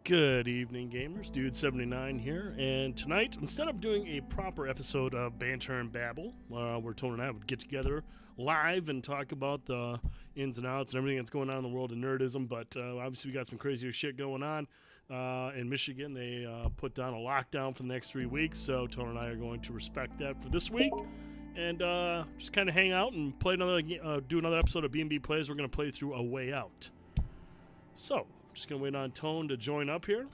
Good evening, gamers. Dude79 here, and tonight, instead of doing a proper episode of Banter and Babble, where Tony and I would get together live and talk about the ins and outs and everything that's going on in the world of nerdism, but obviously we got some crazier shit going on. In Michigan, they put down a lockdown for the next 3 weeks, so Tony and I are going to respect that for this week, and just kind of hang out and play do another episode of B&B Plays. We're going to play through A Way Out. So, just going to wait on Tone to join up here.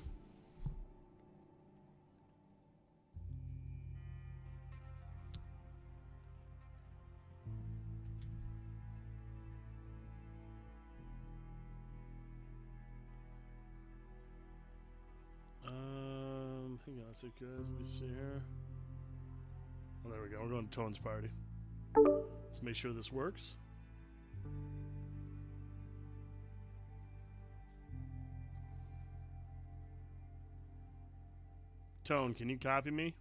Hang on a second, guys. Let me see here. Oh, there we go. We're going to Tone's party. Let's make sure this works. Tone, can you copy me?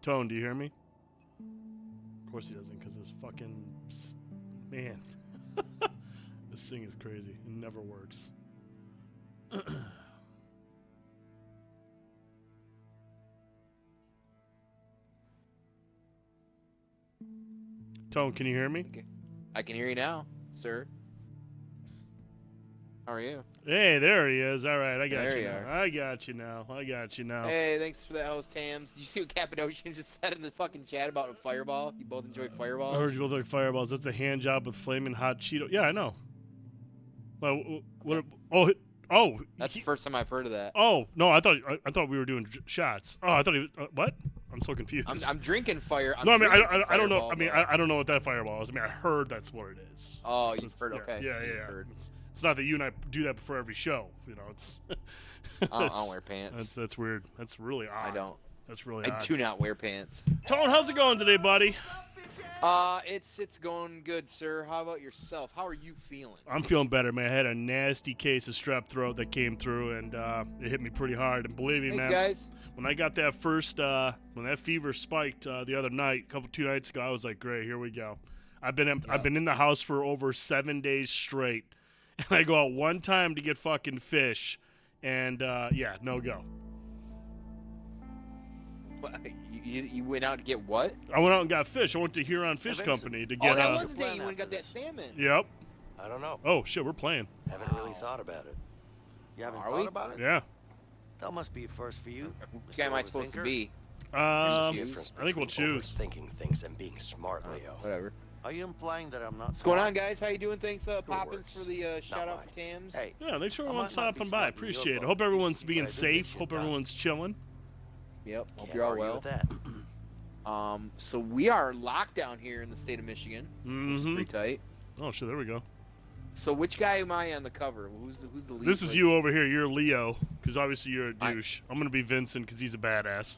Tone, do you hear me? Of course he doesn't, because this fucking... Man. This thing is crazy. It never works. Tone, can you hear me? Okay. I can hear you now, sir. How are you? Hey, there he is. All right, I got There you you now. are. I got you now. I got you now. Hey, thanks for that host, Tams. Did you see what Cappadocian just said in the fucking chat about a fireball? You both enjoy fireballs? I heard you both like fireballs. That's a hand job with flaming hot Cheeto. Yeah, I know. Well, what? Oh. That's the first time I've heard of that. Oh no, I thought we were doing shots. Oh, I thought he was, what? I'm so confused. I'm drinking fire. No, I mean I don't know. Fireball, I mean I don't know what that fireball is. I mean I heard that's what it is. Oh, So you've it's- heard? yeah, Okay. Yeah, so yeah. you've yeah. heard. It's not that you and I do that before every show. You know, it's. I don't wear pants. That's weird. That's really odd. I don't. That's really I odd. do not wear pants. Tone, how's it going today, buddy? It's going good, sir. How about yourself? How are you feeling? I'm feeling better, man. I had a nasty case of strep throat that came through, and it hit me pretty hard. And believe me, Thanks, man, guys. when I got that first, when that fever spiked the other night, 2 nights ago, I was like, great, here we go. I've been in the house for over 7 days straight, and I go out one time to get fucking fish, and yeah, no go. What, you went out to get what? I went out and got fish. I went to Huron Fish Eventually. Company to Oh, get. that What's was your the day plan you went and got after that this? salmon. Yep. I don't know. Oh shit, we're playing. Haven't really Wow. thought about it. You haven't Are thought we? about it? Yeah. That must be a first for you. Which guy am I supposed to Overthinker. be? There's a Um, difference I think we'll between choose. Thinking things and being smart, Leo. Whatever. Are you implying that I'm not? What's going on, guys? How you doing? Thanks, Your Poppins, words, for the shout out mine. for Tams. Hey, Yeah, thanks for I everyone might not be stopping by. smart in your Appreciate it. book, Hope everyone's but I being did get safe. shit Hope done. everyone's chilling. Yep. Hope can't you're all argue well. with that. So we are locked down here in the state of Michigan, which is Mm-hmm. pretty tight. Oh shit, there we go. So which guy am I on the cover? Who's the lead? This is Like, you over here. You're Leo, because obviously you're a I- douche. I'm gonna be Vincent, because he's a badass.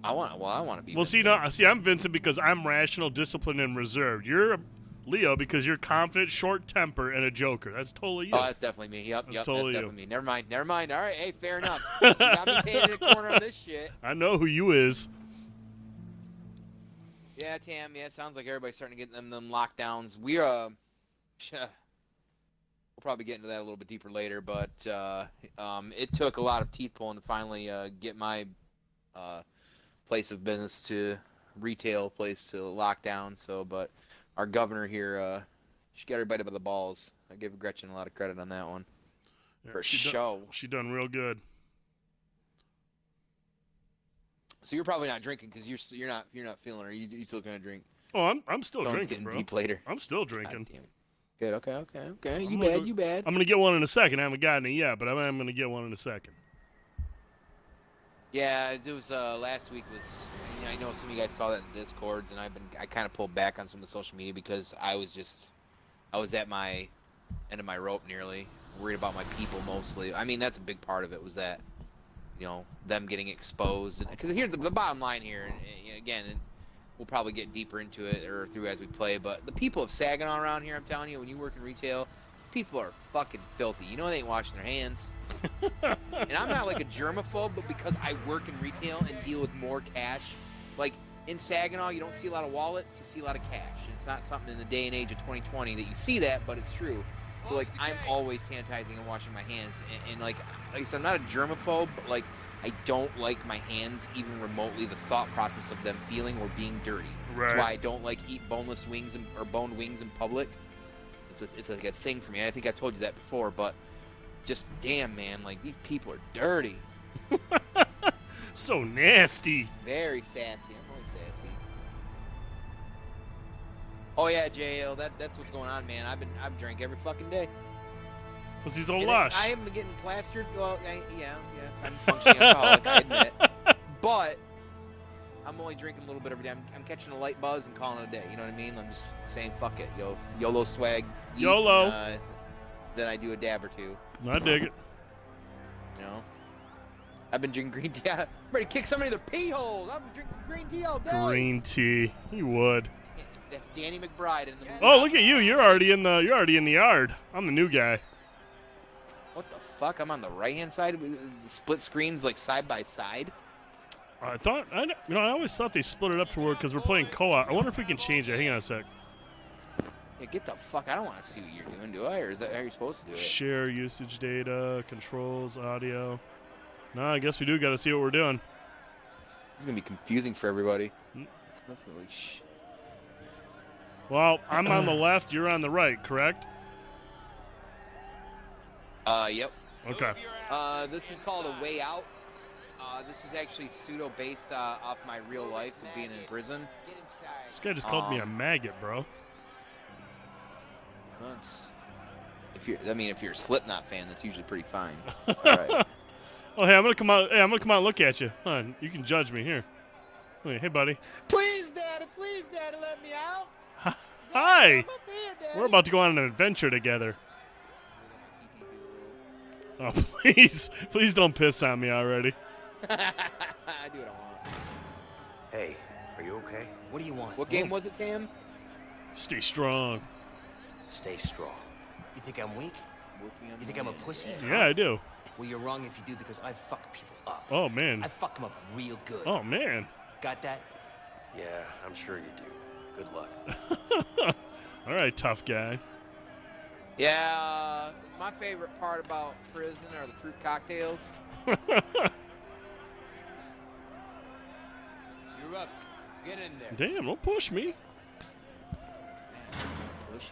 I want to be. Well, see, Vincent. I'm Vincent because I'm rational, disciplined, and reserved. You're Leo because you're confident, short-tempered, and a joker. That's totally you. Oh, that's definitely me. Yep, That's yep, totally that's you. definitely me. Never mind. All right, hey, fair enough. You got me painted in a corner on this shit. I know who you is. Yeah, Tam. Yeah, it sounds like everybody's starting to get them lockdowns. We'll probably get into that a little bit deeper later, but it took a lot of teeth pulling to finally get my place of business to retail place to lock down. So, but our governor here, she got everybody by the balls. I give Gretchen a lot of credit on that one. Yeah, For she show. She done real good. So you're probably not drinking because you're not feeling. Or you still gonna drink? Oh, I'm still Phone's drinking, getting bro. deep later. I'm still God drinking. damn it. Good. Okay. I'm gonna You go- bad. I'm gonna get one in a second. I haven't gotten it yet, but I'm gonna get one in a second. Yeah, it was last week was. I know some of you guys saw that in the Discords, and I kind of pulled back on some of the social media because I was at my end of my rope nearly, worried about my people mostly. I mean, that's a big part of it was that, them getting exposed. Because here's the bottom line here, and again, and we'll probably get deeper into it or through as we play, but the people of Saginaw around here, I'm telling you, when you work in retail, these people are fucking filthy. You know they ain't washing their hands. And I'm not like a germaphobe, but because I work in retail and deal with more cash, like in Saginaw, you don't see a lot of wallets. You see a lot of cash. It's not something in the day and age of 2020 that you see that, but it's true. So like I'm always sanitizing and washing my hands, and like I said, I'm not a germaphobe, but like I don't like my hands even remotely the thought process of them feeling or being dirty. Right. That's why I don't like eat boneless wings or boned wings in public. It's like a thing for me. I think I told you that before, but just damn man, like these people are dirty. So nasty. Very sassy. I'm always sassy. Oh yeah, JL, that's what's going on, man. I've drank every fucking day. Because he's a And lush. I haven't been getting plastered. Well, yes, I'm functioning alcoholic, I admit. But I'm only drinking a little bit every day. I'm catching a light buzz and calling it a day. You know what I mean? I'm just saying, fuck it, YOLO swag. Yeet, YOLO. Then I do a dab or two. I dig it. You know. I've been drinking green tea. I'm ready to kick somebody in their pee holes. I've been drinking green tea all day. Green tea. You would. That's Danny McBride in the movie. Oh, look at you. You're already in the yard. I'm the new guy. What the fuck? I'm on the right-hand side. The split screens like side by side. I always thought they split it up to work because we're playing co-op. I wonder if we can change it. Hang on a sec. Yeah, get the fuck. I don't want to see what you're doing, do I? Or is that how you're supposed to do it? Share usage data, controls, audio. No, I guess we do got to see what we're doing. It's gonna be confusing for everybody. Mm. That's really Well, I'm on the left. You're on the right, correct? Yep. Okay. This is called A Way Out. This is actually pseudo-based off my real life of being in prison. This guy just called me a maggot, bro. If you're a Slipknot fan, that's usually pretty fine. All right. Oh, hey, I'm gonna come out. Hey, I'm gonna come out and look at you. Huh, you can judge me here. Wait, hey, buddy. Please, Daddy, let me out. Hi. Come up here, Daddy. We're about to go on an adventure together. Oh, please don't piss on me already. I do what I want. Hey, are you okay? What do you want? What game was it, Tam? Stay strong. Stay strong. You think I'm weak? Working on You think I'm a the- pussy? Yeah, I do. Well, you're wrong if you do, because I fuck people up. Oh man. I fuck them up real good. Oh man. Got that? Yeah, I'm sure you do. Good luck. All right, tough guy. Yeah, my favorite part about prison are the fruit cocktails. You're up. Get in there. Damn, don't push me. Bushy.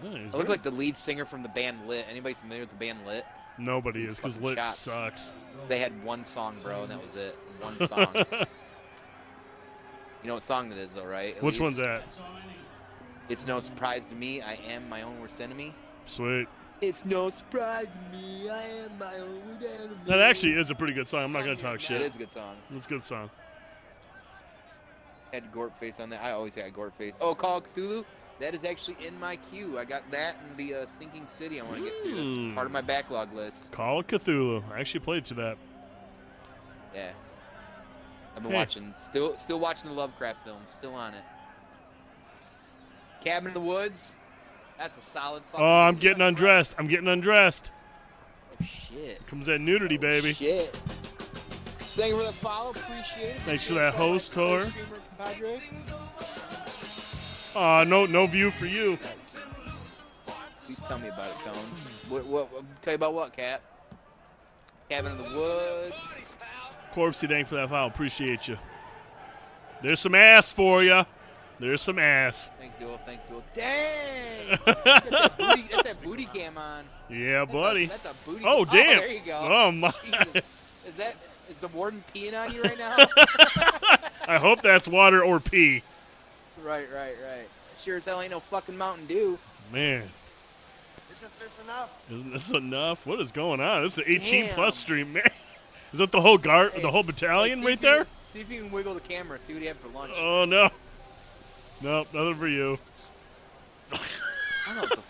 Yeah, he's I look very- like the lead singer from the band Lit. Anybody familiar with the band Lit? Nobody These is because fucking lit shots. sucks. They had one song, bro, and that was it. One song. You know what song that is, though, right? At Which one's least? that? It's no surprise to me. I am my own worst enemy. Sweet. It's no surprise to me. I am my own enemy. That actually is a pretty good song. I'm not gonna talk It shit. is a good song. It's a good song. Had Gorp face on that. I always got Gorp face. Oh, Call of Cthulhu. That is actually in my queue. I got that and the Sinking City I want to get through. That's part of my backlog list. Call of Cthulhu. I actually played through that. Yeah. I've been Hey. watching. Still watching the Lovecraft films. Still on it. Cabin in the Woods. That's a solid fucking Oh, I'm movie. getting undressed. I'm getting undressed. Oh, shit. Comes that nudity, baby. Shit. Thank you for the follow. Appreciate it. Thanks for that host tour. Streamer, compadre. No view for you. Please tell me about it, Tone. What tell you about what, Cat? Cabin in the Woods. Corpsey, thank for that file. Appreciate you. There's some ass for you. There's some ass. Thanks, Duel. Dang! That's that booty cam on. Yeah, buddy. That's a booty. Oh, damn. there you go. Oh, my. Jesus. Is the warden peeing on you right now? I hope that's water or pee. Right. Sure as hell ain't no fucking Mountain Dew. Man, Isn't this enough? isn't this enough? What is going on? This is an 18 Damn. plus stream, man. Is that the whole guard, Hey, the whole battalion see right if you- there? See if you can wiggle the camera. See what you have for lunch. Oh no. Nope, nothing for you. I don't know.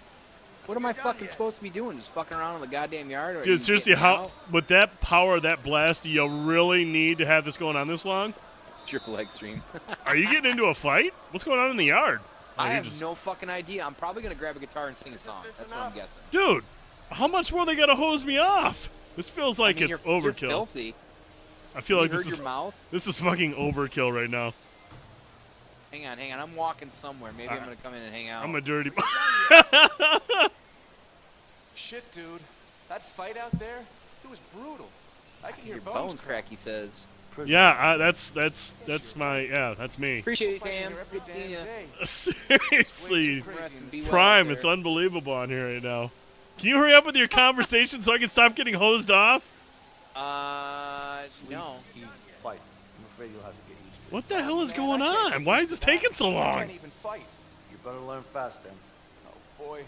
What am I fucking supposed to be doing? Just fucking around in the goddamn yard? Or are Dude, you seriously, getting me how out? with that power, that blast, do you really need to have this going on this long? Triple leg stream. Are you getting into a fight? What's going on in the yard? I you're have just- no fucking idea. I'm probably gonna grab a guitar and sing a song. That's what I'm guessing. Dude, how much more they gotta hose me off? This feels like I mean, it's you're overkill. filthy. I feel You like heard this your is mouth. fucking overkill right now. Hang on. I'm walking somewhere. Maybe I'm gonna come in and hang out. I'm a dirty. Shit, dude. That fight out there, it was brutal. I can hear Your bones crack, he says. Yeah, that's my that's me. Appreciate it, Cam. Good seeing you. Seriously, Rest and be well Prime, out it's there. unbelievable on here right now. Can you hurry up with your conversation so I can stop getting hosed off? No. Fight. I'm afraid you'll have to get used to it. What the hell is going on? Why is this taking so I long? can't even fight. You better learn fast, then. Oh boy,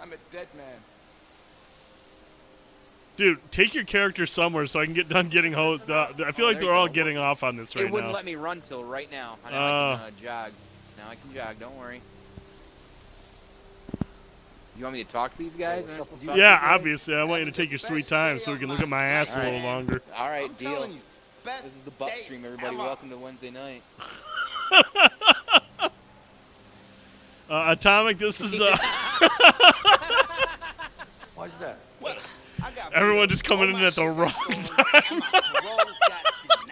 I'm a dead man. Dude, take your character somewhere so I can get done getting hosed. I feel like there they're you all go. getting off on this right It wouldn't now. let me run till right now. Now I can jog. Now I can jog. Don't worry. You want me to talk to these guys? What's Am I up supposed with to you? talk to Yeah, these guys? obviously. I want you to take your sweet time so we can look at my ass a little longer. All right, I'm deal. telling you, best This is the butt day stream, everybody. ever. Welcome to Wednesday night. Atomic, this is Why's that? Well, I got everyone beat just up. coming All in my at the shit wrong was stolen. I'm a grown goddamn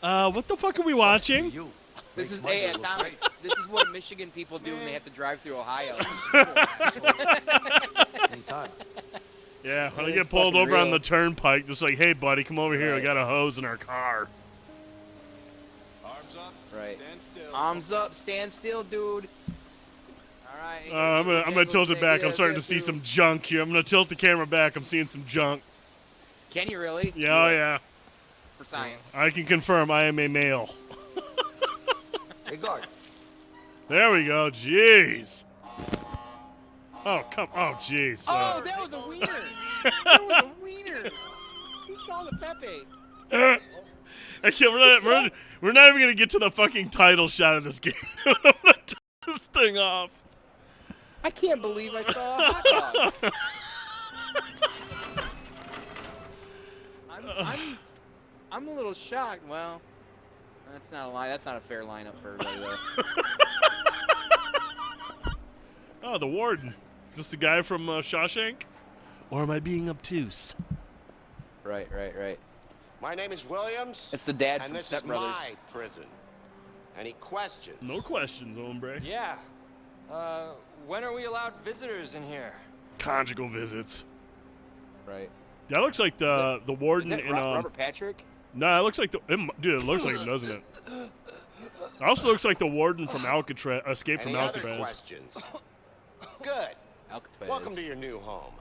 nine. what the fuck are we watching? You. This is Makes my day look Atomic. This is what Michigan people do when they have to drive through Ohio. Anytime. Yeah, when I It's get pulled fucking over on real. the turnpike, just like, hey, buddy, come over here. I Right. got a hose in our car. Arms up. Right. Stand still. Arms up, stand still, dude. All right. I'm gonna tilt it back. I'm starting to see some junk here. I'm gonna tilt the camera back. I'm seeing some junk. Can you really? Yeah, oh yeah. For science. I can confirm I am a male. Hey, guard. There we go. Jeez. Oh, jeez. Oh, that was a wiener. That was a wiener. Who saw the Pepe? Actually, we're not even gonna get to the fucking title shot of this game. I'm gonna turn this thing off. I can't believe I saw a hot dog. I'm a little shocked. Well, that's not a lie. That's not a fair lineup for everybody, though. Oh, the warden. Is this the guy from Shawshank? Or am I being obtuse? Right. My name is Williams. It's the dad and from this Step is Brothers. my prison. Any questions? No questions, hombre. Yeah. When are we allowed visitors in here? Conjugal visits. Right. That looks like the Is warden that in Robert Patrick? No, it looks like dude. It looks like him, doesn't it? It also looks like the warden from Alcatraz, Escape from Any other Alcatraz. questions? Good. Alcatraz. Welcome to your new home.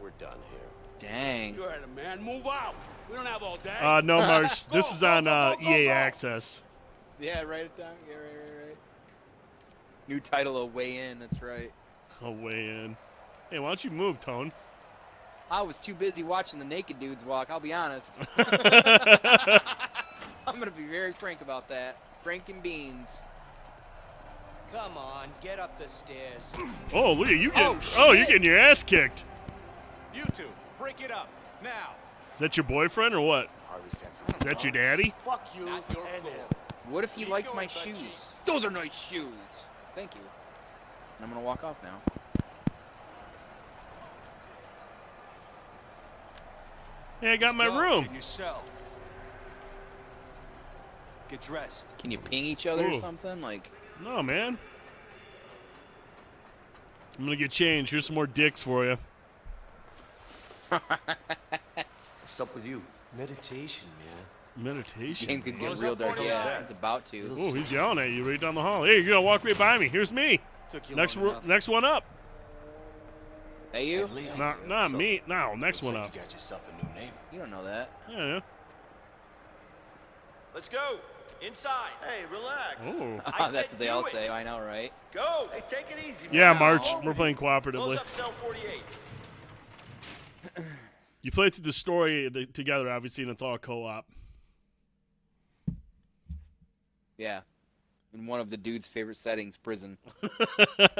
We're done here. Dang. Good, man. Move out. We don't have all day. No, Marsh. This is on EA Access. Yeah, right at time. Yeah, right. New title of Way In. That's right. Oh, way in. Hey, why don't you move, Tone? I was too busy watching the naked dudes walk. I'll be honest. I'm gonna be very frank about that. Frank and beans. Come on, get up the stairs. Oh, look at you getting. Oh, you're shit. getting your ass kicked. You two, break it up now. Is that your boyfriend or what? Harvey senses. Is that your daddy? Fuck you Not your and fault. him. What if he Keep liked going, my butt shoes? cheeks. Those are nice shoes. Thank you. And I'm gonna walk off now. Hey, I got my room. Get in your cell. Get dressed. Can you ping each other or Ooh. something? Like, No, man. I'm gonna get changed. Here's some more dicks for you. What's up with you? Meditation, man. Meditation. game could get Close real up dark. 40 Yeah, that. it's about to. Oh, he's yelling at you right down the hall. Hey, you're gonna walk right by me. Here's me. Took you Next, long enough. next one up. Hey, you? Not me. No, next one up. You got yourself a new neighbor. You don't know that. Yeah. Let's go. Inside. Hey, relax. Oh. I That's said what they all do it. say. I know, right? Go. Hey, take it easy, man. Yeah, March. Over. We're playing Close cooperatively. up cell 48. You play through the story together, obviously, and it's all co-op. Yeah. In one of the dude's favorite settings, prison.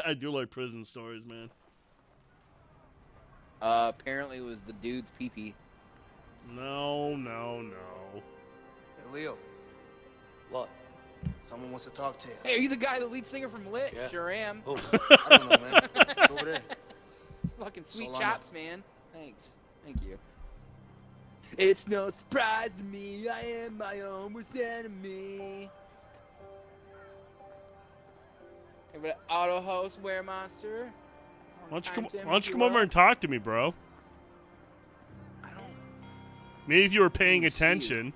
I do like prison stories, man. Apparently it was the dude's pee-pee. No. Hey, Leo, What? someone wants to talk to you. Hey, are you the guy, the lead singer from Lit? Yeah. Sure am. Oh, I don't know, man. It's over there. Fucking sweet Solana. chops, man. Thanks. Thank you. It's no surprise to me, I am my own worst enemy. Auto host wear monster. Why don't you come over and talk to me, bro? I don't. Maybe if you were paying didn't see attention.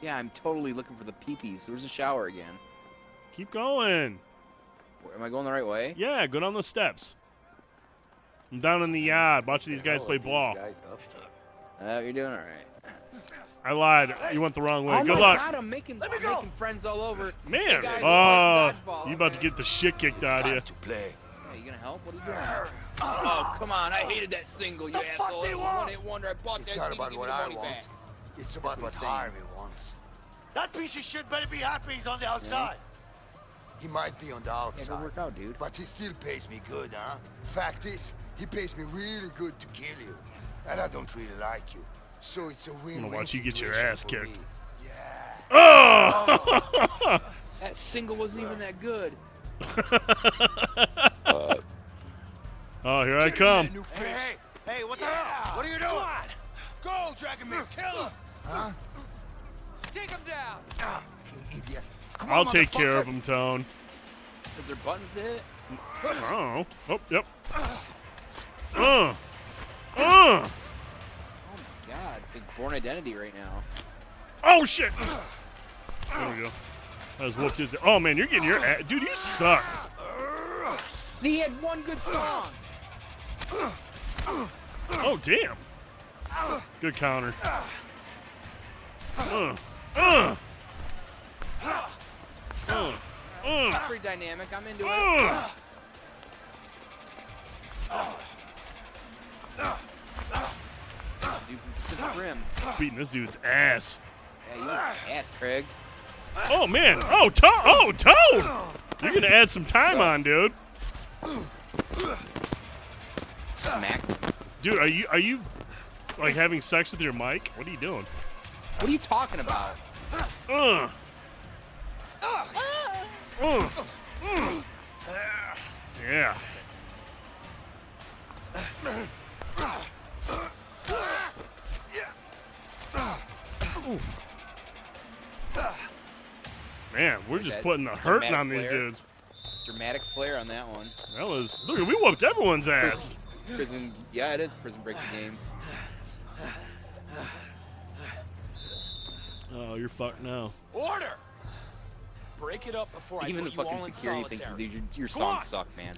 Yeah, I'm totally looking for the peepees. There's a shower again. Keep going. Am I going the right way? Yeah, go down the steps. I'm down in the yard watching these guys play ball. You're doing all right. I lied. You went the wrong way. Oh Good my luck. God, I'm making friends all over. Man, Hey, guys, you about to get the shit kicked out of you. Hey, you gonna help? What are you doing? Oh, come on. I hated that single, you asshole. It was a one-hit wonder. I bought that not CD. about Give me what the I money want. back. It's about what Harvey wants. That piece of shit better be happy he's on the outside. He might be on the Yeah, outside, good work out, dude. but he still pays me good, huh? Fact is, he pays me really good to kill you. And I don't really like you. So it's a win-win. I'm gonna watch you get your situation ass for kicked. me. Yeah. Oh! That single wasn't even that good. Oh, here I come. Hey, what the hell? What are you doing? Go, Dragon Man, kill him! Huh? Take him down. You idiot. Come I'll on, take care motherfucker. of him, Tone. Is there buttons to hit? Oh, yep. Oh my God, it's like Born Identity right now. Oh shit! There we go. I was whooped his. Oh man, you're getting your ass. Dude, you suck. He had one good song. Oh damn. Good counter. Pretty dynamic. I'm into it. Dude from Pacific Rim. Beating this dude's ass. Yeah, you ass, Craig. Oh man. Oh Toad. Oh Toad. You're gonna add some time on, dude. Smack him. Dude, are you like having sex with your mic? What are you doing? What are you talking about? Yeah. Man, we're just putting the hurting on these dudes. Dramatic flair on that one. That was look. We whooped everyone's ass. Prison. Yeah, it is Prison Break the game. Oh, you're fucked now. Order! Break it up before I Even the put you fucking all in security thinks solitary. that your songs suck, man.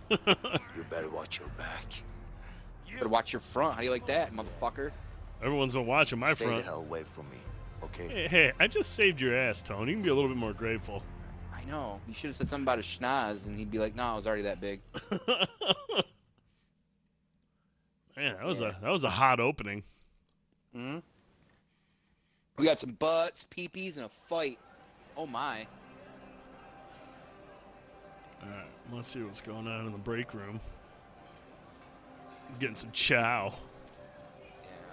You better watch your back. Better watch your front. How do you like that, motherfucker? Everyone's been watching my Stay front. the hell away from me, okay? Hey, I just saved your ass, Tone. You can be a little bit more grateful. I know. You should have said something about his schnoz, and he'd be like, "No, I was already that big." Man, that was a hot opening. Hmm. We got some butts, peepees, and a fight. Oh my! All right, let's see what's going on in the break room. Getting some chow.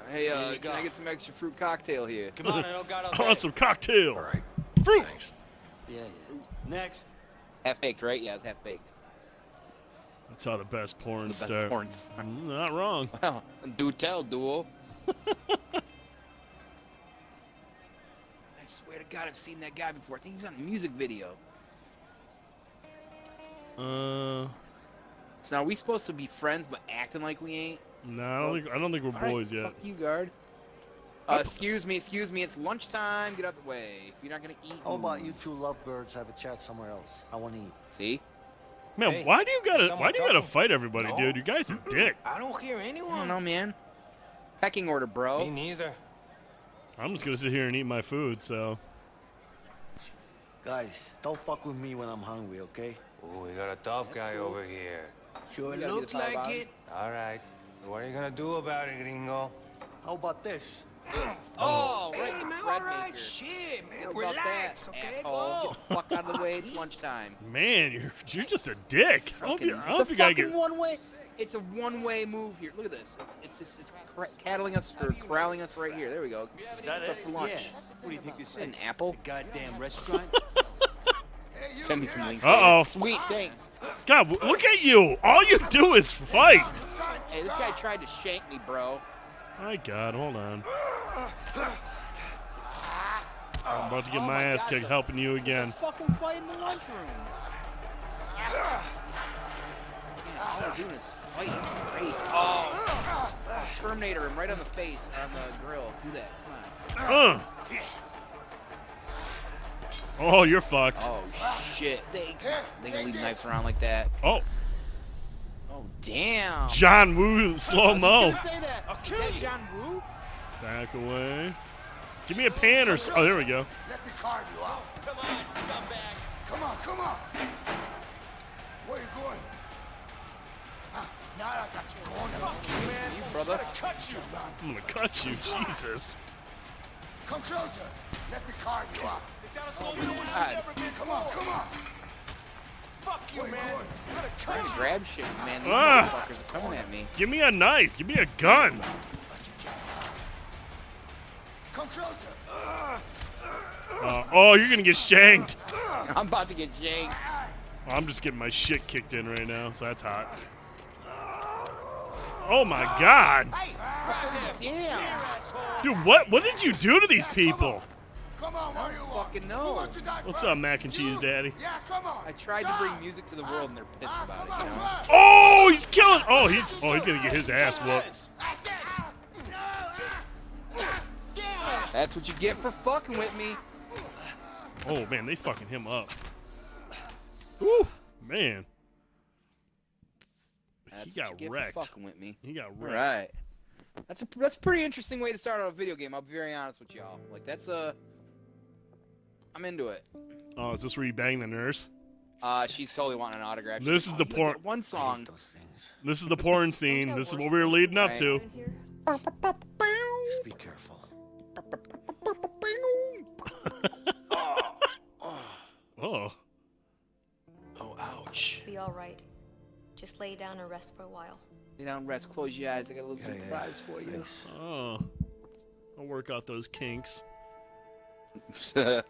Hey, can I get some extra fruit cocktail here? Come on, I don't got all I want day. some cocktail. All right. Fruit. Thanks. Yeah. Next. Half baked, right? Yeah, it's half baked. That's how the best porn The best start. porn star. Not wrong. Well, do tell, duel. I swear to God, I've seen that guy before. I think he was on a music video. No, So now are we supposed to be friends but acting like we ain't? I don't think we're All right, boys yet. Fuck you, guard. Excuse me, it's lunchtime. Get out the way. If you're not gonna eat, How about you two lovebirds have a chat somewhere else? I want to eat. See? Man, Hey, why do you gotta someone talking? fight everybody, dude? You guys are dick. I don't hear I don't anyone. know, man. Pecking order, bro. Me neither. I'm just gonna sit here and eat my food. So Guys, don't fuck with me when I'm hungry, okay? Oh, we got a tough guy cool. over here. Sure You gotta be looks the like Taliban. it. All right. So what are you gonna do about it, gringo? How about this? Oh, right, Hey, the man, bread all right, maker. shit, man, What about relax, that, okay? asshole? Go. Get the fuck out of the way. It's lunchtime. man, you're just a dick. I hope It's a you gotta fucking get. one-way. It's a one-way move here. Look at this. It's cattling us or corralling us right here. There we go. What's up for lunch? What do you think this An is? apple? A goddamn restaurant? Send me some links. Uh-oh. Sweet, thanks. God, look at you. All you do is fight. Hey, this guy tried to shank me, bro. My God, hold on. I'm about to get my ass God, kicked helping you again. It's a fucking fight in the lunchroom. this fight. It's great. Oh, Terminator him right on the face, on the grill. Do that. Come on. Oh, you're fucked. Oh shit! They gonna leave knives around like that. Oh. Oh damn. John Woo slow mo. I was just gonna say that. Is that John Woo? Back away. Give me a pan or so. Oh, there we go. Let me carve you out. Come on, scumbag. Come on, come on. Where you going? Now I got you going. Man, You, brother. cut you. I'm gonna cut you, Jesus. Come closer. Let me carve you out. They got us all doing what God. you've never been. Come on, come on. Fuck you, Where you man. going? I'm gonna Trying cut to you. grab shit, man. These Ah. motherfuckers are coming at me. Give me a knife. Give me a gun. But you can't. Come closer. Oh, you're gonna get shanked. I'm about to get shanked. I'm just getting my shit kicked in right now, so that's hot. Oh my god. Damn. Dude, what did you do to these people? Come on, what do you want? Fucking Who know. wants to die What's first? up, mac and cheese You? daddy? Yeah, come on. I tried to bring music to the world and they're pissed about it, you know? Oh, he's killing. Oh, he's gonna get his ass whooped. That's what you get for fucking with me. Oh man, they fucking him up. Woo, man. That's He what got you get wrecked. for fucking with me. He got All wrecked. right. That's a pretty interesting way to start out a video game. I'll be very honest with y'all. Like that's I'm into it. Oh, is this where you bang the nurse? She's totally wanting an autograph. This She's is like, the "Oh, you porn- like that one song. This is the porn scene. This is what we were leading up to. Just be careful. Oh. Oh, ouch. Be all right. Just lay down and rest for a while. Lay down, rest, close your eyes. I got a little Yeah, surprise for you. Oh. I'll work out those kinks. I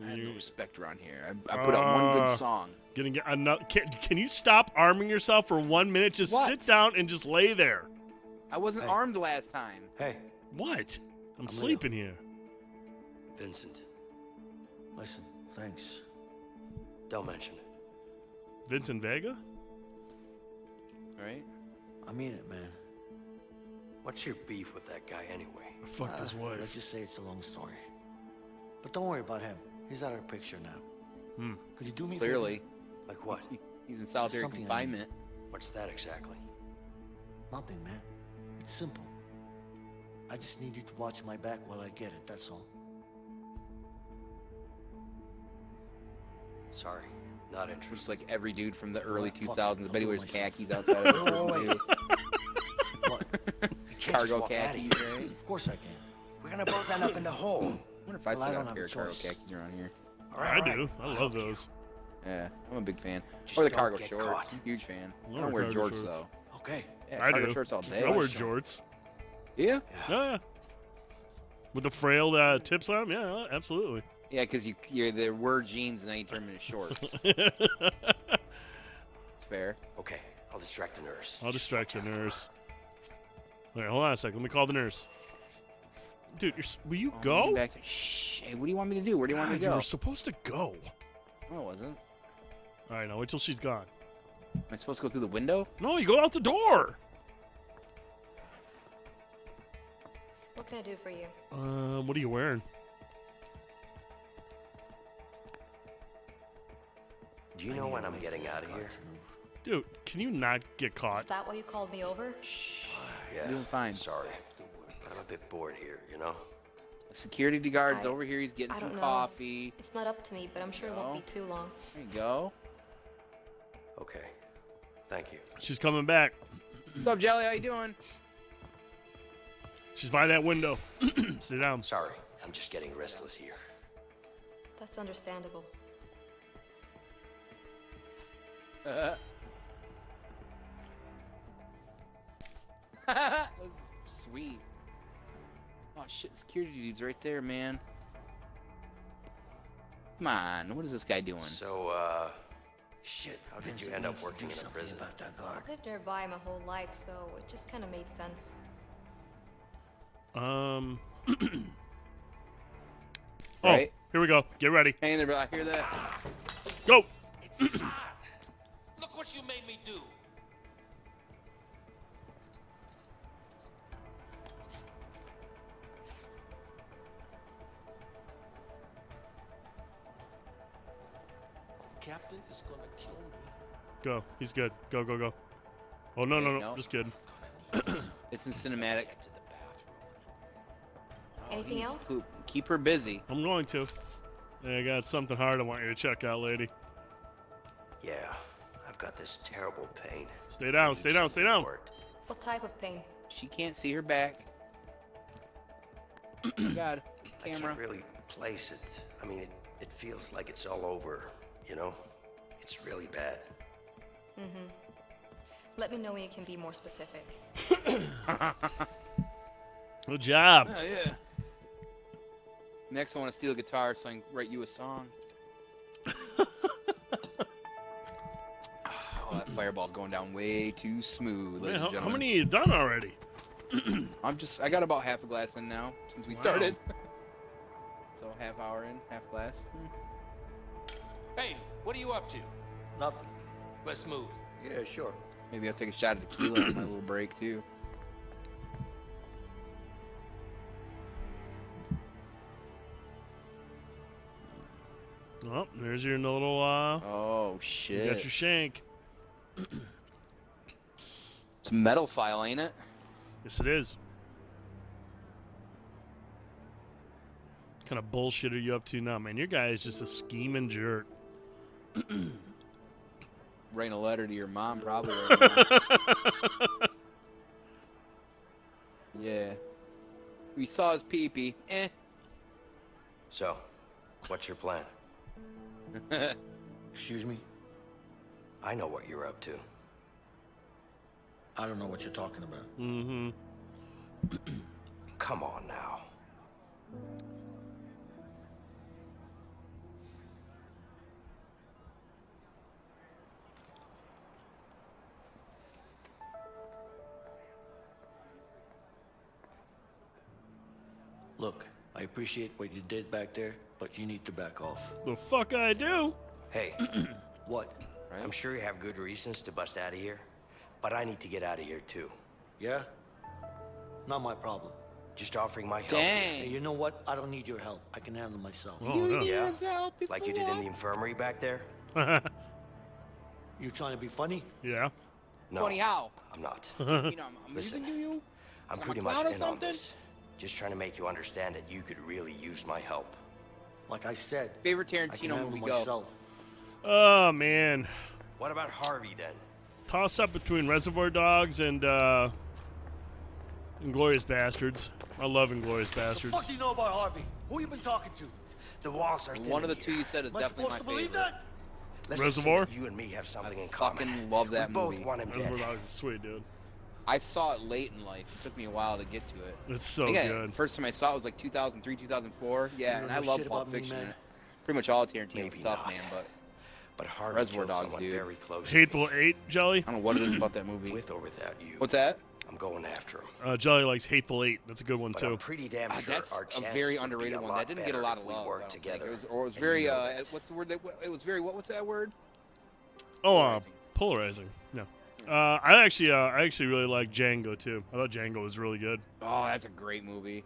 have no respect around here. I put out one good song. Gonna get another. Can you stop arming yourself for 1 minute? Just What? sit down and just lay there. I wasn't armed last time. Hey, What? I'm Leo. sleeping here. Vincent. Listen, thanks. Don't mention it. Vincent Vega? Right? I mean it, man. What's your beef with that guy anyway? I fucked his wife. Let's just say it's a long story. But don't worry about him. He's out of the picture now. Could you do me a favor? Clearly. Like what? He's in solitary Something I need. confinement. What's that exactly? Nothing, man. It's simple. I just need you to watch my back while I get it, that's all. Sorry, not interested. Just like every dude from the early Fuck it, 2000s. I bet he I'll wears do it myself. khakis outside of the prison, too. What? You can't just Cargo walk out of khakis, here. right? Of course I can. We're gonna both end up in the hole. I wonder if I Well, I still don't got a have pair a of cargo choice. khakis around here. All I right, do. all I right. love those. Yeah, I'm a big fan. Just Or the don't cargo get shorts. caught. Huge fan. I Love don't wear cargo jorts, shorts. though. Okay. Yeah, I cargo do. shorts all day. I wear jorts. Yeah? Yeah. With the frail tips on them? Yeah, absolutely. Yeah, because there were jeans and now you turn them into shorts. I'll It's fair. Okay, I'll distract the nurse. distract the nurse. All right, hold on a second. Let me call the nurse. Dude, will you Oh, go? Back to, shh. Hey, what do you want me to do? Where do you want me God, to you go? were supposed to go. No, I wasn't. All right, now wait till she's gone. Am I supposed to go through the window? No, you go out the door. What can I do for you? What are you wearing? Do you know when I'm getting out of here? Dude, can you not get Is caught? that why you called me over? Yeah. You're doing fine. Sorry. But I'm a bit bored here, you know? The security guard's I- over here. He's getting I some don't know. coffee. It's not up to me, but I'm sure it won't be too long. There you go. Okay. Thank you. She's coming back. What's up, Jelly? How you doing? She's by that window. Sit down. Sorry, I'm just getting restless here. That's understandable. That's sweet. Oh shit, security dude's right there, man. Come on, what is this guy doing? So, shit, how did you end up working in a prison? I've lived nearby my whole life, so it just kind of made sense. Oh, Right. here we go. Get ready. Hang in there, bro. I hear that. Go. what you made me do. Captain is gonna kill me. Go. He's good. Go, go, go. Oh, no, no, no. no. Just kidding. It's in cinematic. Anything else? Keep her busy. I'm going to. I got something hard I want you to check out, lady. Yeah, I've got this terrible pain. Stay down, stay down, stay down. What type of pain? She can't see her back. Oh God, I camera. can't really place it. I mean, it feels like it's all over, you know? It's really bad. Mm-hmm. Let me know when you can be more specific. Good job. Oh, yeah. Next, I want to steal a guitar so I can write you a song. Oh, that fireball's going down way too smooth, ladies and How gentlemen. many you done already? I got about half a glass in now since we started. So half hour in, half glass. Hey, what are you up to? Nothing. Let's move. Yeah, sure. Maybe I'll take a shot of tequila on my little break too. Oh, there's your little, Oh, you shit. got your shank. It's a metal file, ain't it? Yes, it is. What kind of bullshit are you up to now, man? Your guy is just a scheming jerk. Writing a letter to your mom, probably. Right now. Yeah. We saw his pee-pee. So, what's your plan? Excuse me? I know what you're up to. I don't know what you're talking about. Mm-hmm. Come on now. Look, I appreciate what you did back there, but you need to back off. The fuck I do? Hey, What? I'm sure you have good reasons to bust out of here, but I need to get out of here too. Yeah? Not my problem. Just offering my help. Dang. Hey, you know what? I don't need your help. I can handle myself. Oh, no. Yeah? Like you did in the infirmary back there? You trying to be funny? Yeah. No, Funny how? I'm not. You know, I'm Listen, amusing to you? I'm I'm a pretty clown much or in on something? this. Just trying to make you understand that you could really use my help. Like I said, Favorite I can Tarantino handle movie, go. myself. Oh, man. What about Harvey then? Toss up between Reservoir Dogs and Inglourious Bastards. I love Inglourious Bastards. What do you know about Harvey? Who you been talking to? The walls are thin One of the in two here. you said is Am I definitely supposed my to believe favorite. that? Let's Reservoir? assume that you and me have something in Fucking common. love that we movie. both want him dead. Reservoir Dogs is sweet, dude. I saw it late in life. It took me a while to get to it. It's so I think good. the first time I saw it was like 2003, 2004. Yeah, don't and I know love shit Pulp about me, Fiction. man. Pretty much all Tarantino Maybe stuff, not. man. But But Reservoir killed Dogs, someone dude. very close. Hateful Eight, Jelly? I don't know what it is about that movie. With or without you. What's that? I'm going after him. Jelly likes Hateful Eight. That's a good one, But I'm too. pretty damn sure That's our a chances very would be underrated a one. lot That didn't get a better lot if of we love. I worked don't think. together. It was And very you know that. what's the word? It was very what's that word? Oh, Polarizing. Yeah. I actually really like Django, too. I thought Django was really good. Oh, that's a great movie.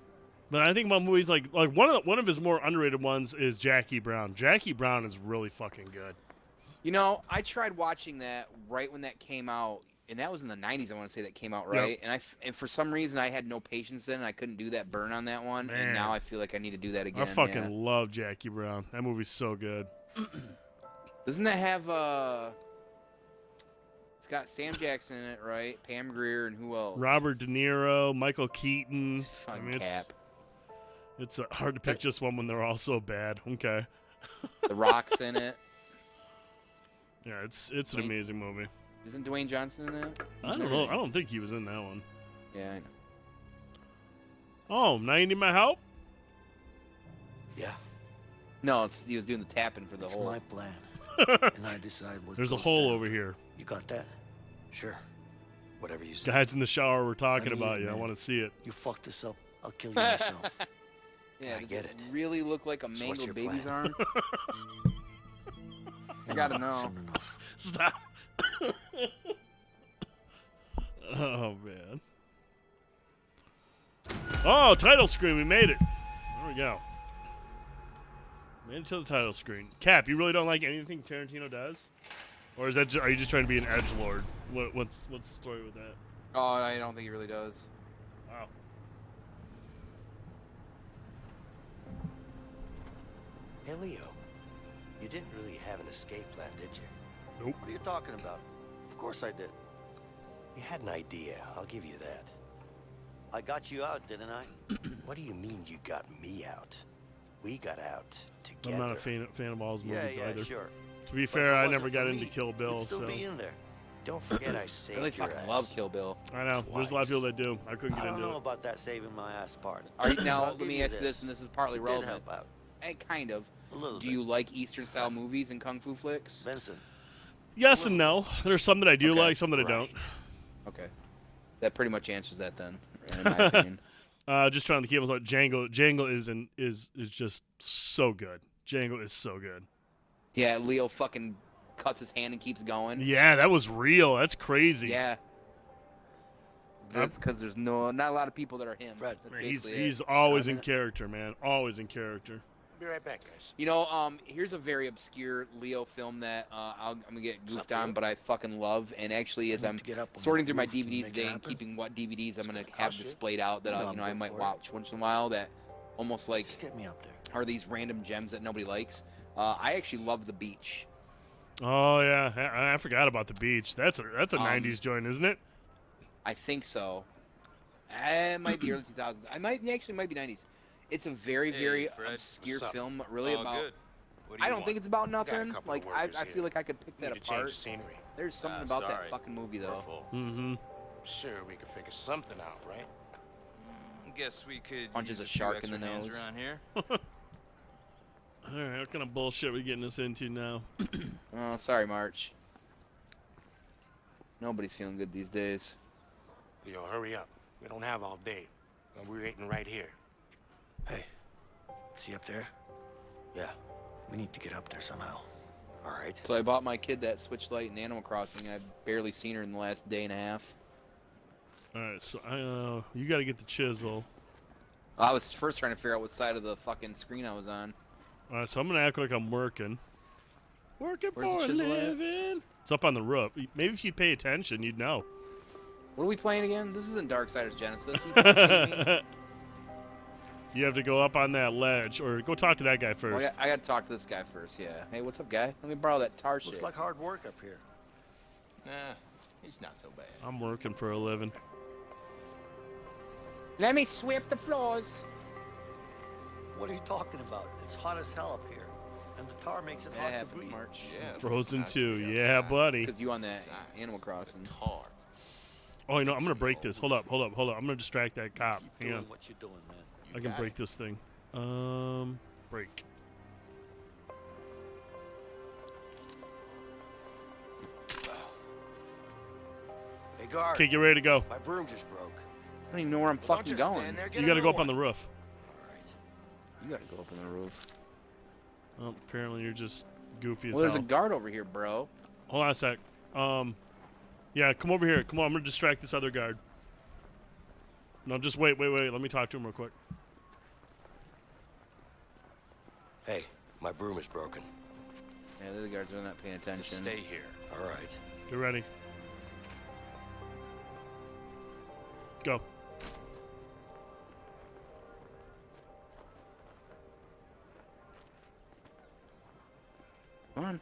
But I think about movies like one of his more underrated ones is Jackie Brown. Jackie Brown is really fucking good. You know, I tried watching that right when that came out, and that was in the 90s, I want to say that came out, right? Yep. And for some reason, I had no patience then, and I couldn't do that burn on that one, Man. and now I feel like I need to do that again. I fucking love Jackie Brown. That movie's so good. Doesn't that have, it's got Sam Jackson in it, right? Pam Grier, and who else? Robert De Niro, Michael Keaton. Fucking Cap. It's hard to pick just one when they're all so bad. Okay. The Rock's in it. Yeah, it's an amazing movie. Isn't Dwayne Johnson in that? I don't know. I don't think he was in that one. Yeah, I know. Oh, now you need my help? Yeah. No, he was doing the tapping for the It's whole. my plan. And I decide what There's a goes hole down. over here. You got that? Sure. Whatever you say. Guys in the shower were talking I need about it, you. I man. want to see it. You fuck this up, I'll kill you myself. Yeah, I does get it it. really look like a So what's mangled your baby's plan? arm? I gotta know. Soon enough. Stop. Oh, man. Oh, title screen. We made it. There we go. Made it to the title screen. Cap, you really don't like anything Tarantino does? Or is that are you just trying to be an edgelord? What's the story with that? Oh, I don't think he really does. Wow. Hey, Leo. You didn't really have an escape plan, did you? Nope. What are you talking about? Of course I did. You had an idea. I'll give you that. I got you out, didn't I? What do you mean you got me out? We got out I'm together. not a fan of all his movies Yeah, either. sure. To be But fair, if it I wasn't never for got me, into Kill Bill, you'd still so be in there. Don't forget I I saved really your fucking ass. love Kill Bill. I know. There's a lot of people that do. I couldn't I get don't into know it. about that saving my ass part. All right, now I'll let give me you ask you this, and this is partly It did relevant. help out. And kind of. A little Do bit. you like Eastern style movies and kung fu flicks? Benson, Yes and no. There's some that I do Okay, like, some that I don't. Okay. That pretty much answers that then, in my opinion. Just trying to keep us like Django. Django is just so good. Django is so good. Yeah, Leo fucking cuts his hand and keeps going. Yeah, that was real. That's crazy. Yeah. That's because there's not a lot of people that are him. Fred, That's He's basically it. always in character, man. Always in character. Be right back, guys. You know, here's a very obscure Leo film that I'm gonna get goofed on, but I fucking love. And actually, as I'm sorting through my DVDs today and keeping what DVDs I'm gonna have displayed out that I might watch once in a while, that almost like just get me up there. are these random gems that nobody likes. I actually love The Beach. Oh yeah, I forgot about the beach. That's a 90s joint, isn't it? I think so. It might be early 2000s. Might be 90s. It's a very, very obscure film, really about. I don't think it's about nothing. Like I feel like I could pick that apart. There's something about that fucking movie though. Mm-hmm. Sure, we could figure something out, right? Guess we could Punches use a shark in the few extra hands nose. around here. All right, what kind of bullshit are we getting us into now? Oh, sorry, March. Nobody's feeling good these days. Leo, hurry up. We don't have all day. And we're waiting right here. Hey, see up there? Yeah, we need to get up there somehow. All right. So I bought my kid that Switch Lite in Animal Crossing. I've barely seen her in the last day and a half. All right, so you got to get the chisel. I was first trying to figure out what side of the fucking screen I was on. All right, so I'm gonna act like I'm working. Working Where's for the a chisel at? living. It's up on the roof. Maybe if you pay attention, you'd know. What are we playing again? This isn't Darksiders Genesis. You fucking kidding me? You have to go up on that ledge, or go talk to that guy first. I gotta talk to this guy first, yeah. Hey, what's up, guy? Let me borrow that tar shit. Looks like hard work up here. Nah, he's not so bad. I'm working for a living. Let me sweep the floors. What are you talking about? It's hot as hell up here. And the tar makes it That hard to happens, breathe. March. Yeah. Frozen 2, yeah, buddy. Because you on that Animal Crossing. Tar. Oh, you know, I'm gonna break this. Hold up. I'm gonna distract that cop. Keep Hang doing on. what you're doing, man. I can break this thing. Break. Hey, guard. Okay, get ready to go. My broom just broke. I don't even know where I'm fucking just going. stand there, get You a gotta new go up one. on the roof. All right. You gotta go up on the roof. Oh, apparently you're just goofy as Well, there's a hell. guard over here, bro. Hold on a sec. Yeah, come over here. Come on, I'm gonna distract this other guard. No, just wait. Let me talk to him real quick. Hey, my broom is broken. Yeah, the other guards are not paying attention. Just stay here. All right. Get ready. Go. Come on.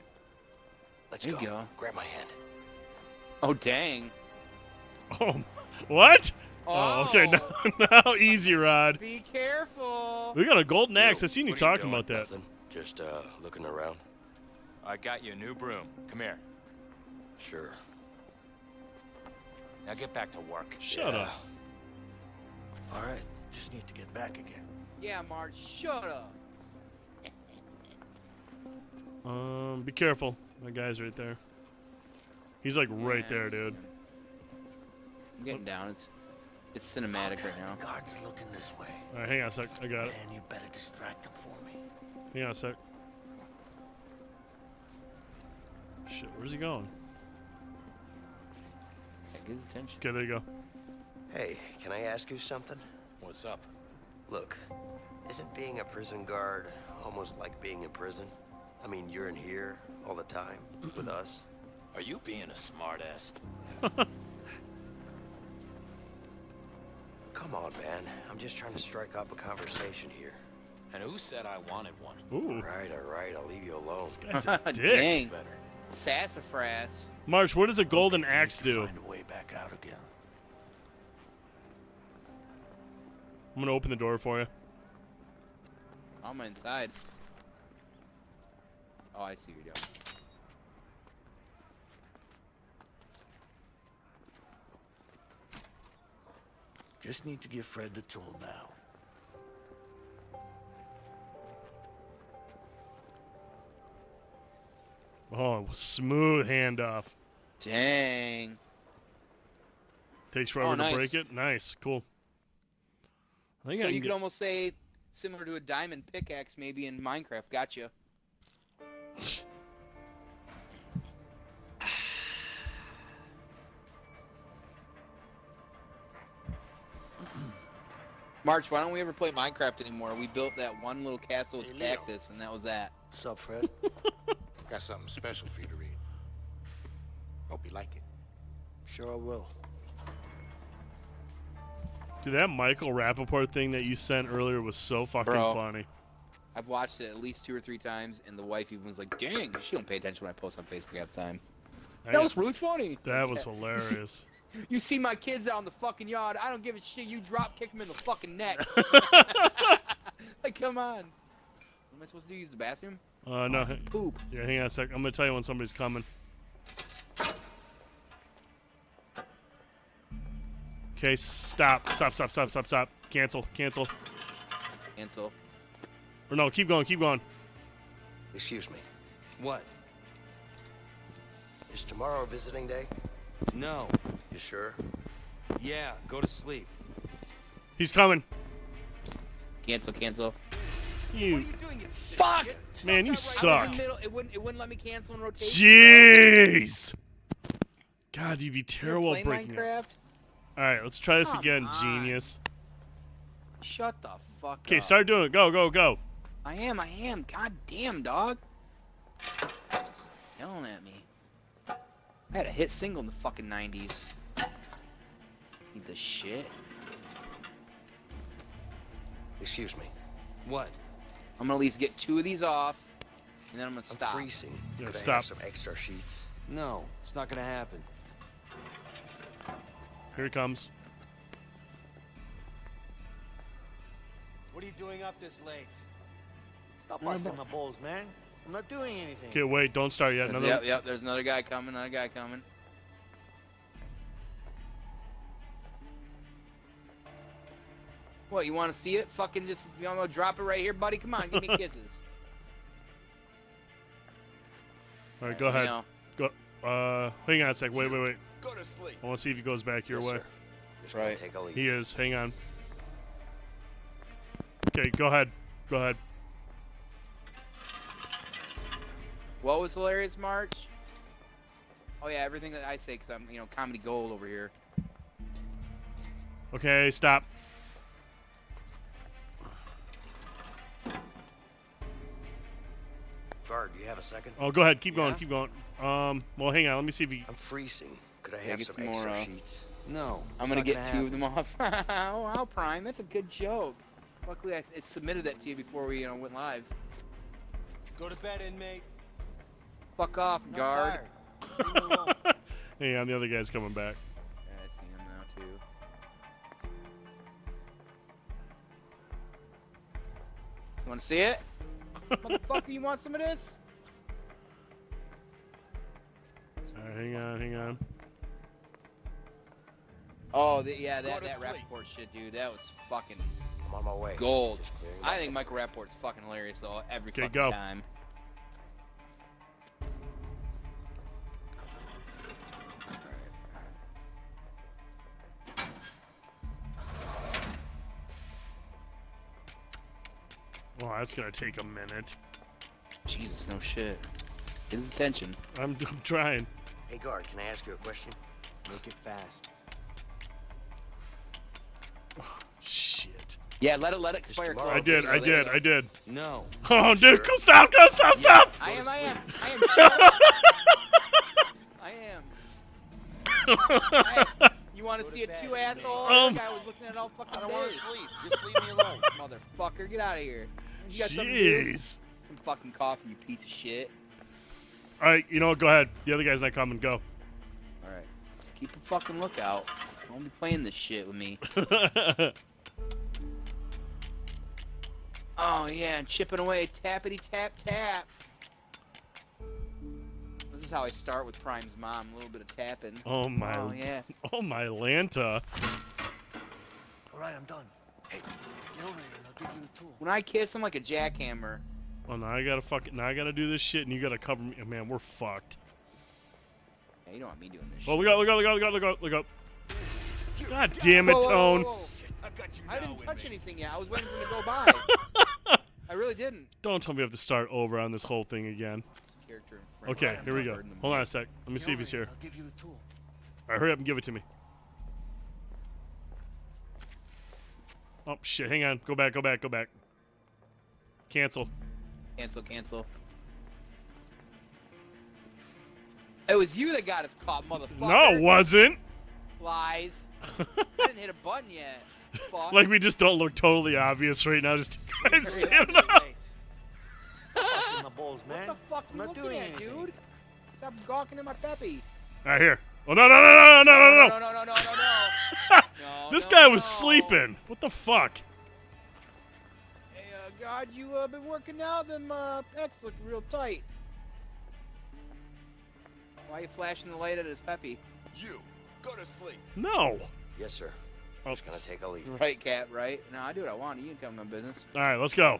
Let's There go. you go. Grab my hand. Oh, dang. Oh, what? Oh, okay. Now easy, Rod. Be careful. We got a golden axe. I seen you what are you talking doing? about that. Nothing. Just looking around. I got you a new broom. Come here. Sure. Now get back to work. Shut up. All right, just need to get back again. Yeah, Marge, shut up. Be careful. My guy's right there. He's like right there, dude. I'm getting down. It's cinematic right now. The guard's looking this way. All right, hang on a sec. I got it. Man, you better distract him for me. Hang on a sec. Shit, where's he going? his attention. Okay, there you go. Hey, can I ask you something? What's up? Look, isn't being a prison guard almost like being in prison? I mean, you're in here all the time with us. Are you being a smartass? Come on, man. I'm just trying to strike up a conversation here. And who said I wanted one? Ooh. All right. I'll leave you alone. This guy's a dick. Dang. Sassafras. March, what does a golden axe do? Find a way back out again. I'm gonna open the door for you. I'm inside. Oh, I see what you're doing. Just need to give Fred the tool now. Oh, smooth handoff. Dang. Takes forever nice. to break it. Nice, cool. I think So I you can could almost say similar to a diamond pickaxe maybe in Minecraft. Gotcha. March, why don't we ever play Minecraft anymore? We built that one little castle with Hey, Leo. cactus, and that was that. What's up, Fred? Got something special for you to read. Hope you like it. Sure I will. Dude, that Michael Rappaport thing that you sent earlier was so fucking Bro. funny. I've watched it at least 2 or 3 times, and the wife even was like, dang, she don't pay attention when I post on Facebook half the time. That was really funny. That was hilarious. You see my kids out in the fucking yard, I don't give a shit, you drop kick them in the fucking neck. Like, come on. What am I supposed to do, use the bathroom? No. Poop. Yeah, hang on a sec. I'm gonna tell you when somebody's coming. Okay, stop. Cancel. Cancel. Or no, keep going. Excuse me. What? Is tomorrow visiting day? No. You sure? Yeah, go to sleep. He's coming. Cancel. You Fuck! man, you I was suck. in the middle. It wouldn't let me cancel in rotation. Jeez. God, you'd be You terrible play at breaking it. Minecraft? All right, let's try this Come again, on. genius. Shut the fuck up. Okay, start doing it. Go. I am. God damn, dog. Yelling at me. I had a hit single in the fucking 90s. Need the shit. Excuse me. What? I'm gonna at least get 2 of these off, and then I'm gonna I'm stop. freezing. Yeah, Could I stop. have some extra sheets? No, it's not gonna happen. Here he comes. What are you doing up this late? Stop busting my balls, man. I'm not doing anything. Okay, wait, don't start yet. Another. Yep. There's another guy coming. What, you want to see it? Fucking just, you want to drop it right here, buddy? Come on, give me kisses. All right, go ahead. know. Go. Hang on a sec. Wait. Go to sleep. I want to see if he goes back your Yes, way. sir. Just gonna Right. take a leak. He is. Hang on. Okay, go ahead. What was hilarious, March? Oh yeah, everything that I say, because I'm, comedy gold over here. Okay, stop. Guard, do you have a second? Oh, go ahead. Keep going. Well, hang on. Let me see if he. I'm freezing. Could I Yeah, have get some some more, extra sheets? No. I'm gonna get 2 of them off. Oh, wow, Prime, that's a good joke. Luckily, I submitted that to you before we went live. Go to bed, inmate. Fuck off, guard. Hang on, the other guy's coming back. Yeah, I see him now too. You want to see it? Motherfucker, you want some of this? All right, hang on. Oh, that Go to sleep. Rappaport shit, dude. That was fucking I'm on my way. gold. Just clearing I up. think Michael Rappaport's fucking hilarious though, every Okay, fucking go. time. Oh, that's gonna take a minute. Jesus, no shit. Get his attention. I'm trying. Hey, guard, can I ask you a question? Make it fast. Shit. Yeah, let it expire. Close. I did. No. Oh, dude, stop! I am. You want to see it too, asshole? The guy was looking at it all fucking day. I don't want to sleep. Just leave me alone. Motherfucker, get out of here. You got something to do? Some fucking coffee, you piece of shit. All right, you know what? Go ahead. The other guy's not coming. Go. All right. Keep a fucking lookout. Don't be playing this shit with me. Oh, yeah, chipping away. Tappity tap tap. This is how I start with Prime's mom. A little bit of tapping. Oh, my. Oh, yeah. Oh, my Lanta. All right, I'm done. Hey, get over here and I'll give you a tool. When I kiss him like a jackhammer. Oh, now I gotta do this shit, and you gotta cover me. Man, we're fucked. Yeah, you don't want me doing this Oh, shit. look up. God damn it, Tone. Whoa. I didn't touch anything yet. I was waiting for him to go by. I really didn't. Don't tell me we have to start over on this whole thing again. Okay, here we go. Hold on a sec. Let me see if he's here. I'll give you a tool. All right, hurry up and give it to me. Oh, shit. Hang on. Go back. Cancel. Cancel. It was you that got us caught, motherfucker. No, it wasn't. Lies. I didn't hit a button yet. Fuck. Like we just don't look totally obvious right now. Just standing up. What the fuck are you looking at, dude? Stop gawking at my Peppy. All right, here. Oh, no. No. This guy was sleeping. What the fuck? Hey, God, you been working out? Them pecs look real tight. Why are you flashing the light at his Peppy? You, go to sleep. No. Yes, sir. I'm just gonna take a leave. Right, Cap, right? No, I do what I want. You can tell me my business. All right, let's go.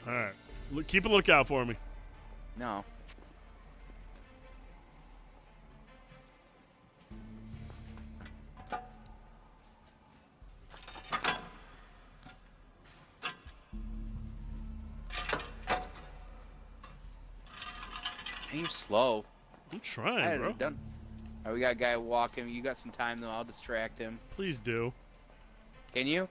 All right. Keep a lookout for me. No. Hey, you're slow. I'm trying, bro. Done. All right, we got a guy walking. You got some time, though. I'll distract him. Please do. Can you?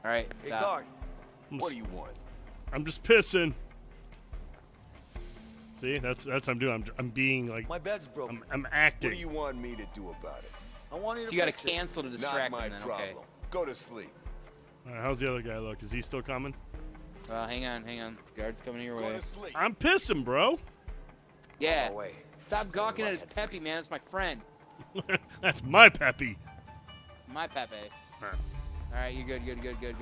All right, stop. Hey, guard. What do you want? I'm just pissing. See, that's what I'm doing. I'm being like. My bed's broken. I'm acting. What do you want me to do about it? I want you to. So you got to cancel to distract Not my him. Then, problem. okay. Go to sleep. All right, how's the other guy look? Is he still coming? Well, hang on. Guard's coming your way. Go to sleep. I'm pissing, bro. Yeah. Oh, wait. Stop gawking at his Peppy, man. That's my friend. That's my Peppy. My Pepe. All right. All right, you're good. Go. Come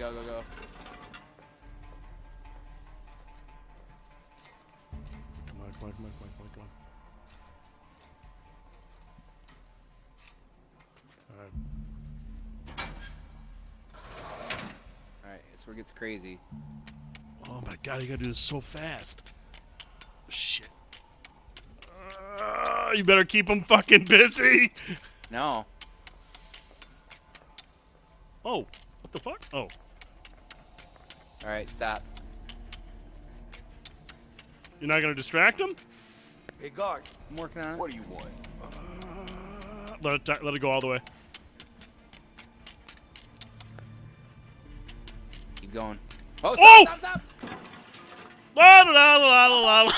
on. All right, that's where it gets crazy. Oh my god, you gotta do this so fast. Shit. You better keep him fucking busy. No. Oh, what the fuck? Oh. All right, stop. You're not gonna distract him? Hey, guard. I'm working on it. What do you want? Let it go all the way. Keep going. Oh! Stop! La la la la la.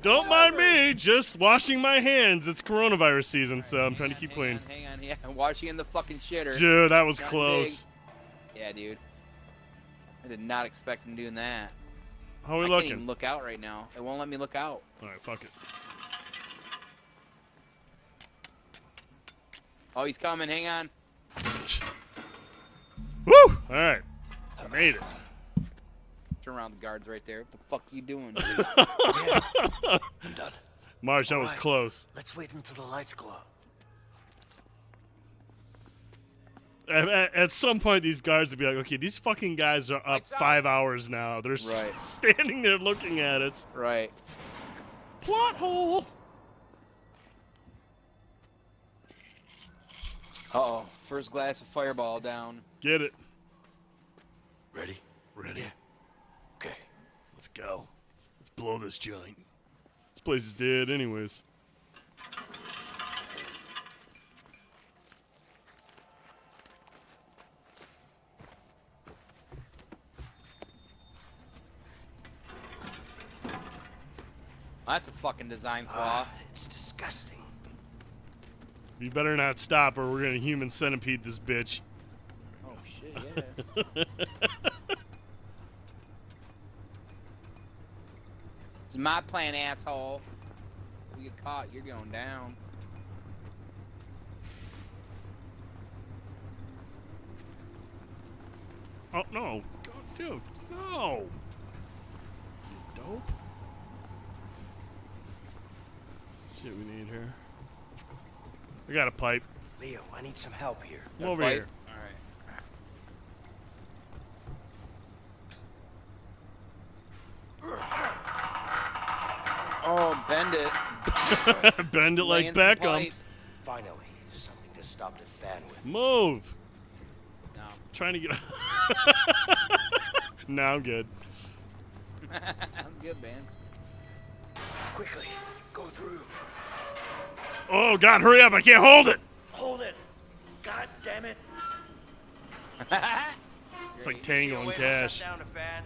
Don't mind me, just washing my hands. It's coronavirus season, so I'm trying to keep clean. Hang on, yeah. I'm washing in the fucking shitter. Dude, that was Nothing close. big. Yeah, dude. I did not expect him doing that. How are we I looking? can't even look out right now. It won't let me look out. Alright, fuck it. Oh, he's coming. Hang on. Woo! Alright. I made it. Turn around, the guard's right there. What the fuck are you doing? I'm done. Marsh, that All was right. close. Let's wait until the lights go out. At some point, these guards would be like, okay, these fucking guys are up 5 hours now. They're Right. standing there looking at us. Right. Plot hole. Uh-oh. First glass of Fireball down. Get it. Ready? Ready. Yeah. Okay. Let's go. Let's blow this joint. This place is dead anyways. That's a fucking design flaw. It's disgusting. You better not stop or we're gonna human centipede this bitch. Oh shit, yeah. It's my plan, asshole. You get caught, you're going down. Oh no. God, dude, no. You dope. Let's see what we need here. I got a pipe. Leo, I need some help here. Come over pipe? here. Oh, bend it. Bend it like Laying some Beckham. pipe. Finally, something to stop the fan with. Move. No. Trying to get. No, I'm good. I'm good, man. Quickly, go through. Oh God, hurry up! I can't hold it. Hold it. God damn it. It's like Tango and Cash. Shut down the fan.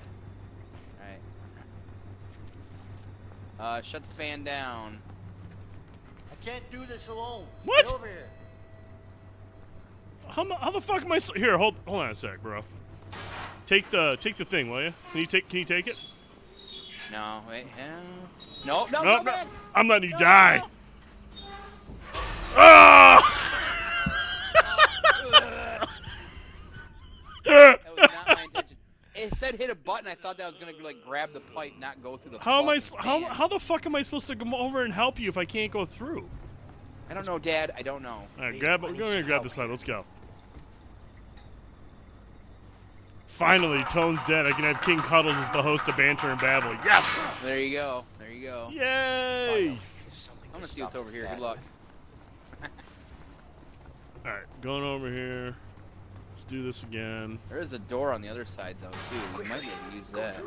Alright. Shut the fan down. I can't do this alone. What? Get over here. How the fuck am I? Here, hold on a sec, bro. Take the thing, will you? Can you take it? No, wait. No, no, No, go back. I'm letting you die. Ah! That was not my intention. It said hit a button. I thought that was gonna like grab the pipe, not go through the. How the fuck am I supposed to come over and help you if I can't go through? I don't know, Dad. I don't know. All right, we're going to grab this pipe. Let's go. Finally, Tone's dead. I can have King Cuddles as the host of Banter and Babble. Yes! There you go. There you go. Yay! I'm gonna see what's over here. Good luck. All right, going over here. Let's do this again. There is a door on the other side, though, too. We might be able to use that.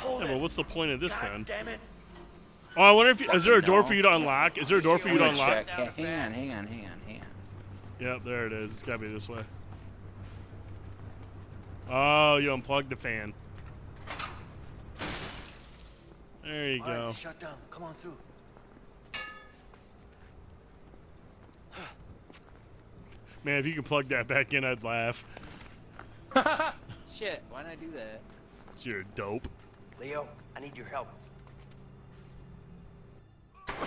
Yeah, but what's the point of this then? Damn it. Oh, I wonder if is there a door for you to unlock? Is there a door for you to unlock? Hang on. Yep, there it is. It's gotta be this way. Oh, you unplugged the fan. There you All go. right, shut down. Come on through. Man, if you could plug that back in, I'd laugh. Shit, why did I do that? You're dope. Leo, I need your help. Alright.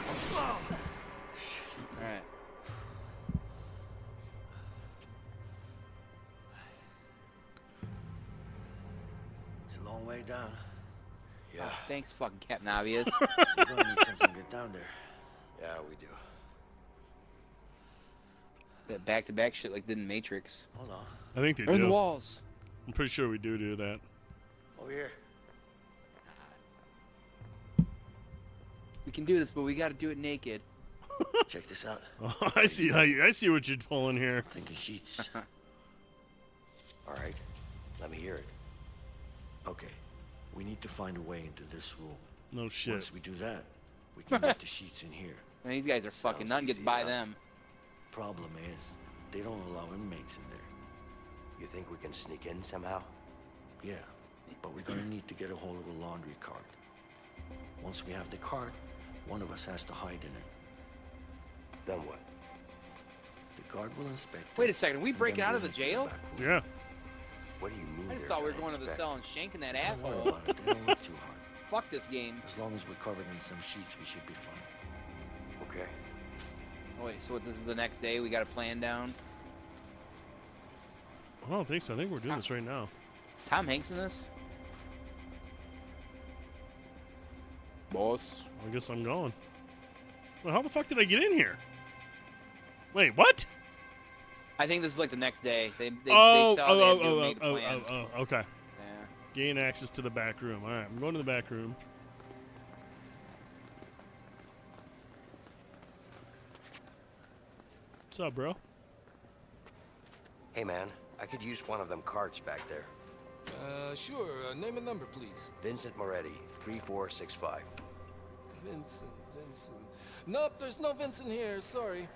It's a long way down. Yeah. Oh, thanks, fucking Captain Obvious. We're gonna need something to get down there. Yeah, we do. That back-to-back shit like did in Matrix. Hold on. I think they They're in do. the walls. I'm pretty sure we do that. Over here. We can do this, but we gotta do it naked. Check this out. Oh, I see what you're pulling here. Thinking sheets. All right, let me hear it. Okay. We need to find a way into this room. No shit. Once we do that, we can get the sheets in here. Man, these guys are fucking nothing gets by them. Problem is, they don't allow inmates in there. You think we can sneak in somehow? Yeah, but we're gonna need to get a hold of a laundry cart. Once we have the cart, one of us has to hide in it. Then what? The guard will inspect. Wait a second, are we breaking out of the jail? Yeah. What do you mean? I just they're thought we were gonna going to the inspect? cell and shanking that Don't worry asshole. about it. They don't look too hard. Fuck this game. As long as we're covered in some sheets, we should be fine. Okay. Oh, wait, so what, this is the next day? We got a plan down? I don't think so. I think we're doing this right now. Is Tom Hanks in this? Boss. I guess I'm going. Well, how the fuck did I get in here? Wait, what? I think this is like the next day. They saw they had made a plan. Okay. Yeah. Gain access to the back room. All right, I'm going to the back room. What's up, bro? Hey, man, I could use one of them carts back there. Sure. Name and number, please. Vincent Moretti, 3465. Vincent. Nope, there's no Vincent here. Sorry.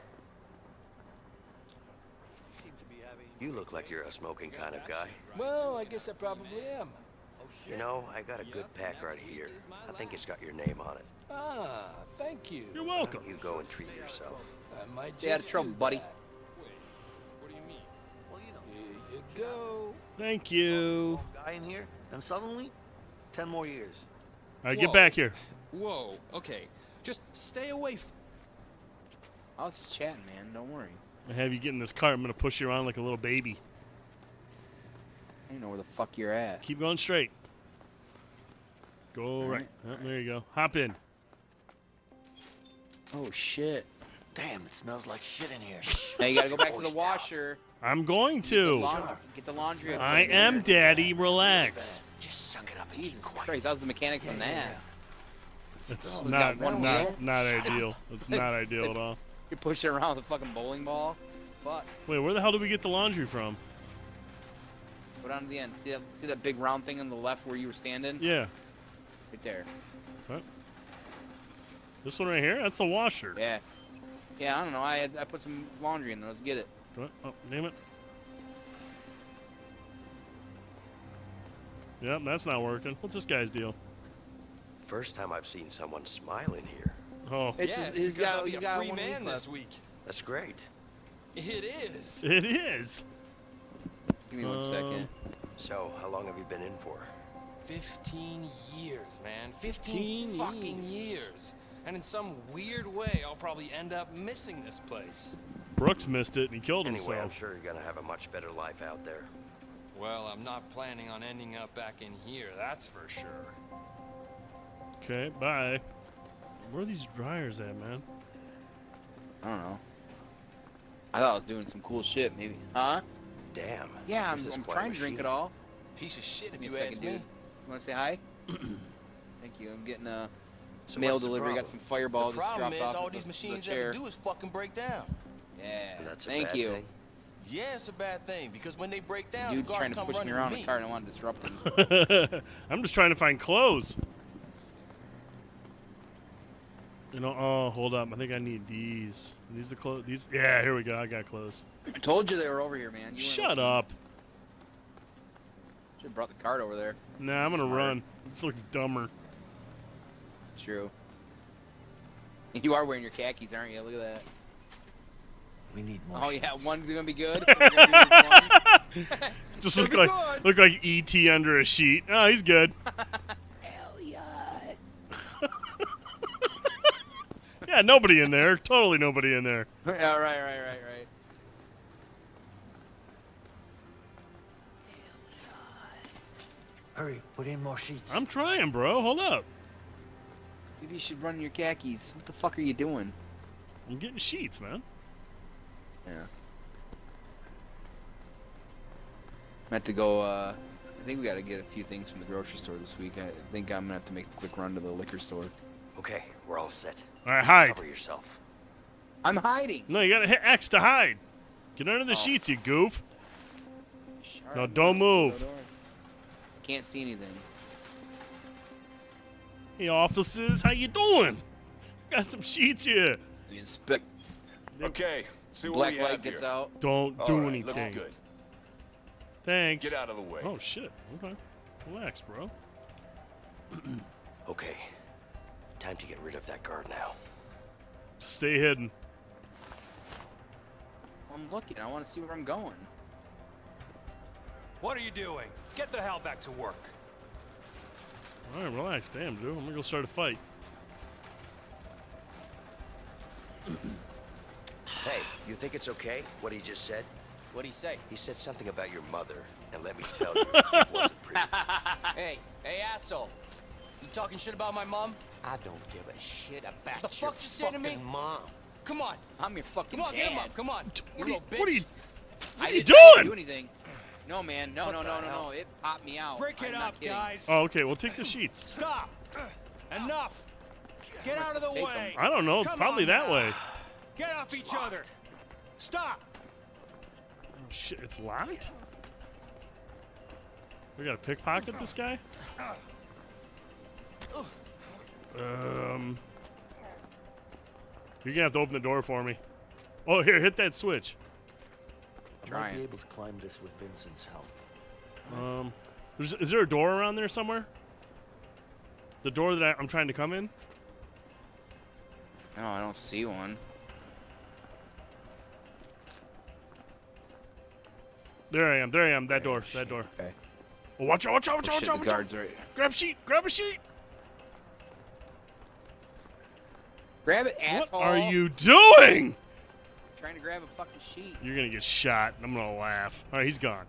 You look like you're a smoking kind of guy. Well, I guess I probably am. You know, I got a good pack right here. I think it's got your name on it. Ah, thank you. You're welcome. You go and treat yourself. I might Stay out of just trouble, do buddy. that. What do you mean? Well, you know. Here you go. Thank you. Guy in here, and suddenly, 10 more years. All right, get back here. Whoa, okay. Just stay away from... I was just chatting, man. Don't worry. I have you get in this cart. I'm gonna push you around like a little baby. I don't know where the fuck you're at. Keep going straight. Go right. right. Oh, there you go. Hop in. Oh shit. Damn, it smells like shit in here. Now you gotta go back to the washer. I'm going to. Get the laundry. I am Daddy. Relax. Just suck it up. Jesus Christ, how's the mechanics on that? It's Was not that one wheel? not ideal. It's not ideal at all. You're pushing around with a fucking bowling ball? Fuck. Wait, where the hell did we get the laundry from? Go down to the end. See that big round thing on the left where you were standing? Yeah. Right there. What? This one right here? That's the washer. Yeah. Yeah, I don't know. I put some laundry in there. Let's get it. What? Oh, damn it. Yep, that's not working. What's this guy's deal? First time I've seen someone smile in here. Oh. He's got a free one man week this left. week. That's great. It is. It is. Give me 1 second. So, how long have you been in for? 15 years, man. 15 fucking years. And in some weird way, I'll probably end up missing this place. Brooks missed it and he killed Anyway, I'm himself. sure you're gonna have a much better life out there. Well, I'm not planning on ending up back in here, that's for sure. Okay, bye. Where are these dryers at, man? I don't know. I thought I was doing some cool shit, maybe. Huh? Damn. Yeah, this is I'm quite a trying to drink machine. it all. Piece of shit, if Give me you a second, ask dude. me. You want to say hi? Thank you. I'm getting a So mail what's the delivery. Got problem? some Fireball The just problem dropped is off all at these the machines chair. ever do is fucking break down. Yeah. And that's a Thank bad you. thing? Yeah, it's a bad thing, because when they break down, Dude's the guards trying to come push me running around to the me. car and I want to disrupt him. I'm just trying to find clothes. You know, oh, hold up. I think I need these. Are these the clothes? These? Yeah, here we go. I got clothes. I told you they were over here, man. You weren't Shut listening. up. Should have brought the cart over there. Nah, I'm gonna Smarter. run. This looks dumber. True. You are wearing your khakis, aren't you? Look at that. We need more. Oh yeah, one's gonna be good. We're gonna do this one. Just Gonna look be like ET under a sheet. Oh, he's good. Elliot. Yeah, nobody in there. Totally nobody in there. Yeah, right. Hurry, put in more sheets. I'm trying, bro. Hold up. Maybe you should run in your khakis. What the fuck are you doing? I'm getting sheets, man. Yeah. I have to go, I think we gotta get a few things from the grocery store this week. I think I'm gonna have to make a quick run to the liquor store. Okay, we're all set. All right, hide. Cover yourself. I'm hiding! No, you gotta hit X to hide. Get under the sheets, you goof. No, don't move. Can't see anything. Hey, officers, how you doing? Got some sheets here. The inspect. Okay, see what Black we have light gets here. out. Don't All do right, anything. looks good. Thanks. Get out of the way. Oh, shit. Okay. Relax, bro. Okay, time to get rid of that guard now. Stay hidden. I'm looking. I want to see where I'm going. What are you doing? Get the hell back to work. All right, relax. Damn, dude. I'm gonna go start a fight. Hey, you think it's okay what he just said? What'd he say? He said something about your mother, and let me tell you, it wasn't pretty. Hey, asshole. You talking shit about my mom? I don't give a shit about What the your fuck you say to me? fucking mom. Come on. I'm your fucking Come on, get him dad. up. Come on. You What are you, little bitch. what are you, I are you didn't do doing? anything. No, man. No. It popped me out. Break it I'm not up, kidding. guys. Oh, okay. We'll take the sheets. Stop. Enough. Get out of the Take way. I don't know. Come Probably on that now. way. Get off each other. Stop! Oh shit, it's locked? We gotta pickpocket this guy? You're gonna have to open the door for me. Oh, here, hit that switch. I might be able to climb this with Vincent's help. Is there a door around there somewhere? The door that I'm trying to come in? No, I don't see one. There I am. That door. That door. Okay. Oh, watch out! Oh, shit, the guard's right. Grab sheet. Grab a sheet. Grab it, asshole. What are you doing? Trying to grab a fucking sheet. You're gonna get shot. I'm gonna laugh. All right, he's gone.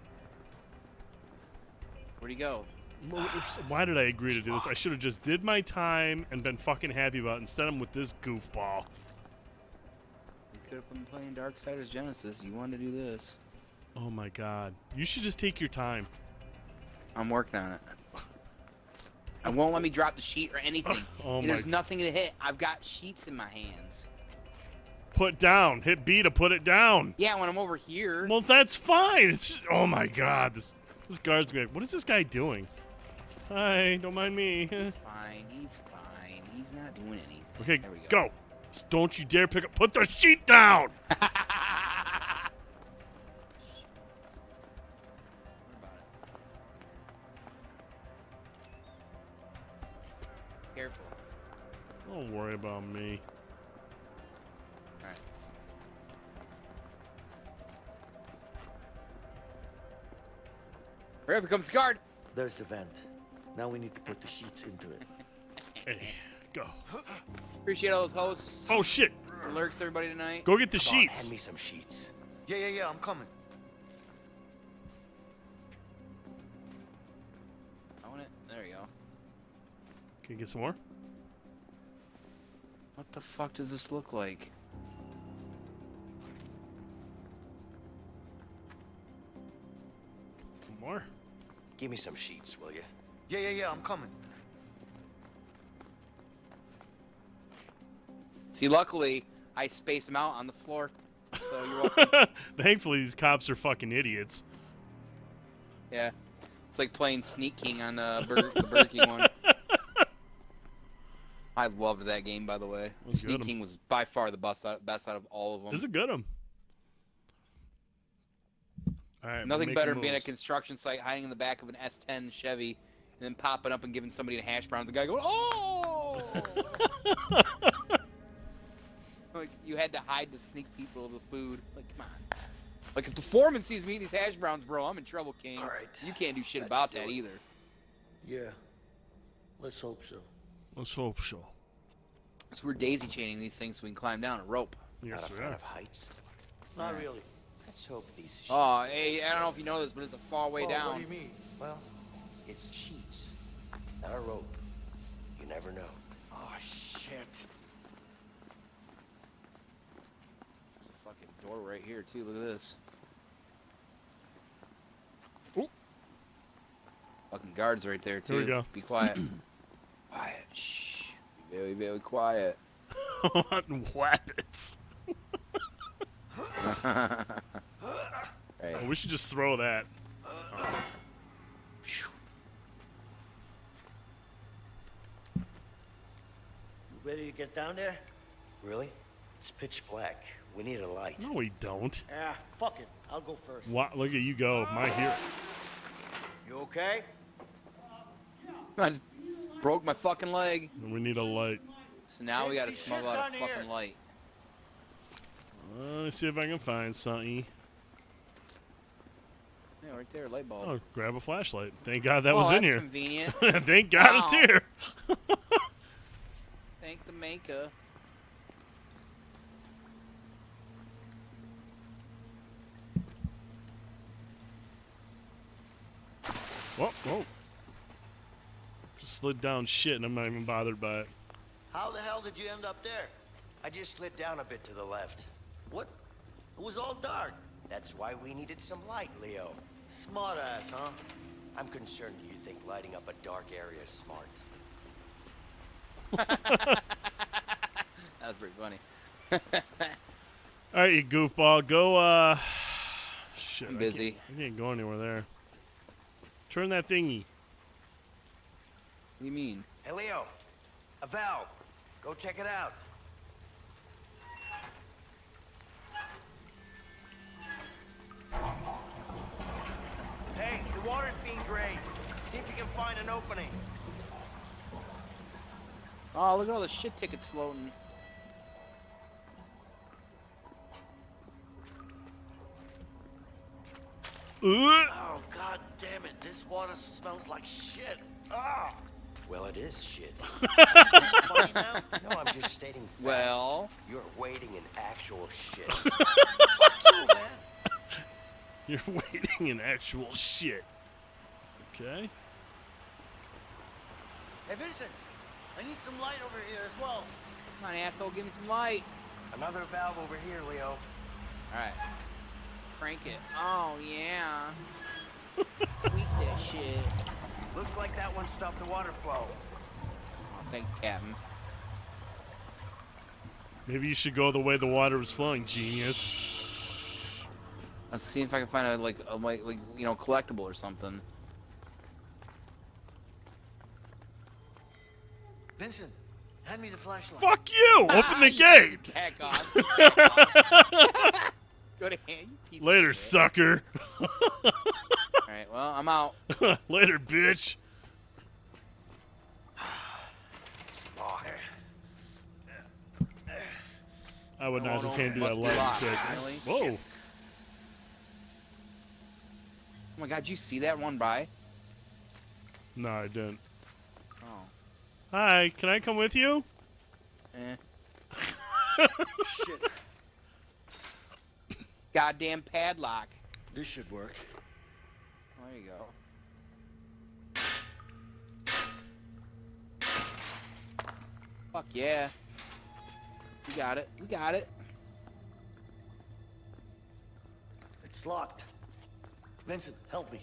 Where'd he go? Why did I agree to do this? I should have just did my time and been fucking happy about it. Instead, I'm with this goofball. You could have been playing Darksiders Genesis. You wanted to do this. Oh my god. You should just take your time. I'm working on it. I won't let me drop the sheet or anything. There's nothing to hit. I've got sheets in my hands. Put down. Hit B to put it down. Yeah, when I'm over here. Well, that's fine. It's just, oh my god. This guard's gonna. What is this guy doing? Hi, don't mind me. He's fine. He's fine. He's not doing anything. Okay, there we go. Just don't you dare pick up. Put the sheet down. Careful. Don't worry about me. Alright. Hurry up, here comes the guard. There's the vent. Now we need to put the sheets into it. Hey, go. Appreciate all those hosts. Oh shit. Lurks everybody tonight. Go get the Come on, sheets. hand me some sheets. Yeah, I'm coming. I want it. There you go. Can you get some more? What the fuck does this look like? More? Give me some sheets, will you? Yeah, I'm coming. See, luckily, I spaced them out on the floor. So you're welcome. Thankfully, these cops are fucking idiots. Yeah. It's like playing Sneak King on the Burger King one. I loved that game, by the way. Sneak King was by far the best out of all of them. This is a good one. All right, Nothing better than being at a construction site, hiding in the back of an S10 Chevy, and then popping up and giving somebody a hash browns. The guy going, "Oh!" Like you had to hide to sneak people the food. Like, come on. Like if the foreman sees me eating these hash browns, bro, I'm in trouble, King. All right. You can't do shit about that either. Yeah. Let's hope so. Let's hope so. So we're daisy chaining these things so we can climb down a rope. Yes, Not a fan of heights. Not really. Let's hope these sheets. Oh, hey, I don't know if you know this, but it's a far way down. What do you mean? Well, it's sheets, not a rope. You never know. Oh, shit. There's a fucking door right here, too. Look at this. Ooh. Fucking guards right there, too. Here we go. Be quiet. Quiet. Shh. Be very, very quiet. Weapons. Right. Oh, we should just throw that. You ready to get down there? Really? It's pitch black. We need a light. No, we don't. Yeah, fuck it. I'll go first. Look at you go, my hero. You okay? I just broke my fucking leg. We need a light. So now we gotta smuggle out a fucking light. Let me see if I can find something. Yeah, right there, light bulb. Oh, grab a flashlight. Thank God that was in here. Convenient. Thank God it's here. Thank the maker. Whoa. Just slid down shit and I'm not even bothered by it. How the hell did you end up there? I just slid down a bit to the left. What? It was all dark. That's why we needed some light, Leo. Smart ass, huh? I'm concerned you think lighting up a dark area is smart. That was pretty funny. All right, you goofball. Go, shit. I'm busy. I can't go anywhere there. Turn that thingy. What do you mean? Hey, Leo. A valve. Go check it out. Hey, the water's being drained. See if you can find an opening. Oh, look at all the shit tickets floating. Oh, god damn it. This water smells like shit. Ah! Well, it is shit. Funny now? No, I'm just stating facts. Well, you're wading in actual shit. Fuck you, man. You're waiting in actual shit. Okay. Hey, Vincent. I need some light over here as well. Come on, asshole, give me some light. Another valve over here, Leo. Alright. Crank it. Oh, yeah. Tweak that shit. Looks like that one stopped the water flow. Oh, thanks, Captain. Maybe you should go the way the water was flowing, genius. Let's see if I can find a like you know, collectible or something. Vincent, hand me the flashlight. Fuck you! Open the gate! Back off. Back off. Go to hand, you piece Later, of shit. sucker. Alright, well, I'm out. Later, bitch. I would not just hand you that Must be light locked. quick. Really? Whoa. Oh my god, did you see that one by? No, I didn't. Oh. Hi, can I come with you? Shit. Goddamn padlock. This should work. Oh, there you go. Fuck yeah. You got it. You got it. It's locked. Vincent, help me.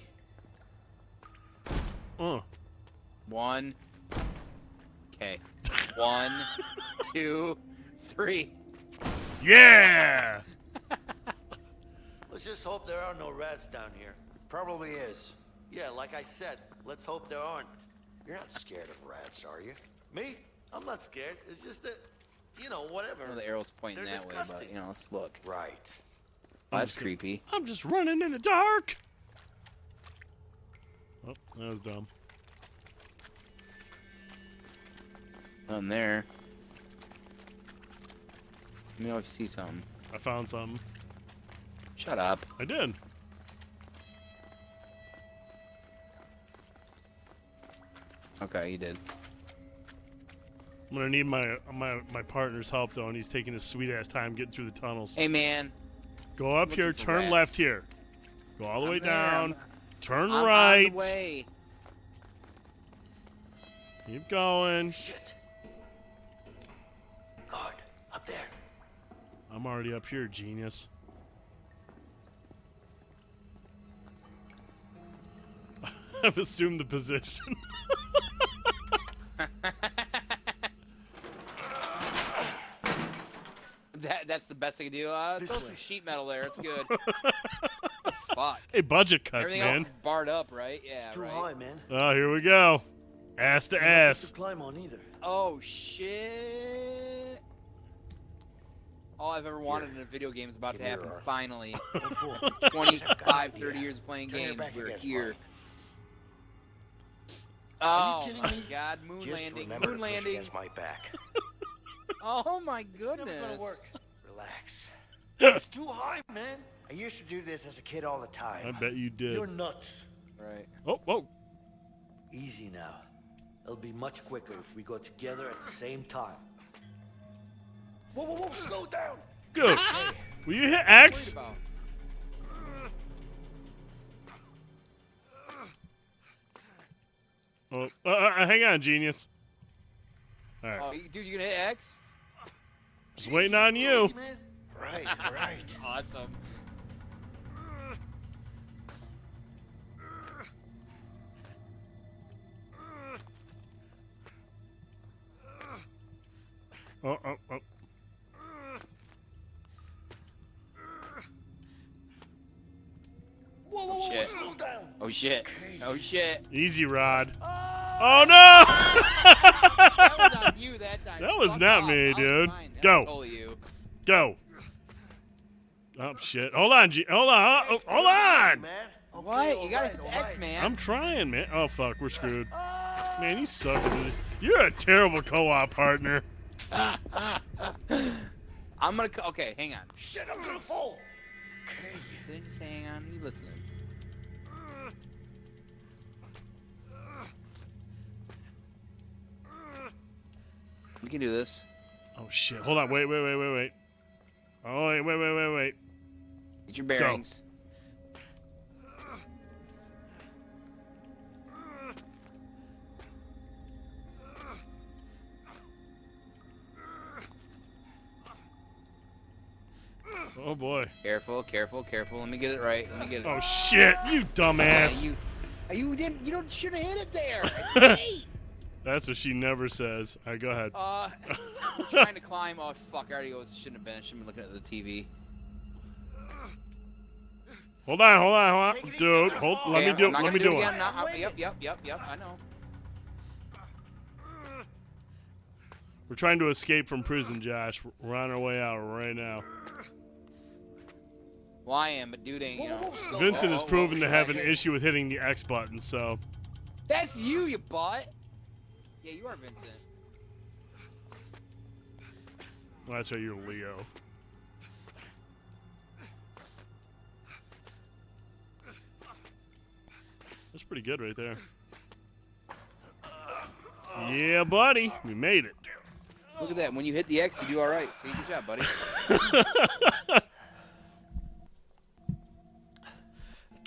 One. Okay. 1, 2, 3. Yeah! Let's just hope there are no rats down here. Probably is. Yeah, like I said, let's hope there aren't. You're not scared of rats, are you? Me? I'm not scared. It's just that, you know, whatever. Well, the arrow's pointing They're that way, disgusting. but, you know, let's look. Right. Oh, that's creepy. I'm just running in the dark. Oh, that was dumb. Nothing there. Let me know if you see something. I found something. Shut up. I did. Okay, you did. I'm gonna need my partner's help though, and he's taking his sweet ass time getting through the tunnels. Hey man. Go up here, for turn rats. left here. Go all the way I'm there. down. Turn I'm right. on the way. Keep going. Shit. Guard, up there. I'm already up here, genius. I've assumed the position. That's the best I can do. Throw some sheet metal there. It's good. Fuck. Hey, budget cuts, Everything man. else is barred up, right? Yeah, It's too right. high, man. Oh, here we go. Ass to Nothing ass. to climb on either. Oh shit! All I've ever wanted in a video game is about to happen. Finally, 25, 30 years of playing Turn your games, back we're against here. mine. Oh kidding my me? god, moon Just landing, remember moon to push landing. against my back. Oh my It's never goodness. gonna work. Relax. It's too high, man. I used to do this as a kid all the time. I bet you did. You're nuts. Right. Oh, whoa. Easy now. It'll be much quicker if we go together at the same time. Whoa, whoa, whoa, slow down. Dude, will you hit What X? about? Oh, hang on, genius. All right, Oh, dude, you gonna hit X? just waiting on you. Easy, man. Right, right. Awesome. Oh, oh, oh. shit. Oh shit. Oh shit. Easy, Rod. Oh no! That was on you that time. That was Fuck not off. me, That was dude. mine. That Go. was totally you. Go. Oh shit! Hold on, hold on, hold on. What? You gotta hit the X, man. I'm trying, man. Oh fuck, we're screwed. Man, you suck. You're a terrible co-op partner. I'm gonna. Okay, hang on. Shit, I'm gonna fall. Did I just hang on? You listening? We can do this. Oh shit! Hold on. Wait. Oh wait. Get your bearings. Oh boy. Careful. Let me get it right. Oh shit! You dumbass. Yeah, you should have hit it there. It's late. That's what she never says. All right, go ahead. Trying to climb. Oh fuck! I already was. Shouldn't have been. I shouldn't have been looking at the TV. Hold on, dude. Let me do it. Let me do it. Yep. I know. We're trying to escape from prison, Josh. We're on our way out right now. Well, I am, but dude ain't. You know. Vincent has proven to have an issue with hitting the X button, so. That's you, you butt. Yeah, you are Vincent. Well, that's right. You're Leo. That's pretty good right there. Yeah, buddy. We made it. Look at that. When you hit the X, you do all right. See, good job, buddy. At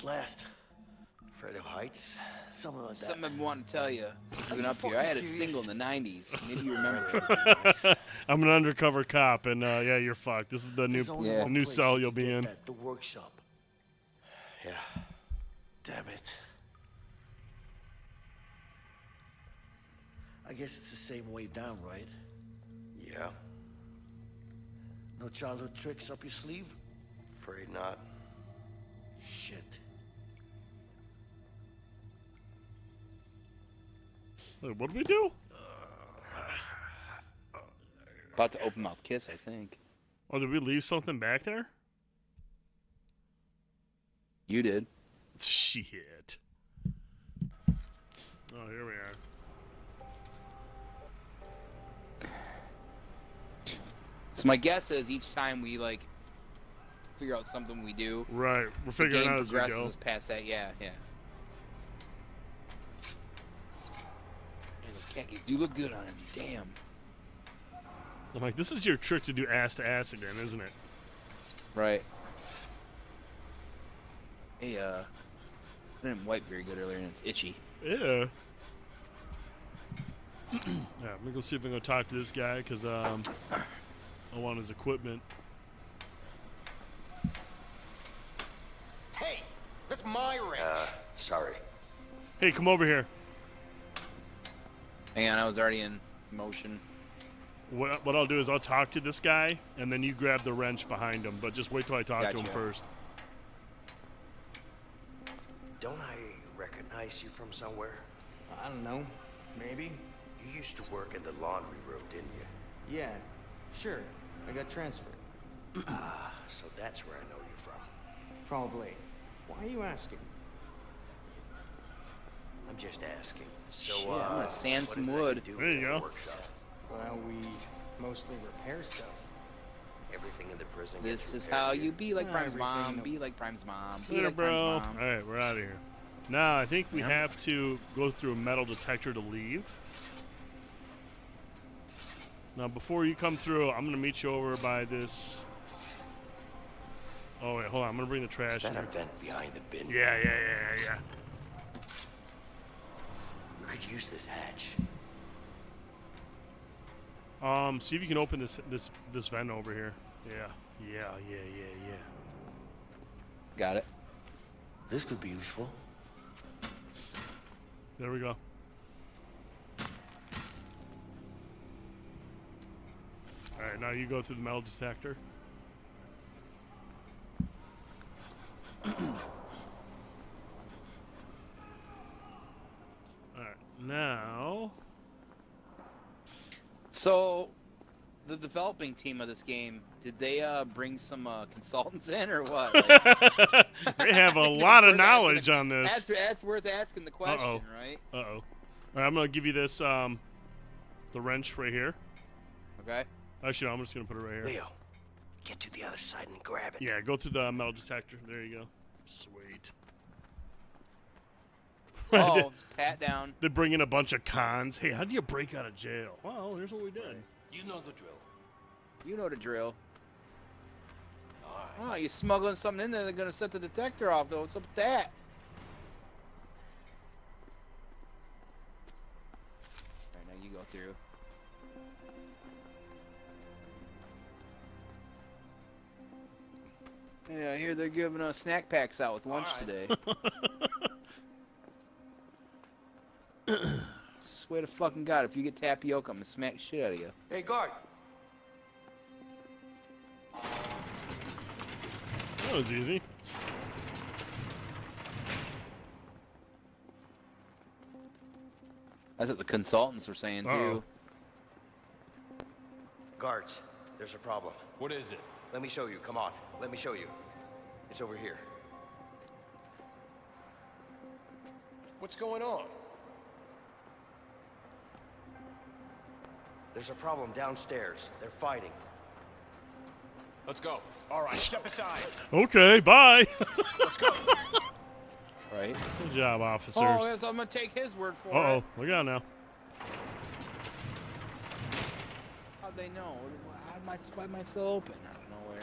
last. Afraid of heights? Something like that. Something I've been wanting to tell you since we've been up here. I had a single in the 90s. Maybe you remember. I'm an undercover cop, and yeah, you're fucked. This is the new cell you'll be in. The workshop. Yeah. Damn it. I guess it's the same way down, right? Yeah. No childhood tricks up your sleeve? Afraid not. Shit. Wait, what do we do? About to open mouth kiss, I think. Oh, did we leave something back there? You did. Shit. Oh, here we are. So my guess is each time we like figure out something we do, right? We're figuring out as we go. Progresses past that, yeah. Man, those khakis do look good on him. Damn. I'm like, this is your trick to do ass to ass again, isn't it? Right. Hey, I didn't wipe very good earlier, and it's itchy. Yeah. Yeah, I'm gonna go see if I can go talk to this guy because I want his equipment. Hey, that's my wrench. Sorry. Hey, come over here. Hang on, I was already in motion. What I'll do is I'll talk to this guy, and then you grab the wrench behind him. But just wait till I talk to him first. Don't I recognize you from somewhere? I don't know. Maybe. You used to work in the laundry room, didn't you? Yeah, sure. I got transferred. So that's where I know you from. Probably. Why are you asking? I'm just asking. So, Shit, I'm gonna sand some wood. There you go. Well, we mostly repair stuff. Everything in the prison. This is how you be like Prime's mom. Be like Prime's mom. Be Later, like bro. Prime's mom. All right, we're out of here. Now I think we have to go through a metal detector to leave. Now, before you come through, I'm gonna meet you over by this. Oh wait, hold on. I'm gonna bring the trash. Is that here. a vent behind the bin? Yeah. We could use this hatch. See if you can open this vent over here. Yeah. Got it. This could be useful. There we go. All right, now you go through the metal detector. now. So, the developing team of this game, did they bring some consultants in or what? Like, they have a lot of knowledge on this. That's worth asking the question, right? Uh-oh. All right, I'm going to give you this, the wrench right here. Okay. Actually, no, I'm just going to put it right here. Leo, get to the other side and grab it. Yeah, go through the metal detector. There you go. Sweet. Oh, pat down. They bring in a bunch of cons. Hey, how do you break out of jail? Well, here's what we did. You know the drill. You know the drill. All right. Oh, you're smuggling something in there. They're going to set the detector off, though. What's up with that? All right, now you go through. Yeah, I hear they're giving us snack packs out with lunch today. Swear to fucking God, if you get tapioca, I'm gonna smack the shit out of you. Hey, guard. That was easy. That's what the consultants were saying, too. Guards, there's a problem. What is it? Let me show you. Come on. Let me show you. It's over here. What's going on? There's a problem downstairs. They're fighting. Let's go. All right, step aside. Okay, bye. Let's go. Right. Good job, officers. Oh, yes, I'm gonna take his word for it. Look out now. How'd they know? Why am I still open? I don't know where.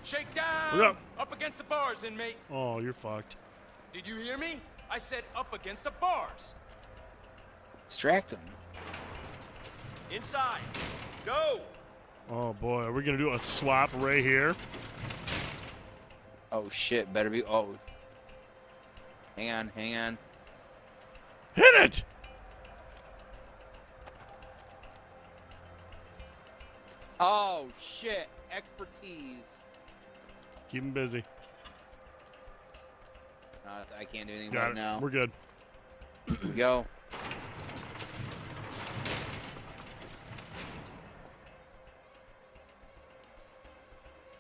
Shake down! Look up. Up against the bars, inmate. Oh, you're fucked. Did you hear me? I said up against the bars. Distract them. Inside. Go! Oh, boy. Are we going to do a swap right here? Oh, shit. Better be... Oh. Hang on. Hang on. Hit it! Oh, shit. Expertise. Keep him busy. No, I can't do anything Got right it. now. We're good. Go.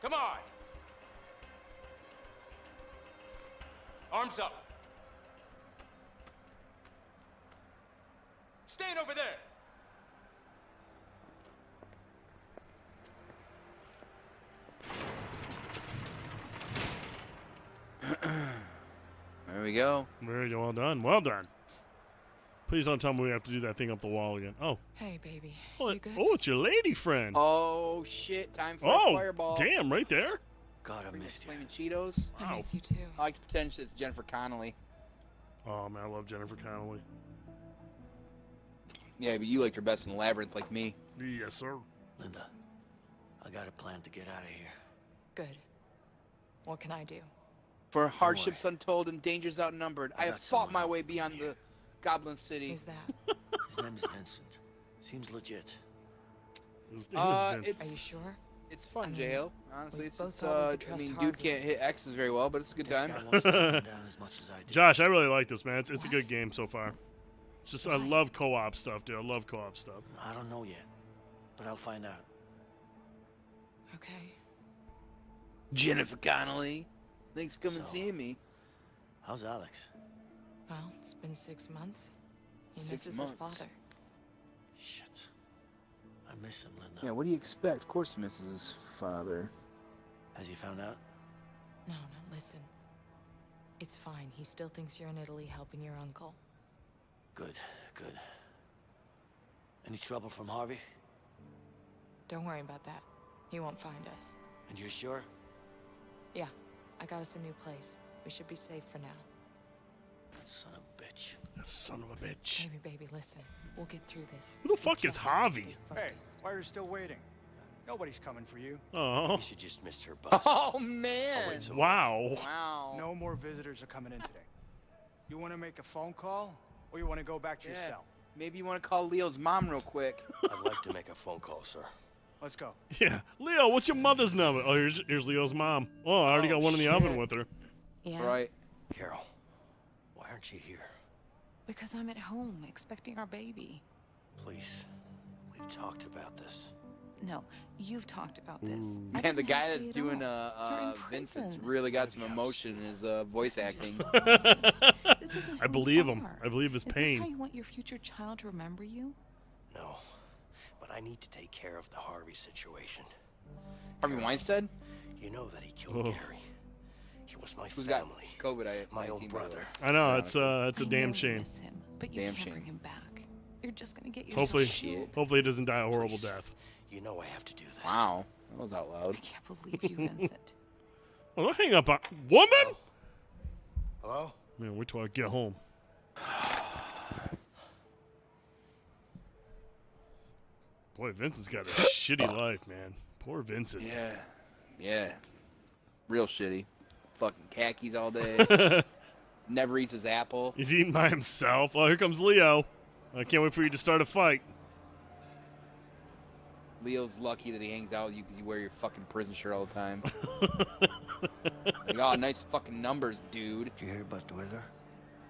Come on. Arms up. Stand over there. There we go. Very well done. Well done. Please don't tell me we have to do that thing up the wall again. Oh. Hey, baby. Oh, You good? it's your lady friend. Oh, shit. Time for a fireball. Damn, right there. God, I missed you. Flaming Cheetos. I miss you too. I like to pretend it's Jennifer Connelly. Oh, man, I love Jennifer Connelly. Yeah, but you liked her best in Labyrinth like me. Yes, sir. Linda, I got a plan to get out of here. Good. What can I do? For hardships untold and dangers outnumbered, I have fought my way beyond the Goblin City. Who's that? His name is Vincent. Seems legit. Are you sure? It's fun, I mean, JL. Honestly, we it's both thought we could I mean, trust dude Harvey. can't hit X's very well, but it's a good time. Josh, I really like this, man. It's a good game so far. It's just, I love co-op stuff, dude. I love co-op stuff. I don't know yet, but I'll find out. Okay. Jennifer Connelly. Thanks for coming and seeing me. How's Alex? Well, it's been 6 months. He 6 misses months. his father. Shit. I miss him, Linda. Yeah, what do you expect? Of course he misses his father. Has he found out? No, listen. It's fine. He still thinks you're in Italy helping your uncle. Good. Any trouble from Harvey? Don't worry about that. He won't find us. And you're sure? Yeah, I got us a new place. We should be safe for now. Son of a bitch. Son of a bitch. Baby, listen. We'll get through this. Who the fuck is Harvey? Hey, why are you still waiting? Nobody's coming for you. Oh. She just missed her bus. Oh, man. Wow. Wow. No more visitors are coming in today. You want to make a phone call, or you want to go back to your cell? Maybe you want to call Leo's mom real quick. I'd like to make a phone call, sir. Let's go. Yeah. Leo, what's your mother's number? Oh, here's Leo's mom. Oh, I already got one in the oven with her. Yeah. Right. Carol, why aren't you here? Because I'm at home expecting our baby. Please, we've talked about this. No, you've talked about this. I Man, the didn't guy have to that's say it doing all. You're in Vincent's prison. really got some emotion in his voice acting. This isn't I who believe you him. are. I believe his Is pain. this how you want your future child to remember you? No, but I need to take care of the Harvey situation. Harvey Weinstein? You know that he killed Oh. Gary. He was my Who's got family. COVID? My own brother. I know it's a I damn know shame. You miss him, but you Damn can't shame. bring him back. You're just gonna get Hopefully, yourself killed. hopefully he doesn't die a horrible death. You know I have to do this. Wow, that was out loud. I can't believe you, Vincent. Well, don't hang up on woman. Hello? Man, wait till I get home. Boy, Vincent's got a shitty life, man. Poor Vincent. Yeah. Real shitty. Fucking khakis all day. Never eats his apple. He's eating by himself. Oh, here comes Leo. I can't wait for you to start a fight. Leo's lucky that he hangs out with you because you wear your fucking prison shirt all the time. Like, oh, nice fucking numbers, dude. Did you hear about the weather?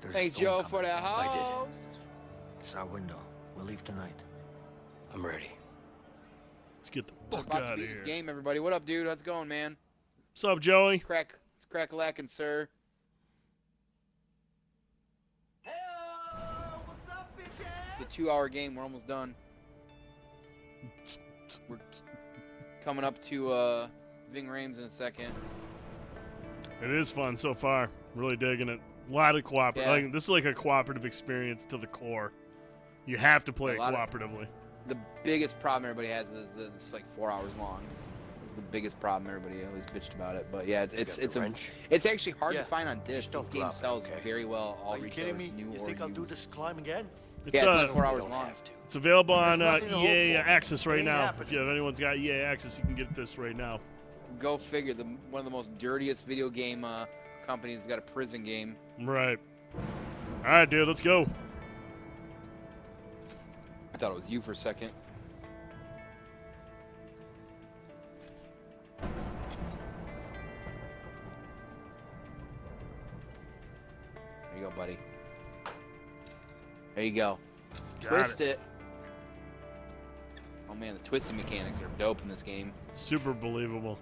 There's a Thanks, storm Joe, for coming. the house. It's our window. We'll leave tonight. I'm ready. Let's get the We're fuck about out to of beat here. this game, everybody. What up, dude? How's it going, man? What's up, Joey? It's crack-a-lackin', sir. It's a 2-hour game. We're almost done. We're coming up to Ving Rhames in a second. It is fun so far. Really digging it. A lot of cooperative. Yeah. Like, this is like a cooperative experience to the core. You have to play it A lot of- cooperatively. The biggest problem everybody has is that it's like 4 hours long. It's the biggest problem. Everybody always bitched about it, but yeah, it's actually hard to find on disc. This game sells very well. All Are you kidding retailers, me? new You or think I'll do used. this climb again? It's, It's only 4 hours long. It's available on There's nothing to hope EA for. Access It right ain't now. happening. If anyone's got EA Access, you can get this right now. Go figure. One of the most dirtiest video game companies has got a prison game. Right. All right, dude. Let's go. I thought it was you for a second. There you go, buddy. There you go. Got Twist it. Oh man, the twisting mechanics are dope in this game. Super believable.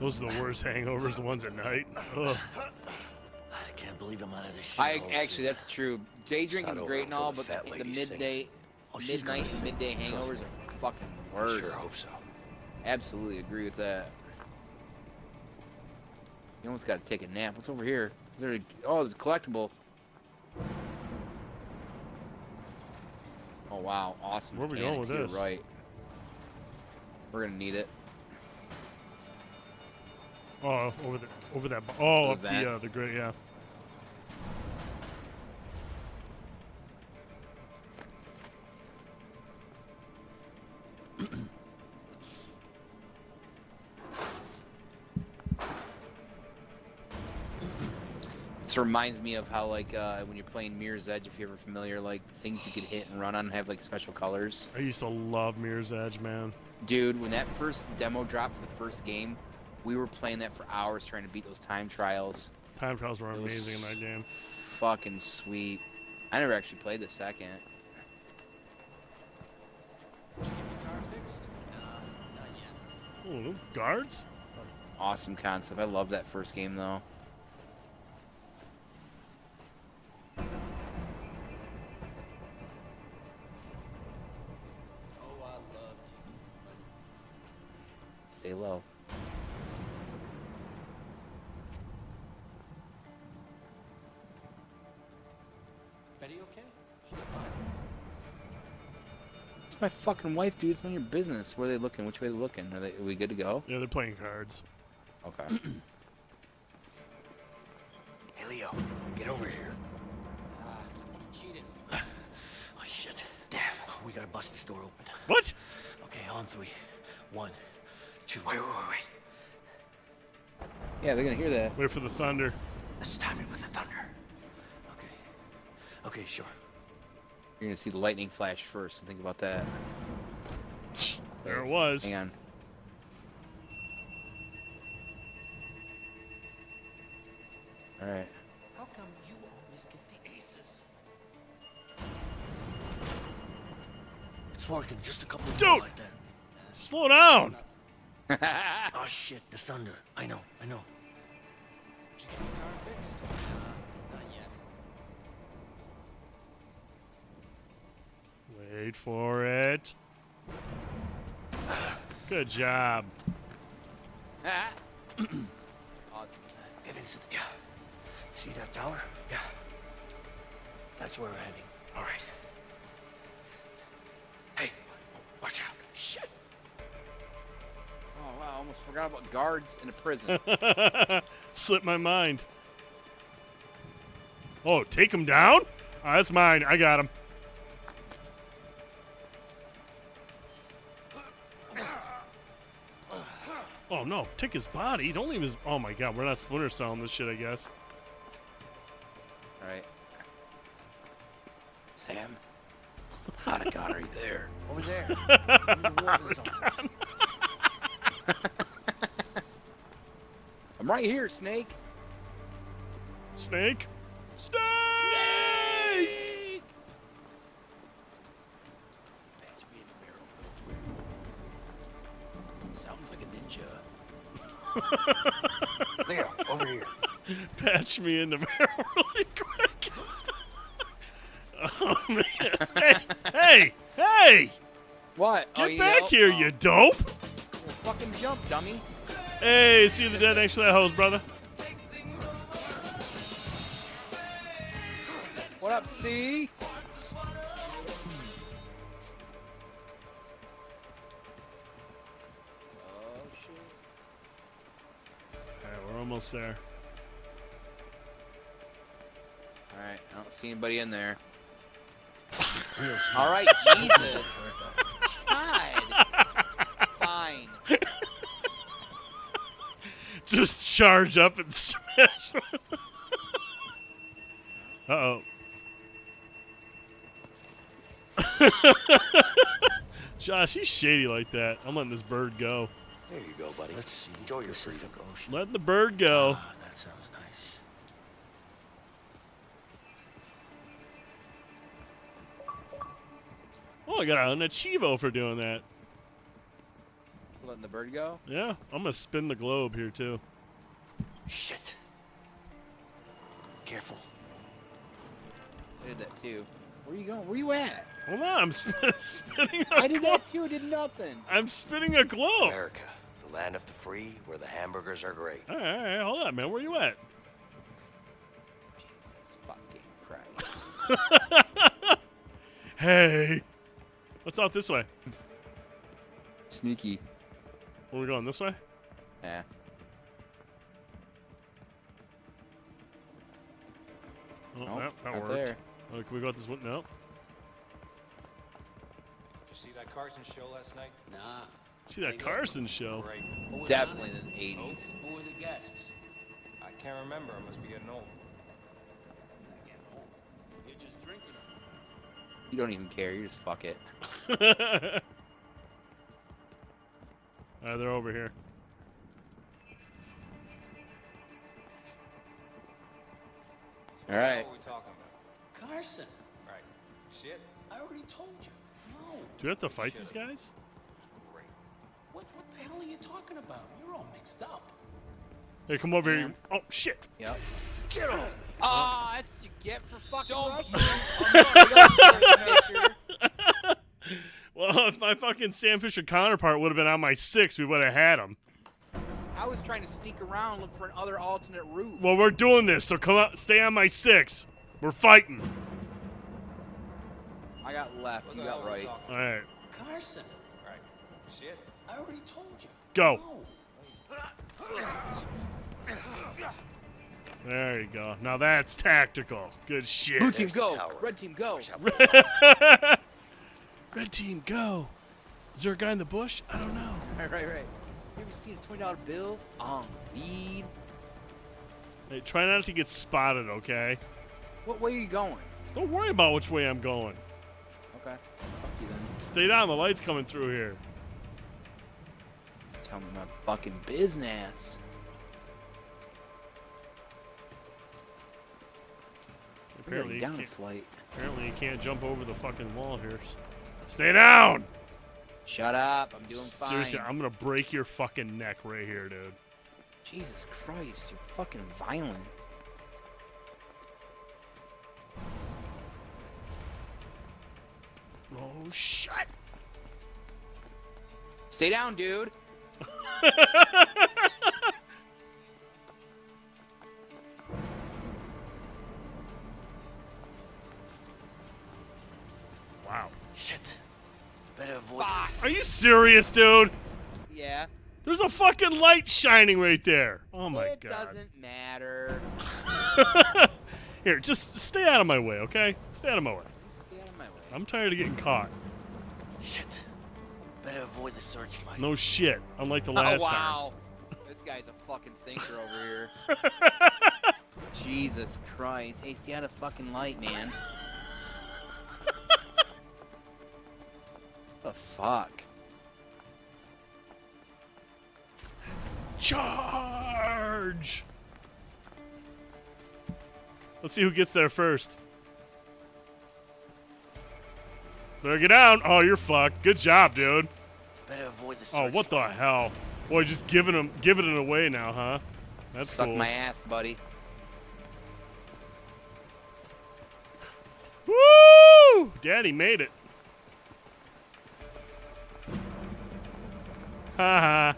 Those are the worst hangovers, the ones at night. Ugh. I can't believe I'm out of this shit. Actually, that's true. Day drinking's not great over and all, until but the fat the lady midday, sings. Oh, she's gonna midnight, sing. midday Trust hangovers me. are fucking I worse. sure hope so. Absolutely agree with that. You almost got to take a nap. What's over here? Is there there's a collectible. Oh wow, awesome. Where are we going with mechanics. this? You're right. We're gonna need it. Oh, over that. Oh, The up vent. the great, yeah. This reminds me of how like when you're playing Mirror's Edge, if you're ever familiar, like things you could hit and run on have like special colors. I used to love Mirror's Edge, man. Dude, when that first demo dropped for the first game, we were playing that for hours trying to beat those time trials. Time trials were It was amazing in that game. Fucking sweet. I never actually played the second. Did you get your car fixed? Not yet. Oh, guards? Awesome concept. I love that first game though. Oh, I love TV. Stay low. Betty okay? She's fine. It's my fucking wife, dude. It's none of your business. Where are they looking? Which way are they looking? Are we good to go? Yeah, they're playing cards. Okay. Hey, Leo, get over here. You cheated. Oh, shit. Damn. We gotta bust this door open. What? Okay, on three. 1, 2. Wait. Yeah, they're gonna hear that. Wait for the thunder. Let's time it with the thunder. Okay, sure. You're gonna see the lightning flash first. So think about that. There it was. Hang on. All right. How come you always get the aces? It's working. Just a couple of Dude! more like that. Slow down. Oh shit, the thunder. I know. Did you get your car fixed? Not yet. Wait for it. Good job. Awesome. Hey, Vincent. Yeah. See that tower? Yeah. That's where we're heading. All right. Hey, watch out. Shit. Oh wow! I almost forgot about guards in a prison. Slipped my mind. Oh, take him down? Oh, that's mine. I got him. Oh no, take his body. Don't leave his. Oh my god, we're not Splinter Celling this shit, I guess. All right. Sam. How to God are you there? Over there. In the warden's office. I'm right here, Snake. Snake? Snake! Patch me in the mirror. Sounds like a ninja. Leo, over here. Patch me in the mirror really quick. Oh man! Hey! What? Get back here, you dope! Well, fucking jump, dummy. Hey, see you the dead next to that hose, brother. What up, C? Oh shit! Alright, we're almost there. All right, I don't see anybody in there. All right, Jesus. God. Fine. Just charge up and smash. Uh-oh. Josh, he's shady like that. I'm letting this bird go. There you go, buddy. Let's see. Enjoy your Pacific Ocean. Letting the bird go. Ah, that sounds nice. Oh, I got an Achievo for doing that. Letting the bird go? Yeah, I'm going to spin the globe here, too. Shit. Careful. I did that too. Where are you going? Where you at? Hold on, I'm spinning a I did that too. Did nothing. I'm spinning a globe. America, the land of the free, where the hamburgers are great. All right, hold on, man. Where you at? Jesus fucking Christ. Hey. What's out this way? Sneaky. Where we going, this way? Yeah. Oh, Nope, that not worked. there. Oh, can we go out this one? No. Did you see that Carson show last night? Nah. See that Carson show? Great. Who was Definitely on it? in the 80s. Who were the guests? I can't remember. I must be getting old. Again, old. You're just drinking. You don't even care. You just fuck it. They're over here. All right. What are we talking about? Carson. Right. Shit. I already told you. No. Do we have to fight these guys? Great. What the hell are you talking about? You're all mixed up. Hey, come over here. Oh, shit. Yep. Get off. Ah, that's what you get for fucking Russian. Well, if my fucking Sam Fisher counterpart would have been on my 6, we would have had him. I was trying to sneak around, look for another alternate route. Well, we're doing this, so come out, stay on my 6. We're fighting. I got left. You got right. All right. Carson. Right. Shit. I already told you. Go. No. There you go. Now that's tactical. Good shit. Blue team go. Red team go. Red team go. Is there a guy in the bush? I don't know. Right. You ever seen a $20 bill on weed? Hey, try not to get spotted, okay? What way are you going? Don't worry about which way I'm going. Okay. Fuck you then. Stay down. The light's coming through here. Tell me my fucking business. Apparently, down a flight. Apparently, you can't jump over the fucking wall here. Stay down! Shut up. I'm doing fine. Seriously, I'm gonna break your fucking neck right here, dude. Jesus Christ, you're fucking violent. Oh, shit! Stay down, dude. Wow. Shit. Better avoid. Are you serious, dude? Yeah. There's a fucking light shining right there. Oh my It god. doesn't matter. Here, just stay out of my way, okay? Stay out of my way. Stay out of my way. I'm tired of getting caught. Shit. Better avoid the searchlight. No shit. Unlike the last Oh, wow. This guy's a fucking thinker over here. Jesus Christ. Hey, stay out of fucking light, man. The fuck? Charge! Let's see who gets there first. Better get down. Oh, you're fucked. Good job, dude. Better avoid the Oh, searchlight. what the hell? Boy, just giving it away now, huh? That's Suck cool. my ass, buddy. Woo! Daddy made it. Haha.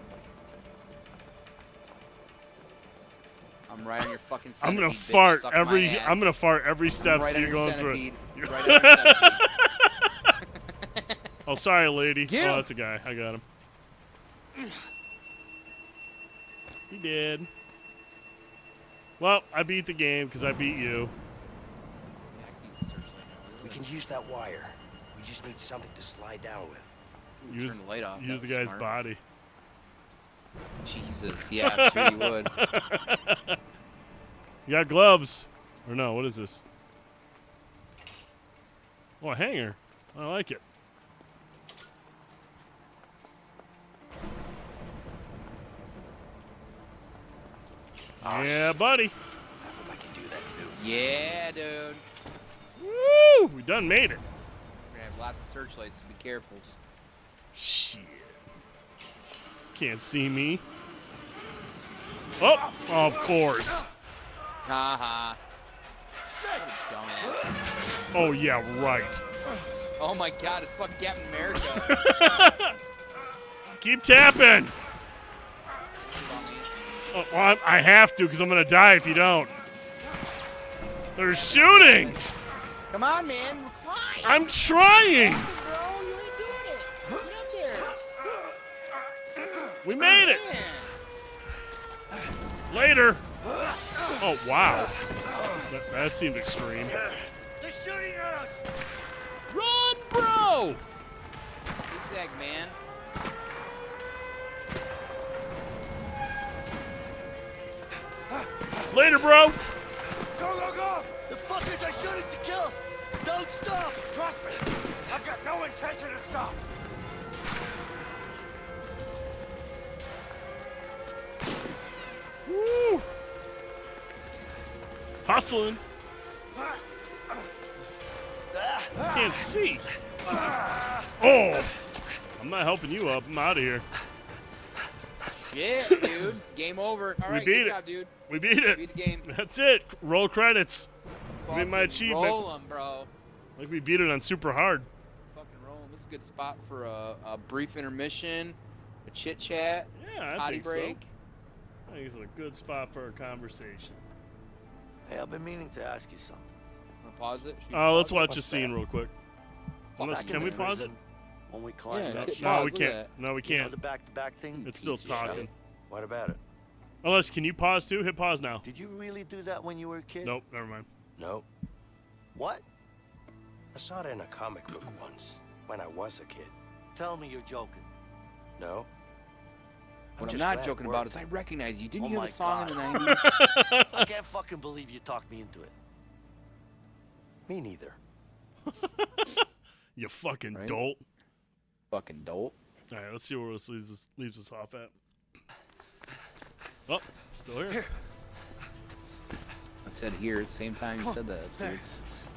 I'm right on your fucking I'm centipede. gonna bitch. fart Suck every. my ass. I'm gonna fart every step right so on you're your going centipede. through. You're right on your centipede. Oh, sorry, lady. Get him. Oh, that's a guy. I got him. He did. Well, I beat the game because I beat you. We can use that wire. We just need something to slide down with. Use Turn the light off. Use That the was guy's smart. body. Jesus, yeah, I'm sure you would. You got gloves. Or no, what is this? Oh, a hanger. I like it. Yeah, buddy. I can do that too. Yeah, dude. Woo! We done made it. We're gonna have lots of searchlights, so be careful. Shit. Can't see me. Oh, of course. Ha ha. Dumbass. Oh, yeah, right. Oh my god, it's fucking Captain America. Keep tapping. Oh, well, I have to because I'm going to die if you don't. They're shooting. Come on, man. We're fine. I'm trying. Bro, you ain't doing it. Get up there. We made it. Later. Oh, wow. That seemed extreme. They're shooting at us! Run, bro! Zigzag, man. Later, bro. Go, go, go! The fuckers are shooting to kill! Don't stop! Trust me! I've got no intention to stop! Woo! Hustling. Can't see. Oh! I'm not helping you up. I'm out of here. Shit, dude. Game over. All We right, beat good it. job, dude. We beat it. Beat the game. That's it. Roll credits. Give me my Fucking achievement. roll 'em, bro. Like we beat it on super hard. Fucking roll 'em. This is a good spot for a brief intermission, a chit chat, Yeah, I potty think break. so. I think it's a good spot for a conversation. Hey, I've been meaning to ask you something. Wanna pause it? Should we Oh, let's pause it? watch a scene real quick. Unless, Back in can we the pause it? prison, when we climbed Yeah, that hit shit. No, pause, we look can't. at that. No, we You know can't. the back-to-back thing? It's still Piece of shit. talking. What about it? Unless, can you pause too? Hit pause now. Did you really do that when you were a kid? Nope, never mind. No. What? I saw it in a comic book once, when I was a kid. Tell me you're joking. No. What I'm just not glad it joking about worked. is I recognize you. Didn't Oh you have my a song in the God. 90s? I can't fucking believe you talked me into it. Me neither. You fucking Right? dolt. Fucking dolt. All right, let's see where this leaves us off at. Oh, still here. I said here at the same time you said that. That's weird.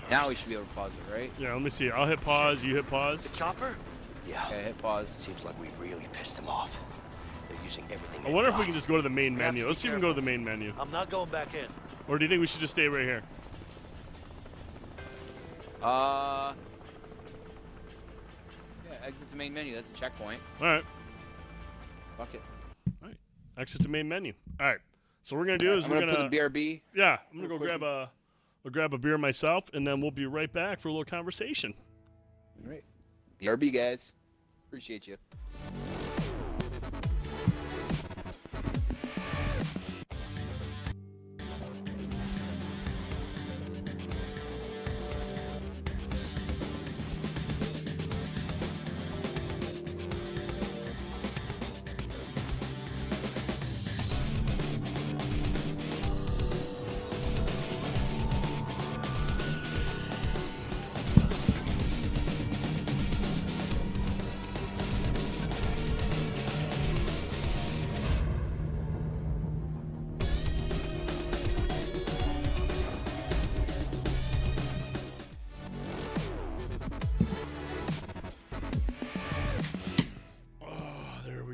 Now we should be able to pause it, right? Yeah, let me see. I'll hit pause. You hit pause. The chopper? Yeah. Okay, hit pause. Seems like we really pissed them off. They're using everything. I wonder if we can just go to the main menu. Let's even go to the main menu. I'm not going back in. Or do you think we should just stay right here? Yeah, exit the main menu. That's a checkpoint. All right. Fuck it. All right. Exit to main menu. All right. So what we're gonna do is I'm we're gonna put the BRB. Yeah, I'm gonna go grab a beer myself, and then we'll be right back for a little conversation. All right. BRB, guys. Appreciate you.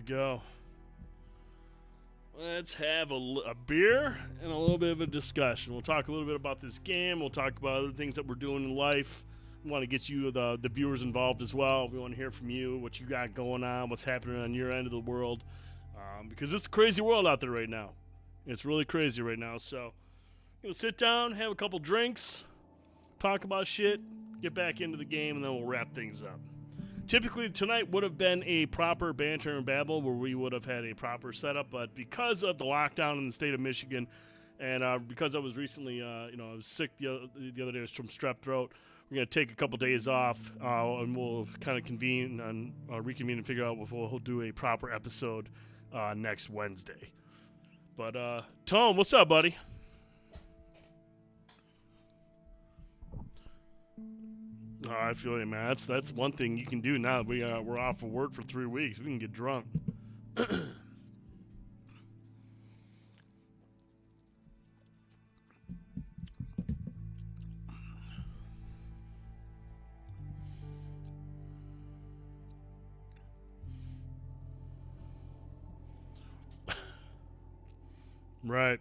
Go. Let's have a beer and a little bit of a discussion. We'll talk a little bit about this game. We'll talk about other things that we're doing in life. We want to get you, the viewers, involved as well. We want to hear from you, what you got going on, what's happening on your end of the world. Because it's a crazy world out there right now. It's really crazy right now. So, we'll sit down, have a couple drinks, talk about shit, get back into the game, and then we'll wrap things up. Typically, tonight would have been a proper banter and babble where we would have had a proper setup, but because of the lockdown in the state of Michigan, and because I was recently, I was sick the other day from strep throat, we're going to take a couple days off, and we'll kind of convene and reconvene and figure out if we'll do a proper episode next Wednesday. But, Tone, what's up, buddy? Oh, I feel you, man. That's one thing you can do now that we're off of work for 3 weeks. We can get drunk. Right.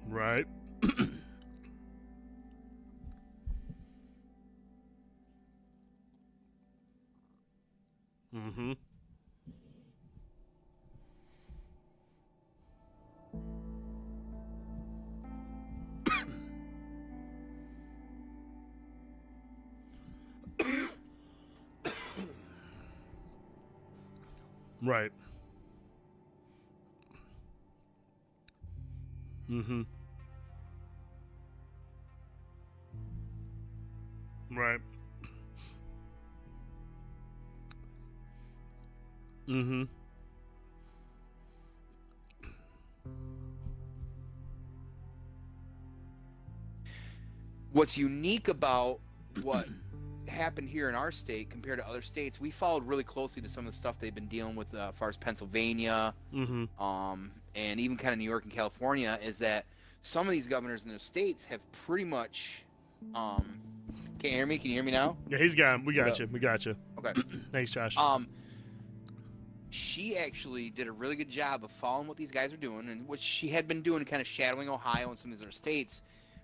Right. Mm-hmm. Right. Mm-hmm. Right. Mm-hmm. What's unique about what happened here in our state compared to other states, we followed really closely to some of the stuff they've been dealing with as far as Pennsylvania, mm-hmm. And even kind of New York and California, is that some of these governors in those states have pretty much can you hear me? Can you hear me now? Yeah, he's got him. We got you. We got you. Okay. Thanks, Josh. She actually did a really good job of following what these guys are doing, and what she had been doing, kind of shadowing Ohio and some of these other states.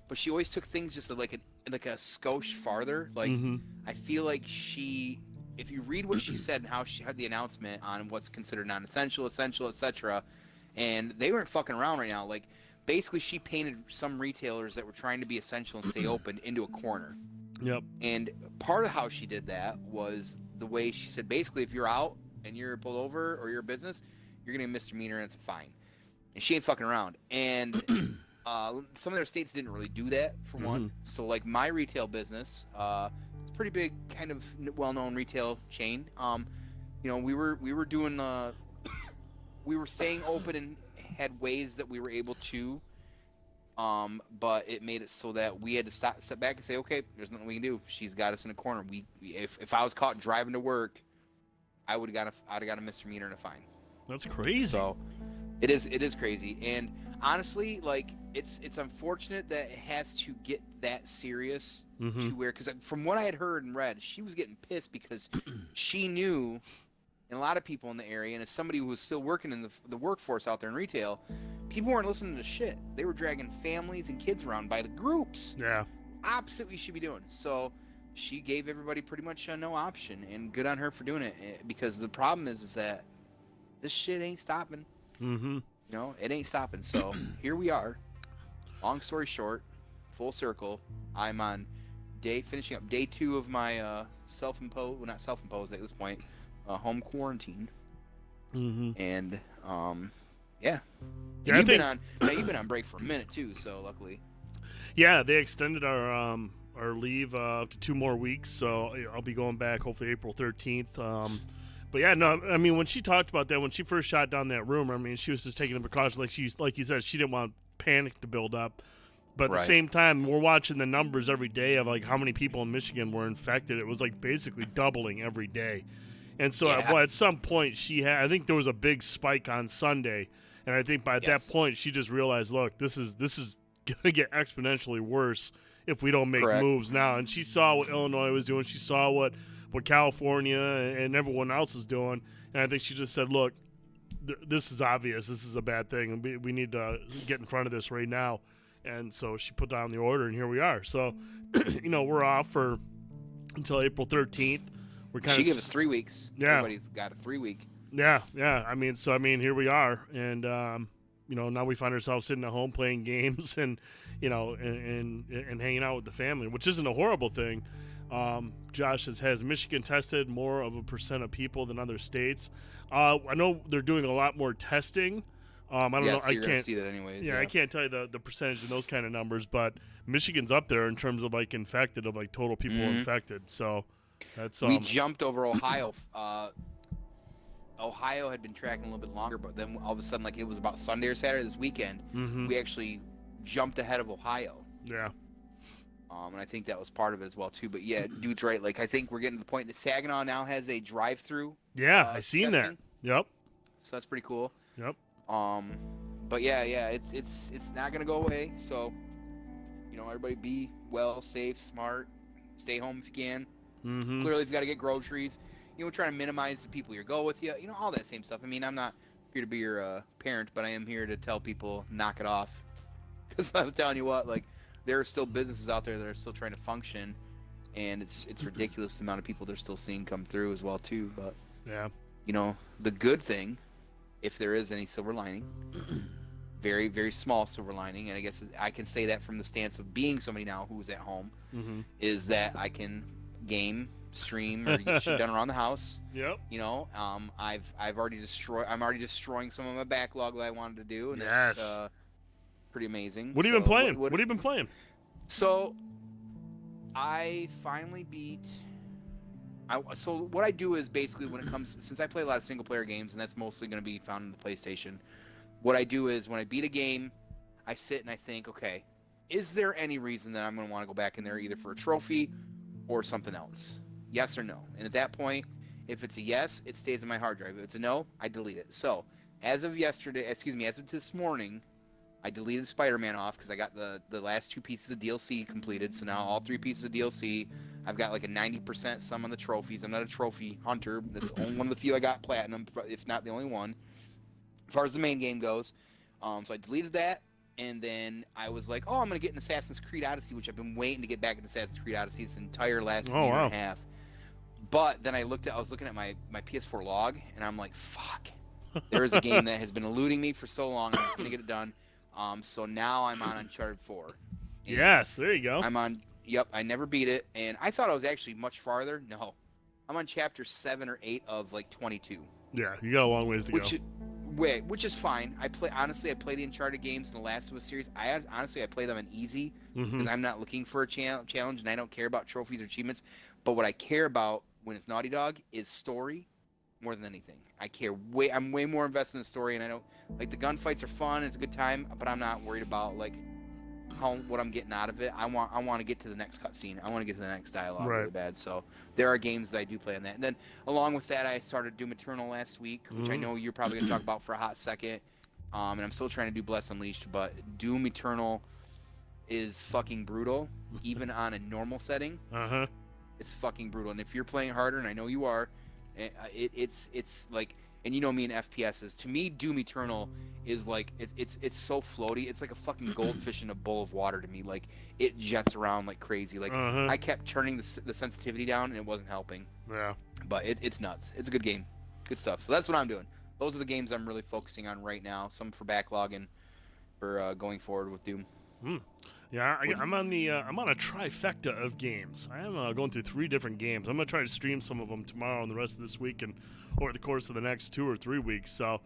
But she always took things just like a skosh farther. Like, mm-hmm. I feel like if you read what she said and how she had the announcement on what's considered non-essential, essential, etc., and they weren't fucking around right now. Like, basically, she painted some retailers that were trying to be essential and stay open into a corner. Yep. And part of how she did that was the way she said, basically, if you're out and you're pulled over or you're a business, you're going to get a misdemeanor and it's a fine. And she ain't fucking around. And some of their states didn't really do that, for one. So, like, my retail business, it's a pretty big, kind of well-known retail chain. We were doing, we were staying open and had ways that we were able to But it made it so that we had to step back and say, okay, there's nothing we can do. She's got us in a corner. If I was caught driving to work, I'd have got a misdemeanor and a fine. That's crazy. So it is crazy. And honestly, like it's unfortunate that it has to get that serious to where, because from what I had heard and read, she was getting pissed because she knew, and a lot of people in the area, and as somebody who was still working in the workforce out there in retail, people weren't listening to shit. They were dragging families and kids around by the groups. Yeah. Opposite what we should be doing. So she gave everybody pretty much no option, and good on her for doing it, because the problem is that this shit ain't stopping. Mm-hmm. You know, it ain't stopping. So here we are. Long story short, full circle. I'm on finishing up day 2 of my self-imposed, well, not self-imposed at this point, home quarantine. And yeah. You've been on break for a minute too, so luckily. Yeah, they extended our leave to 2 more weeks, so I'll be going back hopefully April 13th. But yeah, no, I mean, when she talked about that, when she first shot down that room, I mean, she was just taking the precautions, like you said, she didn't want panic to build up. But at the same time, we're watching the numbers every day of like how many people in Michigan were infected. It was like basically doubling every day. And so at some point I think there was a big spike on Sunday. And I think by that point, she just realized, look, this is going to get exponentially worse if we don't make moves now. And she saw what Illinois was doing. She saw what California and everyone else was doing. And I think she just said, look, this is obvious. This is a bad thing. And we need to get in front of this right now. And so she put down the order, and here we are. So, we're off until April 13th. She gave us 3 weeks. Yeah. Everybody's got a 3-week. Yeah. I mean, here we are. And, now we find ourselves sitting at home playing games and, and hanging out with the family, which isn't a horrible thing. Josh has Michigan tested more of a % of people than other states. I know they're doing a lot more testing. I don't know. So you're gonna see that anyways. Yeah, I can't tell you the percentage in those kind of numbers, but Michigan's up there in terms of like infected, of like total people infected. So that's we jumped over Ohio. Ohio had been tracking a little bit longer, but then all of a sudden, like it was about Sunday or Saturday this weekend, we actually jumped ahead of Ohio. Yeah. And I think that was part of it as well too. But yeah, dude's right. Like I think we're getting to the point that Saginaw now has a drive-through. Yeah, I seen testing. that. Yep. So that's pretty cool. Yep. But yeah, it's not gonna go away. So, everybody be well, safe, smart, stay home if you can. Clearly, if you got to get groceries, try to minimize the people you go with you. All that same stuff. I mean, I'm not here to be your parent, but I am here to tell people knock it off. Because I'm telling you what, like there are still businesses out there that are still trying to function, and it's ridiculous the amount of people they're still seeing come through as well too. But yeah, the good thing, if there is any silver lining, very, very small silver lining, and I guess I can say that from the stance of being somebody now who's at home, is that I can game, stream, or get shit done around the house. Yep. I'm already destroying some of my backlog that I wanted to do, and that's pretty amazing. What have you been playing? What have you been playing? So, I finally beat. So what I do is basically when it comes, since I play a lot of single player games, and that's mostly going to be found in the PlayStation, what I do is when I beat a game, I sit and I think, okay, is there any reason that I'm going to want to go back in there either for a trophy or something else? Yes or no? And at that point, if it's a yes, it stays in my hard drive. If it's a no, I delete it. So as of this morning, I deleted Spider-Man off because I got the last 2 pieces of DLC completed. So now all 3 pieces of DLC, I've got like a 90% sum on the trophies. I'm not a trophy hunter. That's only one of the few I got platinum, if not the only one. As far as the main game goes. So I deleted that, and then I was like, I'm going to get an Assassin's Creed Odyssey, which I've been waiting to get back in Assassin's Creed Odyssey this entire last year and a half. But then I was looking at my PS4 log, and I'm like, fuck. There is a game that has been eluding me for so long. I'm just going to get it done. So now I'm on Uncharted 4. Yes, there you go. I never beat it, and I thought I was actually much farther. No. I'm on chapter 7 or 8 of like 22. Yeah, you got a long ways to go. Which is fine. I play the Uncharted games in the Last of Us series. I play them in easy because I'm not looking for a challenge, and I don't care about trophies or achievements. But what I care about when it's Naughty Dog is story more than anything. I'm way more invested in the story, and I don't like the gunfights are fun. It's a good time, but I'm not worried about like what I'm getting out of it. I want to get to the next cutscene. I want to get to the next dialogue Right. really bad. So there are games that I do play on that. And then along with that, I started Doom Eternal last week, which I know you're probably gonna talk about for a hot second. And I'm still trying to do Bless Unleashed, but Doom Eternal is fucking brutal, even on a normal setting. It's fucking brutal. And if you're playing harder, and I know you are, it's like, and you know me in FPSs. To me, Doom Eternal is like it's so floaty. It's like a fucking goldfish in a bowl of water to me. Like it jets around like crazy. Like I kept turning the sensitivity down, and it wasn't helping. Yeah. But it's nuts. It's a good game, good stuff. So that's what I'm doing. Those are the games I'm really focusing on right now. Some for backlog and for going forward with Doom. Yeah, I'm on a trifecta of games. I am going through 3 different games. I'm gonna try to stream some of them tomorrow and the rest of this week and over the course of the next 2 or 3 weeks. So,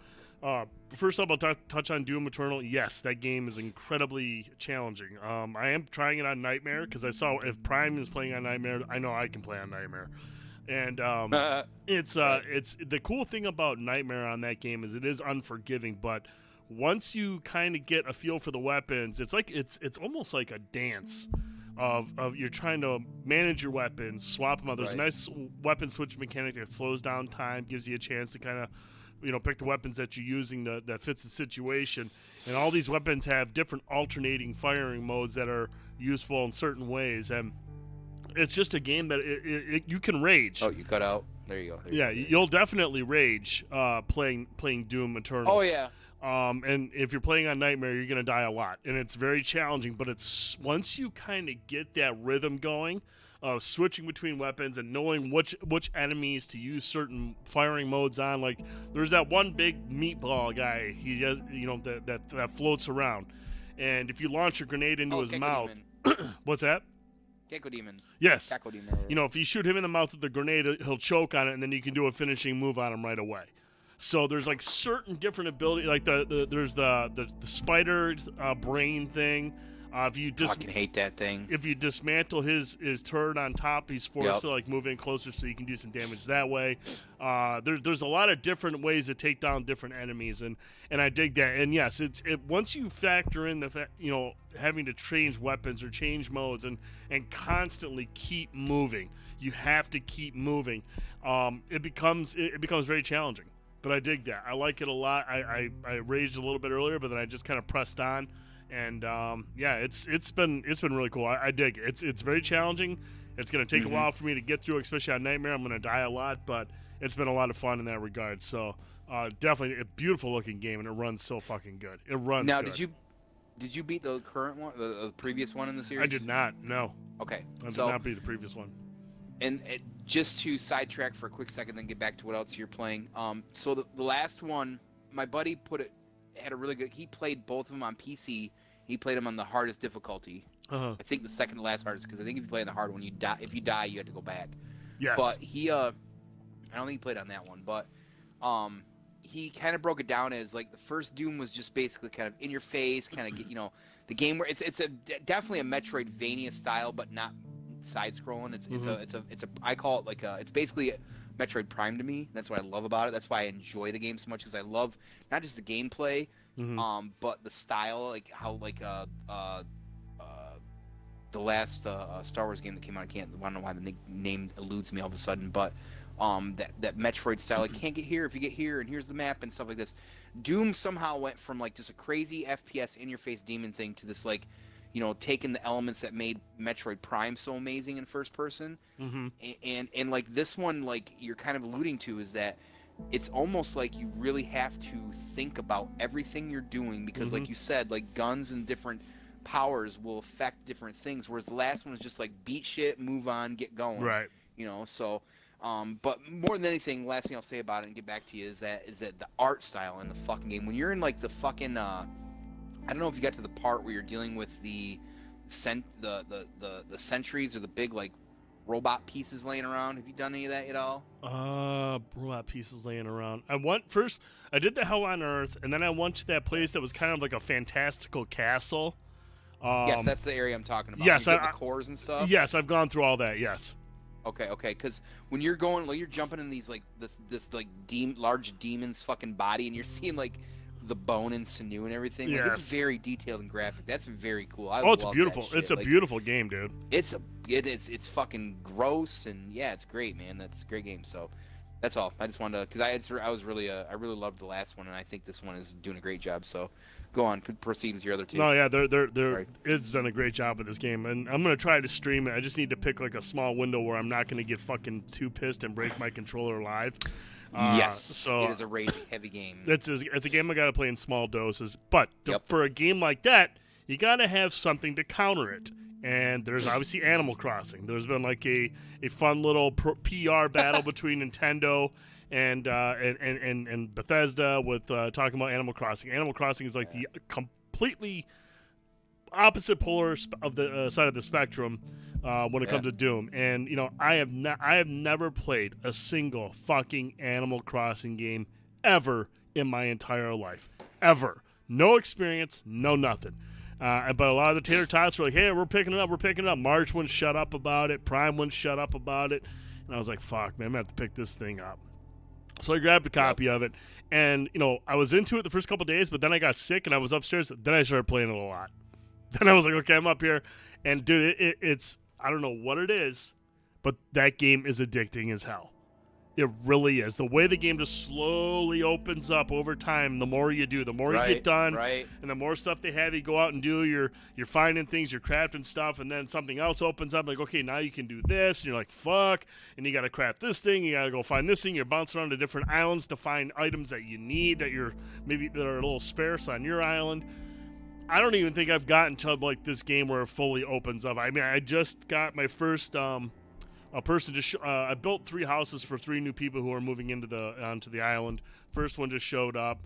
first up, I'll touch on Doom Eternal. Yes, that game is incredibly challenging. I am trying it on Nightmare because I saw if Prime is playing on Nightmare, I know I can play on Nightmare. And it's the cool thing about Nightmare on that game is it is unforgiving, but once you kind of get a feel for the weapons, it's like it's almost like a dance of you're trying to manage your weapons, swap them out. There's a nice weapon switch mechanic that slows down time, gives you a chance to kind of pick the weapons that you're using that fits the situation. And all these weapons have different alternating firing modes that are useful in certain ways. And it's just a game that you can rage. Oh, you cut out. There you go. You'll definitely rage playing Doom Eternal. Oh yeah. And if you're playing on Nightmare, you're gonna die a lot, and it's very challenging. But it's once you kind of get that rhythm going, of switching between weapons and knowing which enemies to use certain firing modes on. Like there's that one big meatball guy. He has that floats around, and if you launch a grenade into his mouth, what's that? Gecko Demon. Yes. Gecko Demon. If you shoot him in the mouth with the grenade, he'll choke on it, and then you can do a finishing move on him right away. So there's like certain different ability, like there's the spider brain thing. If you fucking hate that thing. If you dismantle his turret on top, he's forced to like move in closer, so you can do some damage that way. There's a lot of different ways to take down different enemies, and I dig that. And yes, once you factor in the having to change weapons or change modes and constantly keep moving, you have to keep moving. It becomes very challenging. But I dig that. I like it a lot. I raged a little bit earlier, but then I just kind of pressed on, and it's been really cool. I dig it. It's very challenging. It's gonna take a while for me to get through, especially on Nightmare. I'm gonna die a lot, but it's been a lot of fun in that regard. So definitely a beautiful looking game, and it runs so fucking good. It runs. Now, good. did you beat the current one, the previous one in the series? I did not. No. Okay. I did not beat the previous one. And just to sidetrack for a quick second, then get back to what else you're playing. So the last one, my buddy had a really good. He played both of them on PC. He played them on the hardest difficulty. I think the second to last hardest, because I think if you play on the hard one, if you die, you have to go back. Yes. But he, I don't think he played on that one, but he kind of broke it down as like the first Doom was just basically kind of in your face, kind of get the game where it's definitely a Metroidvania style, but not side-scrolling. It's a I call it like it's basically a Metroid Prime to me. That's what I love about it. That's why I enjoy the game so much, because I love not just the gameplay, but the style, like how the last Star Wars game that came out. I don't know why the name eludes me all of a sudden, but that Metroid style, like can't get here if you get here, and here's the map and stuff like this. Doom somehow went from like just a crazy FPS in-your-face demon thing to this like taking the elements that made Metroid Prime so amazing in first person, and like this one, like you're kind of alluding to, is that it's almost like you really have to think about everything you're doing, because like you said, like guns and different powers will affect different things, whereas the last one was just like beat shit, move on, get going. Right. So but more than anything, last thing I'll say about it and get back to you is that the art style in the fucking game, when you're in like the fucking I don't know if you got to the part where you're dealing with the sentries or the big like robot pieces laying around. Have you done any of that at all? Robot pieces laying around. I did the Hell on Earth, and then I went to that place that was kind of like a fantastical castle. Yes, that's the area I'm talking about. Yes, the cores and stuff. Yes, I've gone through all that. Yes. Okay, because when you're jumping in these like this like large demon's fucking body, and you're seeing like the bone and sinew and everything. Like, Yes. it's very detailed and graphic. That's very cool. I Oh, it's love beautiful. that shit. It's a Like, beautiful game, dude. It's fucking gross, and yeah, it's great, man. That's a great game. So that's all. I just wanted to, because I really loved the last one, and I think this one is doing a great job. So go on, proceed with your other two. No, yeah, they're Sorry. it's done a great job with this game, and I'm gonna try to stream it. I just need to pick like a small window where I'm not gonna get fucking too pissed and break my controller live. Yes, so it is a rage heavy game. It's a game I gotta play in small doses, but Yep. for a game like that, you gotta have something to counter it. And there's obviously Animal Crossing. There's been like a fun little PR battle between Nintendo and Bethesda with talking about Animal Crossing. Animal Crossing is like the completely opposite polar of the side of the spectrum when it comes to Doom. And you know, I have never played a single fucking Animal Crossing game ever in my entire life, ever. No experience, no nothing. But a lot of the tater tots were like, "Hey, we're picking it up." March wouldn't shut up about it. Prime wouldn't shut up about it. And I was like, "Fuck, man, I'm gonna have to pick this thing up." So I grabbed a copy of it, and you know, I was into it the first couple days, but then I got sick and I was upstairs. Then I started playing it a lot. Then I was like, "Okay, I'm up here," and dude, it's I don't know what it is, but that game is addicting as hell. It really is. The way the game just slowly opens up over time, the more you do, the more you get done, and the more stuff they have you go out and do. You're finding things, you're crafting stuff, and then something else opens up. Like, okay, now you can do this, and you're like, fuck, and you got to craft this thing. You got to go find this thing. You're bouncing around to different islands to find items that you need that are a little sparse on your island. I don't even think I've gotten to like this game where it fully opens up. I mean, I just got my first a person just I built 3 houses for 3 new people who are moving onto the island. First one just showed up,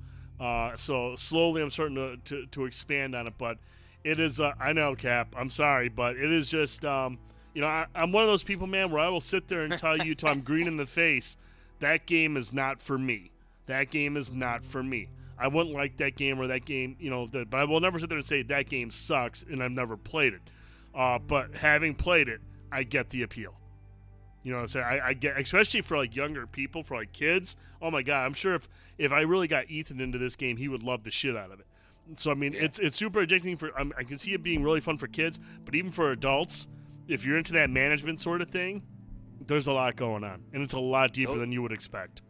so slowly I'm starting to expand on it. But it is I know, Cap, I'm sorry, but it is just I'm one of those people, man, where I will sit there and tell you till I'm green in the face, that game is not for me. That game is not for me. I wouldn't like that game or that game, but I will never sit there and say that game sucks and I've never played it. But having played it, I get the appeal. You know what I'm saying? I get, especially for like younger people, for like kids. Oh my God, I'm sure if I really got Ethan into this game, he would love the shit out of it. So I mean, it's super addicting I can see it being really fun for kids, but even for adults, if you're into that management sort of thing, there's a lot going on, and it's a lot deeper than you would expect.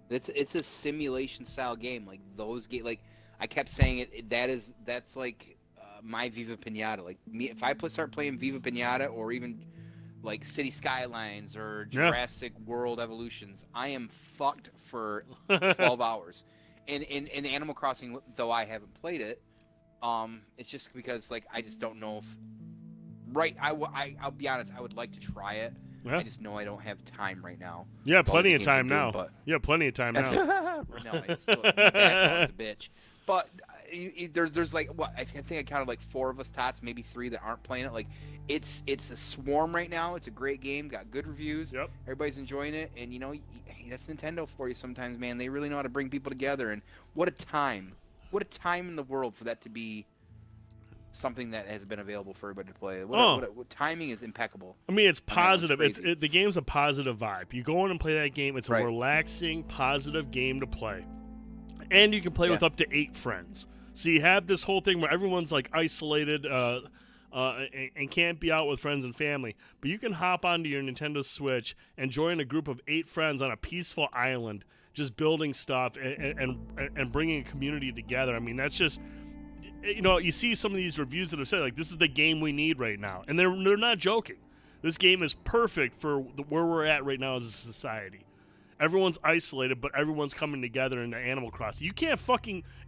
It's a simulation style game. Like those like I kept saying that's like my Viva Pinata. Like me, if I start playing Viva Pinata or even like City Skylines or Jurassic World Evolutions, I am fucked for 12 hours. And in Animal Crossing, though I haven't played it, it's just because like I just don't know if I'll be honest, I would like to try it. Yeah. I just know I don't have time right now. Yeah, plenty of time now. Yeah, plenty of time now. No, it's still my backbon's a bitch. But there's like what I think I counted like 4 of us tots, maybe 3 that aren't playing it. Like it's a swarm right now. It's a great game, got good reviews. Yep. Everybody's enjoying it, and that's Nintendo for you sometimes, man. They really know how to bring people together, and what a time in the world for that to be something that has been available for everybody to play. What timing is impeccable. I mean, it's positive. The game's a positive vibe. You go in and play that game. It's a relaxing, positive game to play, and you can play with up to 8 friends. So you have this whole thing where everyone's like isolated and can't be out with friends and family, but you can hop onto your Nintendo Switch and join a group of 8 friends on a peaceful island, just building stuff and bringing a community together. I mean, that's just. You see some of these reviews that have said, like, this is the game we need right now. And they're not joking. This game is perfect for where we're at right now as a society. Everyone's isolated, but everyone's coming together into Animal Crossing. You can't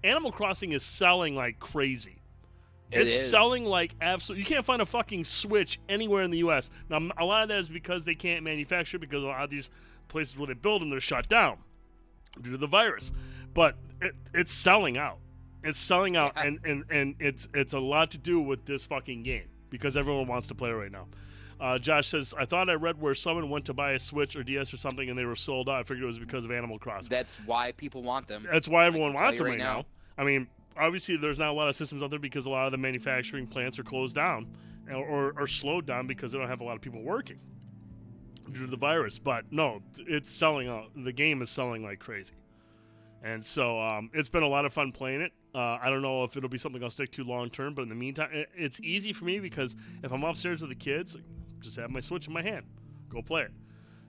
Animal Crossing is selling like crazy. It's selling like absolutely. You can't find a fucking Switch anywhere in the U.S. Now, a lot of that is because they can't manufacture, because a lot of these places where they build them, they're shut down due to the virus. But it's selling out. It's selling out, and it's a lot to do with this fucking game because everyone wants to play it right now. Josh says, I thought I read where someone went to buy a Switch or DS or something and they were sold out. I figured it was because of Animal Crossing. That's why people want them. That's why everyone wants them right now. I mean, obviously there's not a lot of systems out there because a lot of the manufacturing plants are closed down or slowed down because they don't have a lot of people working due to the virus. But no, it's selling out. The game is selling like crazy. And so it's been a lot of fun playing it. I don't know if it'll be something I'll stick to long term, but in the meantime, it's easy for me because if I'm upstairs with the kids, just have my Switch in my hand, go play it.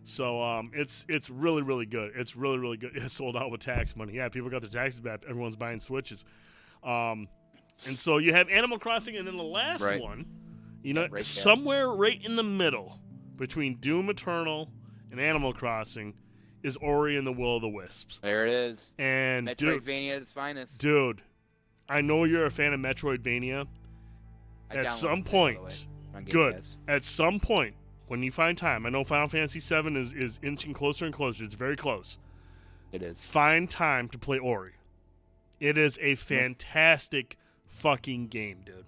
So it's really, really good. It's really, really good. It's sold out with tax money. Yeah, people got their taxes back. Everyone's buying Switches. And so you have Animal Crossing, and then the last one, somewhere right in the middle between Doom Eternal and Animal Crossing is Ori and the Will of the Wisps. There it is. And Metroidvania at its finest. Dude, I know you're a fan of Metroidvania. At some point, when you find time, I know Final Fantasy VII is inching closer and closer. It's very close. It is. Find time to play Ori. It is a fantastic fucking game, dude.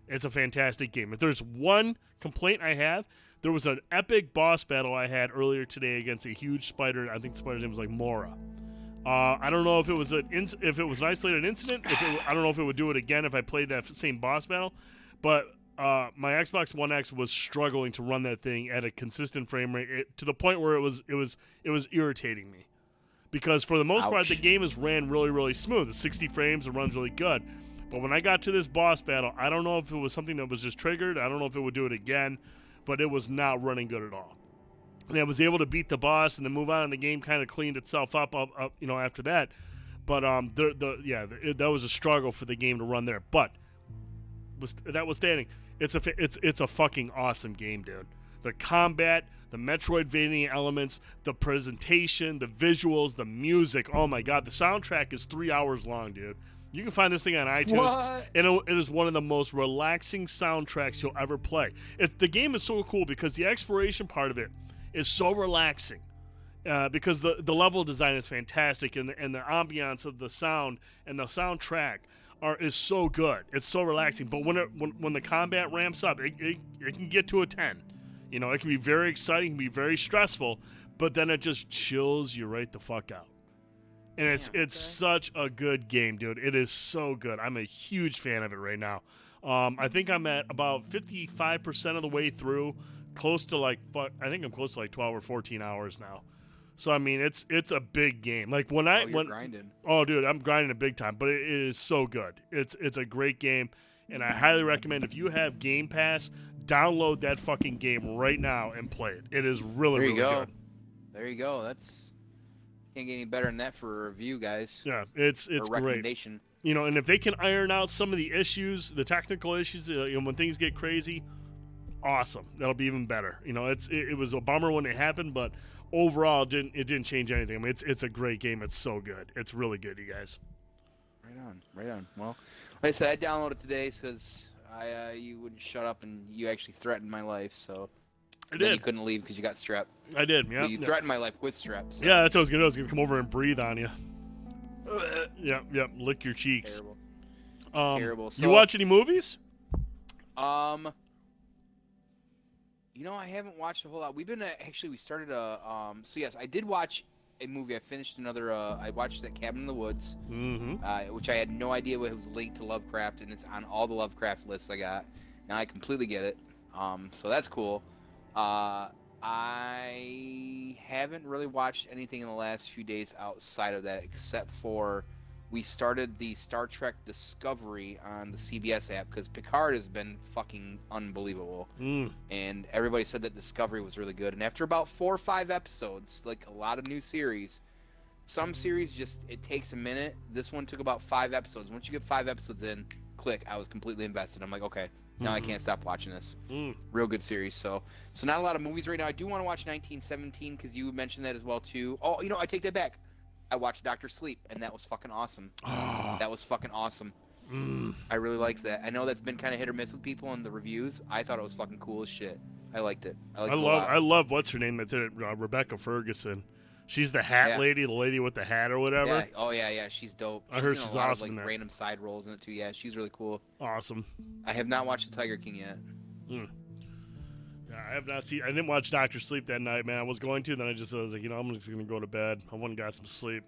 It's a fantastic game. If there's one complaint I have, there was an epic boss battle I had earlier today against a huge spider. I think the spider's name was like Mora. I don't know if it was an isolated incident. I don't know if it would do it again if I played that same boss battle. But my Xbox One X was struggling to run that thing at a consistent frame rate to the point where it was irritating me. Because for the most part, the game is ran really, really smooth. The 60 frames, it runs really good. But when I got to this boss battle, I don't know if it was something that was just triggered. I don't know if it would do it again. But it was not running good at all. And I was able to beat the boss and then move on, and the game kind of cleaned itself up after that. But that was a struggle for the game to run there. But that was standing. It's a fucking awesome game, dude. The combat, the Metroidvania elements, the presentation, the visuals, the music. Oh my god, the soundtrack is 3 hours long, dude. You can find this thing on iTunes. What? And it is one of the most relaxing soundtracks you'll ever play. The game is so cool because the exploration part of it is so relaxing. Because the level design is fantastic and the ambiance of the sound and the soundtrack is so good. It's so relaxing. But when the combat ramps up, it can get to a 10. It can be very exciting, it can be very stressful, but then it just chills you right the fuck out. And it's such a good game, dude. It is so good. I'm a huge fan of it right now. I think I'm at about 55% of the way through, close to I think I'm close to 12 or 14 hours now. So I mean, it's a big game. Like when grinding. Oh, dude, I'm grinding it big time. But it is so good. It's a great game, and I highly recommend if you have Game Pass, download that fucking game right now and play it. It is really good. There you go. That's can't get any better than that for a review, guys. Yeah, it's great. Recommendation. And if they can iron out some of the issues, the technical issues, when things get crazy, awesome. That'll be even better. It was a bummer when it happened, but overall, it didn't change anything. I mean, it's a great game. It's so good. It's really good, you guys. Right on. Well, like I said, I downloaded today because you wouldn't shut up and you actually threatened my life, so. Then you couldn't leave because you got strep. I did, yeah. But you threatened my life with strep. So. Yeah, that's what I was going to do. I was going to come over and breathe on you. Yep, lick your cheeks. Terrible. So, you watch any movies? I haven't watched a whole lot. We started so yes, I did watch a movie. I finished another, I watched that Cabin in the Woods, which I had no idea what it was linked to Lovecraft, and it's on all the Lovecraft lists I got. Now I completely get it. So that's cool. I haven't really watched anything in the last few days outside of that, except for we started the Star Trek Discovery on the CBS app because Picard has been fucking unbelievable. And everybody said that Discovery was really good. And after about 4 or 5 episodes, like a lot of new series, some series it takes a minute. This one took about 5 episodes. Once you get 5 episodes in, click, I was completely invested. I'm like, okay. Now I can't stop watching this. Real good series. So not a lot of movies right now. I do want to watch 1917 because you mentioned that as well too. Oh, I take that back. I watched Dr. Sleep and that was fucking awesome. That was fucking awesome. I really liked that. I know that's been kind of hit or miss with people in the reviews. I thought it was fucking cool as shit. I liked it. I love what's her name that's in it, Rebecca Ferguson. She's the hat lady, the lady with the hat or whatever. Yeah. Oh yeah, she's dope. I heard she's awesome. Of, random side roles in it too. Yeah, she's really cool. Awesome. I have not watched The Tiger King yet. Yeah, I have not seen. I didn't watch Dr. Sleep that night, man. I was going to, then I was like, I'm just gonna go to bed. I went and got some sleep.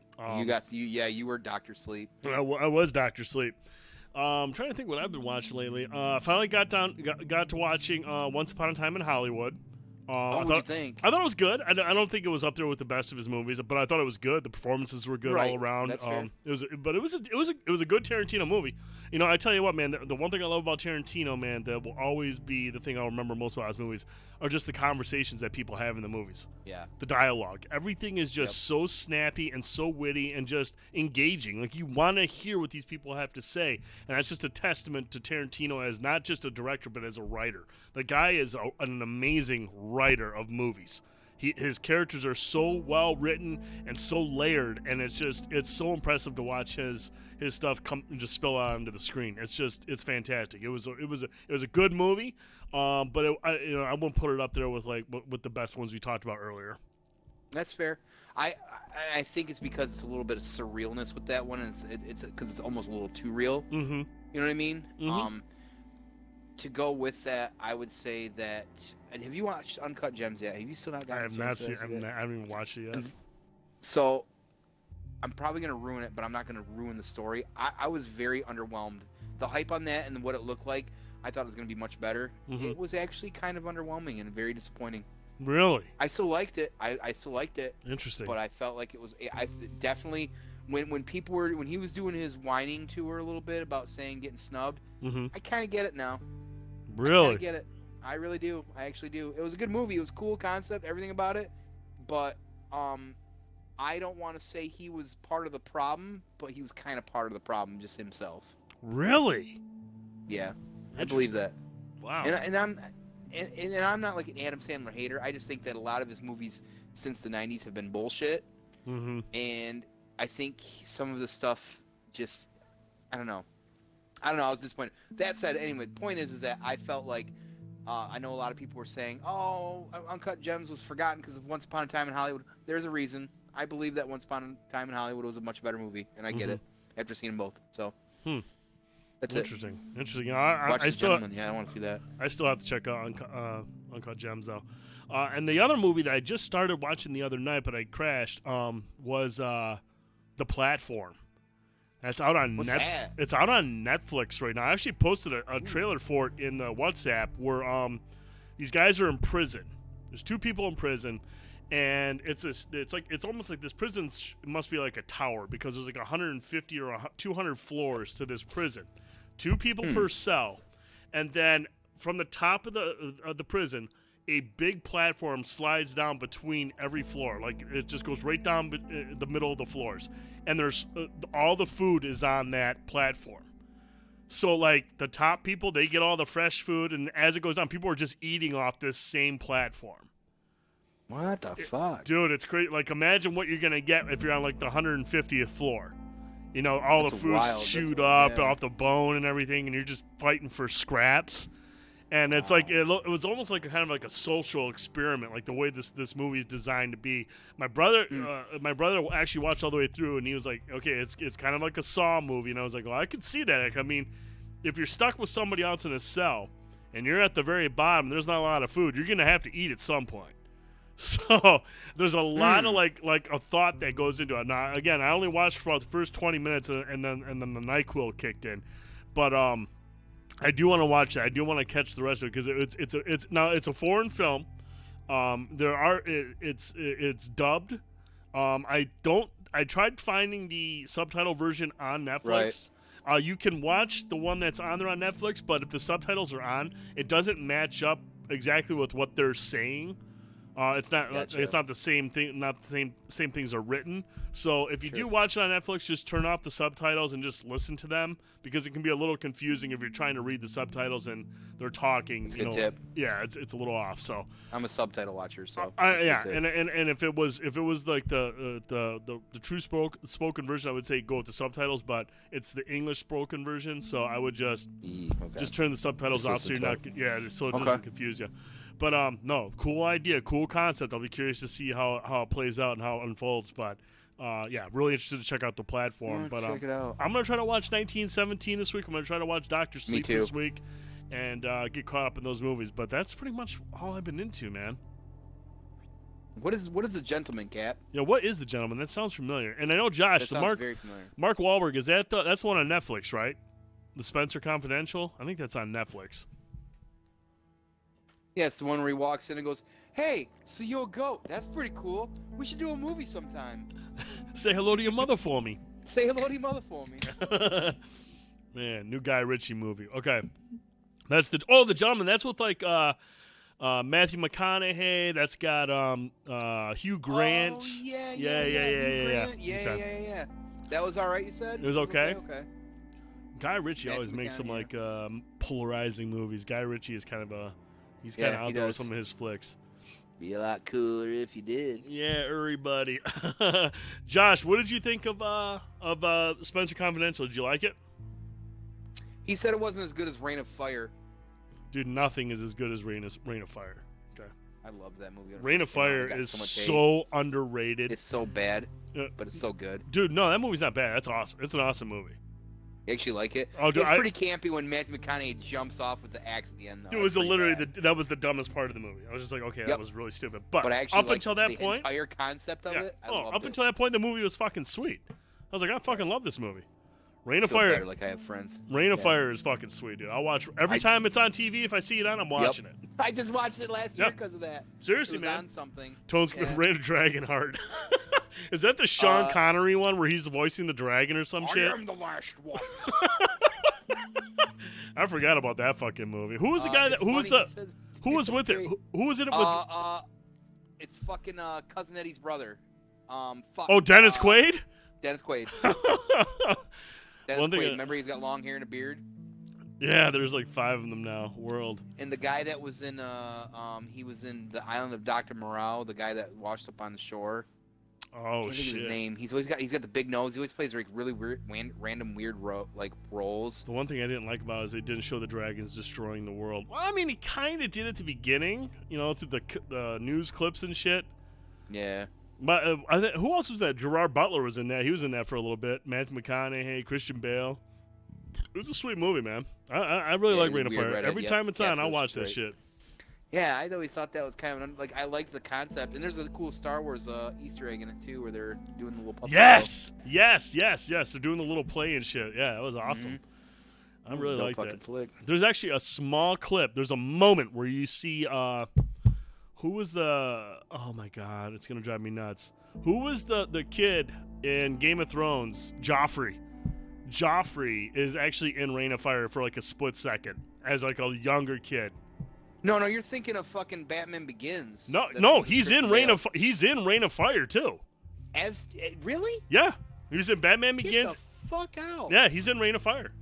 You were Dr. Sleep. I was Dr. Sleep. I'm trying to think what I've been watching lately. Finally got to watching Once Upon a Time in Hollywood. What would you think? I thought it was good. I don't think it was up there with the best of his movies, but I thought it was good. The performances were good all around. That's fair. It was a good Tarantino movie. You know, I tell you what, man. The one thing I love about Tarantino, man, that will always be the thing I'll remember most about his movies are just the conversations that people have in the movies. Yeah. The dialogue. Everything is just so snappy and so witty and just engaging. Like, you want to hear what these people have to say, and that's just a testament to Tarantino as not just a director but as a writer. The guy is an amazing writer of movies. His characters are so well written and so layered, and it's so impressive to watch his stuff come and just spill out onto the screen. It's fantastic. It was a good movie, but I wouldn't put it up there with with the best ones we talked about earlier. That's fair. I think it's because it's a little bit of surrealness with that one. And it's because it's almost a little too real. Mm-hmm. You know what I mean? Mm-hmm. To go with that, I would say that. And have you watched Uncut Gems yet? Have you still not gotten? I have not seen. I haven't even watched it yet. So, I'm probably gonna ruin it, but I'm not gonna ruin the story. I was very underwhelmed. The hype on that and what it looked like, I thought it was gonna be much better. Mm-hmm. It was actually kind of underwhelming and very disappointing. Really? I still liked it. I still liked it. Interesting. But I felt like it was. I definitely when he was doing his whining tour a little bit about saying getting snubbed. Mm-hmm. I kind of get it now. Really? I get it. I really do. I actually do. It was a good movie. It was a cool concept, everything about it. But I don't want to say he was part of the problem, but he was kind of part of the problem, just himself. Really? Yeah, I believe that. Wow. And I'm not like an Adam Sandler hater. I just think that a lot of his movies since the 90s have been bullshit. Mm-hmm. And I think some of the stuff just, I don't know. I was disappointed. That said, anyway, the point is that I felt like, I know a lot of people were saying, oh, Uncut Gems was forgotten because of Once Upon a Time in Hollywood. There's a reason. I believe that Once Upon a Time in Hollywood was a much better movie, and I get it after seeing them both. So, that's Interesting. Interesting. Watch I The still, Gentleman. Yeah, I want to see that. I still have to check out Uncut Gems, though. And the other movie that I just started watching the other night, but I crashed, was The Platform. That's out on It's out on Netflix right now. I actually posted a trailer for it in the WhatsApp where these guys are in prison. There's two people in prison, and it's almost like this prison must be like a tower because there's like 150 or 200 floors to this prison. Two people per cell, and then from the top of the prison, a big platform slides down between every floor. Like, it just goes right down the middle of the floors. And there's all the food is on that platform. So, like, the top people, they get all the fresh food, and as it goes down, people are just eating off this same platform. What the fuck? Dude, it's great. Like, imagine what you're going to get if you're on, like, the 150th floor. You know, all the food's chewed up off the bone and everything, and you're just fighting for scraps. And it's like it was almost like kind of like a social experiment, like the way this movie is designed to be. My brother actually watched all the way through, and he was like, "Okay, it's kind of like a Saw movie." And I was like, "Well, I could see that." I mean, if you're stuck with somebody else in a cell, and you're at the very bottom, there's not a lot of food. You're gonna have to eat at some point. So there's a lot of like a thought that goes into it. Now, again, I only watched for the first 20 minutes, and then the NyQuil kicked in, but I do want to watch that. I do want to catch the rest of it because it's a foreign film. It's dubbed. I tried finding the subtitle version on Netflix. Right. You can watch the one that's on there on Netflix, but if the subtitles are on, it doesn't match up exactly with what they're saying. It's not. Gotcha. It's not the same thing. Not the same things are written. So if you do watch it on Netflix, just turn off the subtitles and just listen to them because it can be a little confusing if you're trying to read the subtitles and they're talking. It's a good tip. Yeah, it's a little off. So I'm a subtitle watcher, so and if it was like the true spoken version, I would say go with the subtitles. But it's the English spoken version, so I would just turn the subtitles off so you're not so it doesn't confuse you. But no, cool idea, cool concept. I'll be curious to see how it plays out and how it unfolds. But really interested to check out The Platform. But check it out. I'm gonna try to watch 1917 this week. I'm gonna try to watch Dr. Sleep this week, and get caught up in those movies. But that's pretty much all I've been into, man. What is The Gentleman, Cap? Yeah, what is The Gentleman? That sounds familiar. And I know Josh. That sounds very familiar. Mark Wahlberg, is that's the one on Netflix, right? The Spencer Confidential. I think that's on Netflix. Yeah, it's the one where he walks in and goes, "Hey, so you're a goat? That's pretty cool. We should do a movie sometime." Say hello to your mother for me. Say hello to your mother for me. Man, new Guy Ritchie movie. Okay, that's the Gentleman. That's with like Matthew McConaughey. That's got Hugh Grant. Oh, yeah. Yeah. Grant. Okay. Yeah. That was all right, you said? It was okay. Okay. Guy Ritchie Matthew always makes some McConaughey, like polarizing movies. Guy Ritchie is kind of out there with does. some of his flicks. Be a lot cooler if you did. Yeah, everybody. Josh, what did you think of Spencer Confidential? Did you like it? He said it wasn't as good as Reign of Fire. Dude, nothing is as good as Reign of Fire. Okay. I love that movie. Reign of Fire is so underrated. It's so bad, but it's so good. Dude, no, that movie's not bad. That's awesome. It's an awesome movie. You actually like it? Oh, dude, it's pretty campy when Matthew McConaughey jumps off with the axe at the end, though. Dude, it was literally that was the dumbest part of the movie. I was just like, okay, that was really stupid. But I actually up until that point, the entire concept of it, I loved up until that point, the movie was fucking sweet. I was like, I fucking love this movie. Reign of Feel Fire. better, like I have friends. Reign of Fire is fucking sweet, dude. I'll watch every time it's on TV. If I see it on, I'm watching it. I just watched it last year because of that. Seriously, it was man. on something. Tone's Reign of Dragonheart. Is that the Sean Connery one where he's voicing the dragon or some shit? I am the last one. I forgot about that fucking movie. Who was the guy that? Who was with it? Who was in it with? It's fucking Cousin Eddie's brother. Dennis Quaid. Dennis Quaid. Dennis Quaid. Remember, he's got long hair and a beard. Yeah, there's like 5 of them now. World. And the guy that was in, he was in The Island of Dr. Moreau. The guy that washed up on the shore. Oh, can't think of his name. He's got the big nose. He always plays like really weird, random weird roles. The one thing I didn't like about it is they didn't show the dragons destroying the world. Well, I mean, he kind of did at the beginning, through the news clips and shit. Yeah. But who else was that? Gerard Butler was in that. He was in that for a little bit. Matthew McConaughey, Christian Bale. It was a sweet movie, man. I really like Reign of Fire. Every time it's on, I'll watch that shit. Yeah, I always thought that was kind of I liked the concept, and there's a cool Star Wars Easter egg in it too, where they're doing the little puppet yes. They're doing the little play and shit. Yeah, that was awesome. I really like that. Flick. There's actually a small clip. There's a moment where you see who was the? Oh my god, it's gonna drive me nuts. Who was the kid in Game of Thrones? Joffrey. Joffrey is actually in Reign of Fire for like a split second as like a younger kid. No, you're thinking of fucking Batman Begins. No, he's in Reign of Fire too. Really? Yeah, he was in Batman Begins. Get the fuck out. Yeah, he's in Reign of Fire.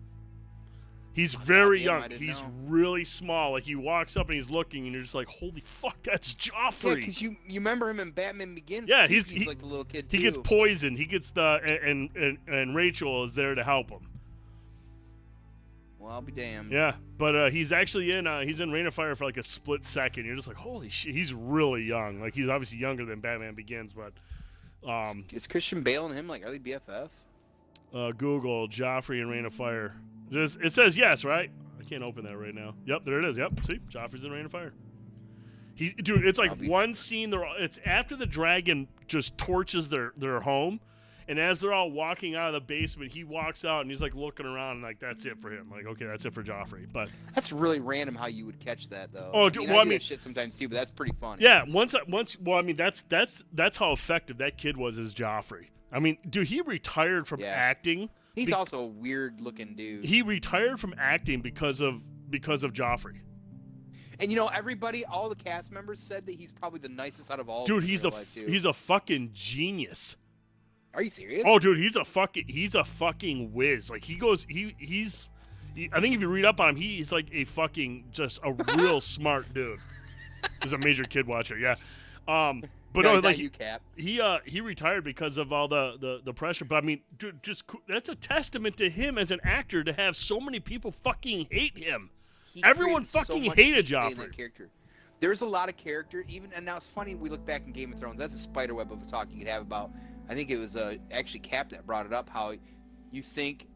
He's very young. He's really small. Like he walks up and he's looking, and you're just like, "Holy fuck, that's Joffrey!" Yeah, because you remember him in Batman Begins. Yeah, he's like the little kid too. He gets poisoned. He gets and Rachel is there to help him. Well, I'll be damned. Yeah, but he's actually in Reign of Fire for like a split second. You're just like, holy shit, he's really young. Like he's obviously younger than Batman Begins, but is Christian Bale and him like are they BFF? Google Joffrey and Reign of Fire. It says yes, right? I can't open that right now. Yep, there it is. Yep, see, Joffrey's in Reign of Fire. Dude, it's like one scene. It's after the dragon just torches their home. And as they're all walking out of the basement, he walks out and he's like looking around and like that's it for him. Like, okay, that's it for Joffrey. But that's really random how you would catch that though. Oh, dude, I mean that shit sometimes too, but that's pretty funny. Yeah, that's how effective that kid was as Joffrey. I mean, dude, he retired from acting. He's also a weird looking dude. He retired from acting because of Joffrey. And all the cast members said that he's probably the nicest out of all. Dude, he's a fucking genius. Are you serious? Oh, dude, he's a fucking whiz. Like he's I think if you read up on him, he's like a fucking just a real smart dude. He's a major kid watcher, yeah. But no, like he retired because of all the pressure. But I mean, dude, that's a testament to him as an actor to have so many people fucking hate him. Everyone fucking hated Joffrey. There's a lot of character, and now it's funny, we look back in Game of Thrones, that's a spider web of a talk you could have about, I think it was actually Cap that brought it up, how you think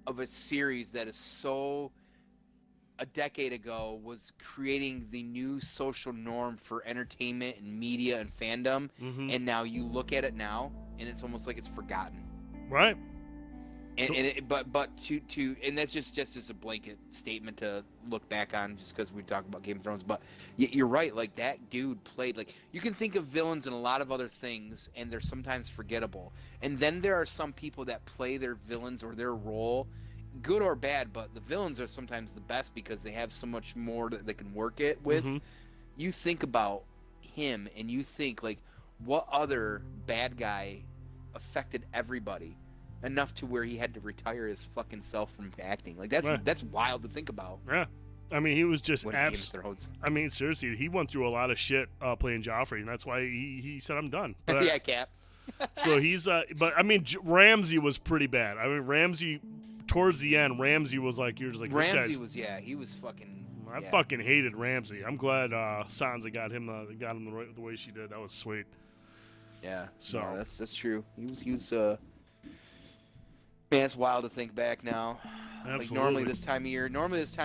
of a series that is so, a decade ago, was creating the new social norm for entertainment and media and fandom, and now you look at it now, and it's almost like it's forgotten. Right. But and that's just as a blanket statement to look back on, just because we talk about Game of Thrones. But you're right, like that dude played, like, you can think of villains in a lot of other things, and they're sometimes forgettable. And then there are some people that play their villains or their role, good or bad, but the villains are sometimes the best because they have so much more that they can work it with. Mm-hmm. You think about him, and you think, like, what other bad guy affected everybody enough to where he had to retire his fucking self from acting? Like, that's wild to think about. Yeah. I mean, he was just Game of Thrones. I mean, seriously, he went through a lot of shit playing Joffrey, and that's why he said, I'm done. But, yeah, Cap. So he's but I mean, Ramsey was pretty bad. I mean, Ramsey towards the end, Ramsey was like, you're just like, Ramsey was, he was fucking. I fucking hated Ramsey. I'm glad Sansa got him the way she did. That was sweet. Yeah. So no, that's true. He was man, it's wild to think back now. Absolutely. Like, normally this time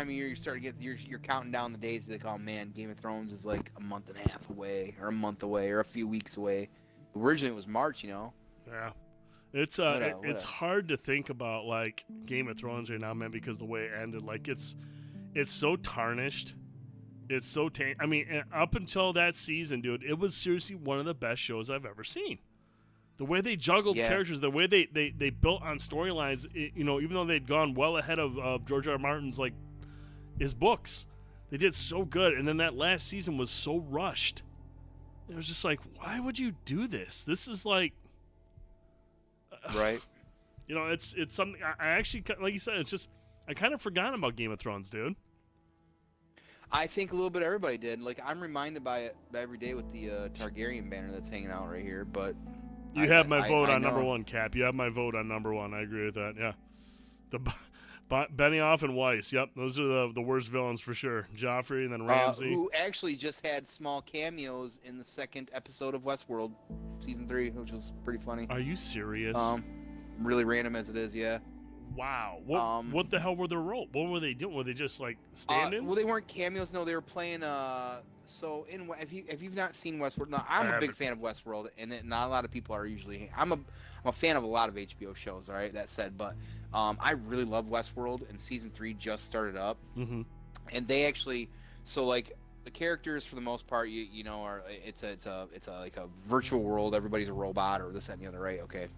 of year, you start to get you're counting down the days. Be like, oh man, Game of Thrones is like a month and a half away, or a month away, or a few weeks away. Originally it was March, you know. Yeah. It's it's hard to think about like Game of Thrones right now, man, because the way it ended, like it's so tarnished. It's so I mean, up until that season, dude, it was seriously one of the best shows I've ever seen. The way they juggled characters, the way they built on storylines, you know, even though they'd gone well ahead of George R. R. Martin's, like, his books, they did so good. And then that last season was so rushed. It was just like, why would you do this? This is like, right. You know, it's something I actually, like you said, it's just, I kind of forgot about Game of Thrones, dude. I think a little bit everybody did. Like, I'm reminded by it every day with the Targaryen banner that's hanging out right here, but. You have my vote on number one, Cap. You have my vote on number one. I agree with that. Yeah, the Benioff and Weiss. Yep, those are the worst villains for sure. Joffrey and then Ramsay, who actually just had small cameos in the second episode of Westworld, season 3, which was pretty funny. Are you serious? Really random as it is, yeah. Wow. What the hell were their role? What were they doing? Were they just like stand-ins? Well, they weren't cameos. No, they were playing. So if you've not seen Westworld, now I'm a big fan of Westworld, and not a lot of people are usually. I'm a fan of a lot of HBO shows. All right, that said, but I really love Westworld, and season 3 just started up, and they actually like the characters for the most part, you know, are it's like a virtual world. Everybody's a robot or this, that, and the other, right? Okay,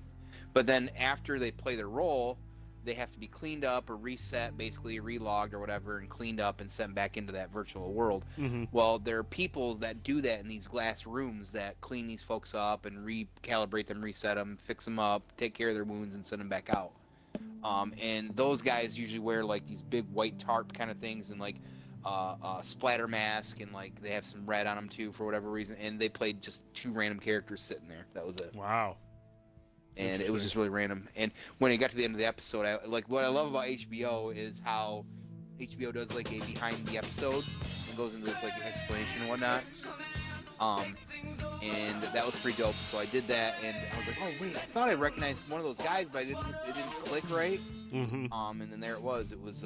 but then after they play their role, they have to be cleaned up or reset, basically relogged or whatever, and cleaned up and sent back into that virtual world. Well, there are people that do that in these glass rooms that clean these folks up and recalibrate them, reset them, fix them up, take care of their wounds, and send them back out. And those guys usually wear like these big white tarp kind of things and like a splatter mask, and like they have some red on them too for whatever reason. And they played just 2 random characters sitting there. That was it. Wow. And it was just really random. And when it got to the end of the episode, what I love about HBO is how HBO does like a behind the episode and goes into this like explanation and whatnot. And that was pretty dope. So I did that, and I was like, oh wait, I thought I recognized one of those guys, but it didn't click right. And then there it was. It was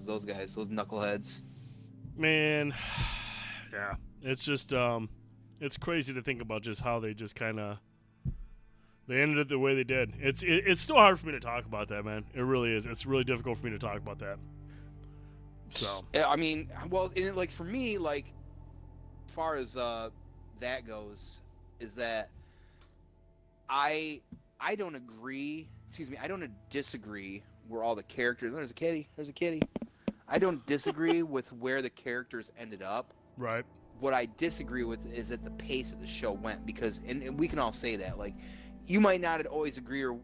those guys, those knuckleheads. Man, yeah, it's just it's crazy to think about just how they just kind of. They ended it the way they did. It's still hard for me to talk about that, man. It really is. It's really difficult for me to talk about that. So I mean, well, like for me, like as far as that goes, is that I don't agree. Excuse me, I don't disagree where all the characters. There's a kitty. I don't disagree with where the characters ended up. Right. What I disagree with is at the pace that the show went, because and we can all say that, like. You might not always agree or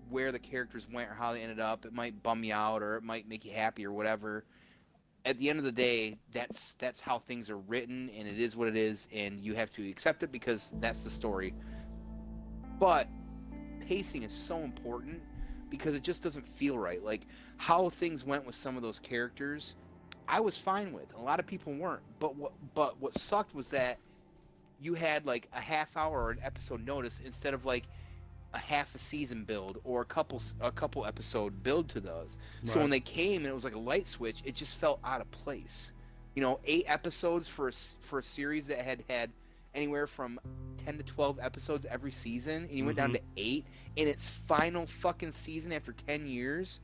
where the characters went or how they ended up. It might bum you out or it might make you happy or whatever. At the end of the day, that's how things are written, and it is what it is, and you have to accept it because that's the story. But pacing is so important because it just doesn't feel right. Like how things went with some of those characters, I was fine with. A lot of people weren't. But what sucked was that you had like a half hour or an episode notice instead of like a half a season build or a couple episode build to those. Right. So when they came and it was like a light switch, it just felt out of place. You know, 8 episodes for a series that had anywhere from 10 to 12 episodes every season, and he went down to 8 in its final fucking season after 10 years.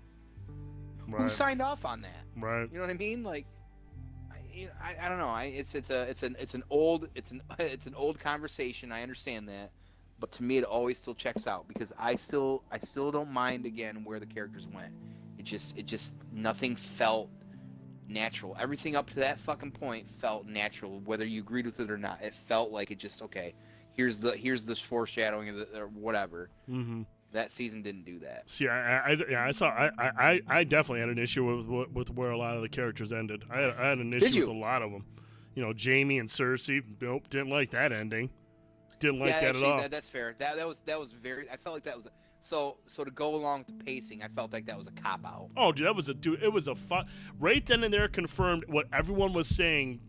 Right. Who signed off on that? Right. You know what I mean? Like, I don't know. It's an old conversation. I understand that, but to me, it always still checks out because I still don't mind again where the characters went. It just nothing felt natural. Everything up to that fucking point felt natural, whether you agreed with it or not. It felt like it just okay. Here's the foreshadowing of the, or whatever. Mm-hmm. That season didn't do that. See, I definitely had an issue with where a lot of the characters ended. I had an issue with a lot of them. You know, Jamie and Cersei. Nope, didn't like that ending. Didn't like that actually, at all. That's fair. That was very. I felt like that was so to go along with the pacing. I felt like that was a cop out. Oh, dude, it was a right then and there confirmed what everyone was saying.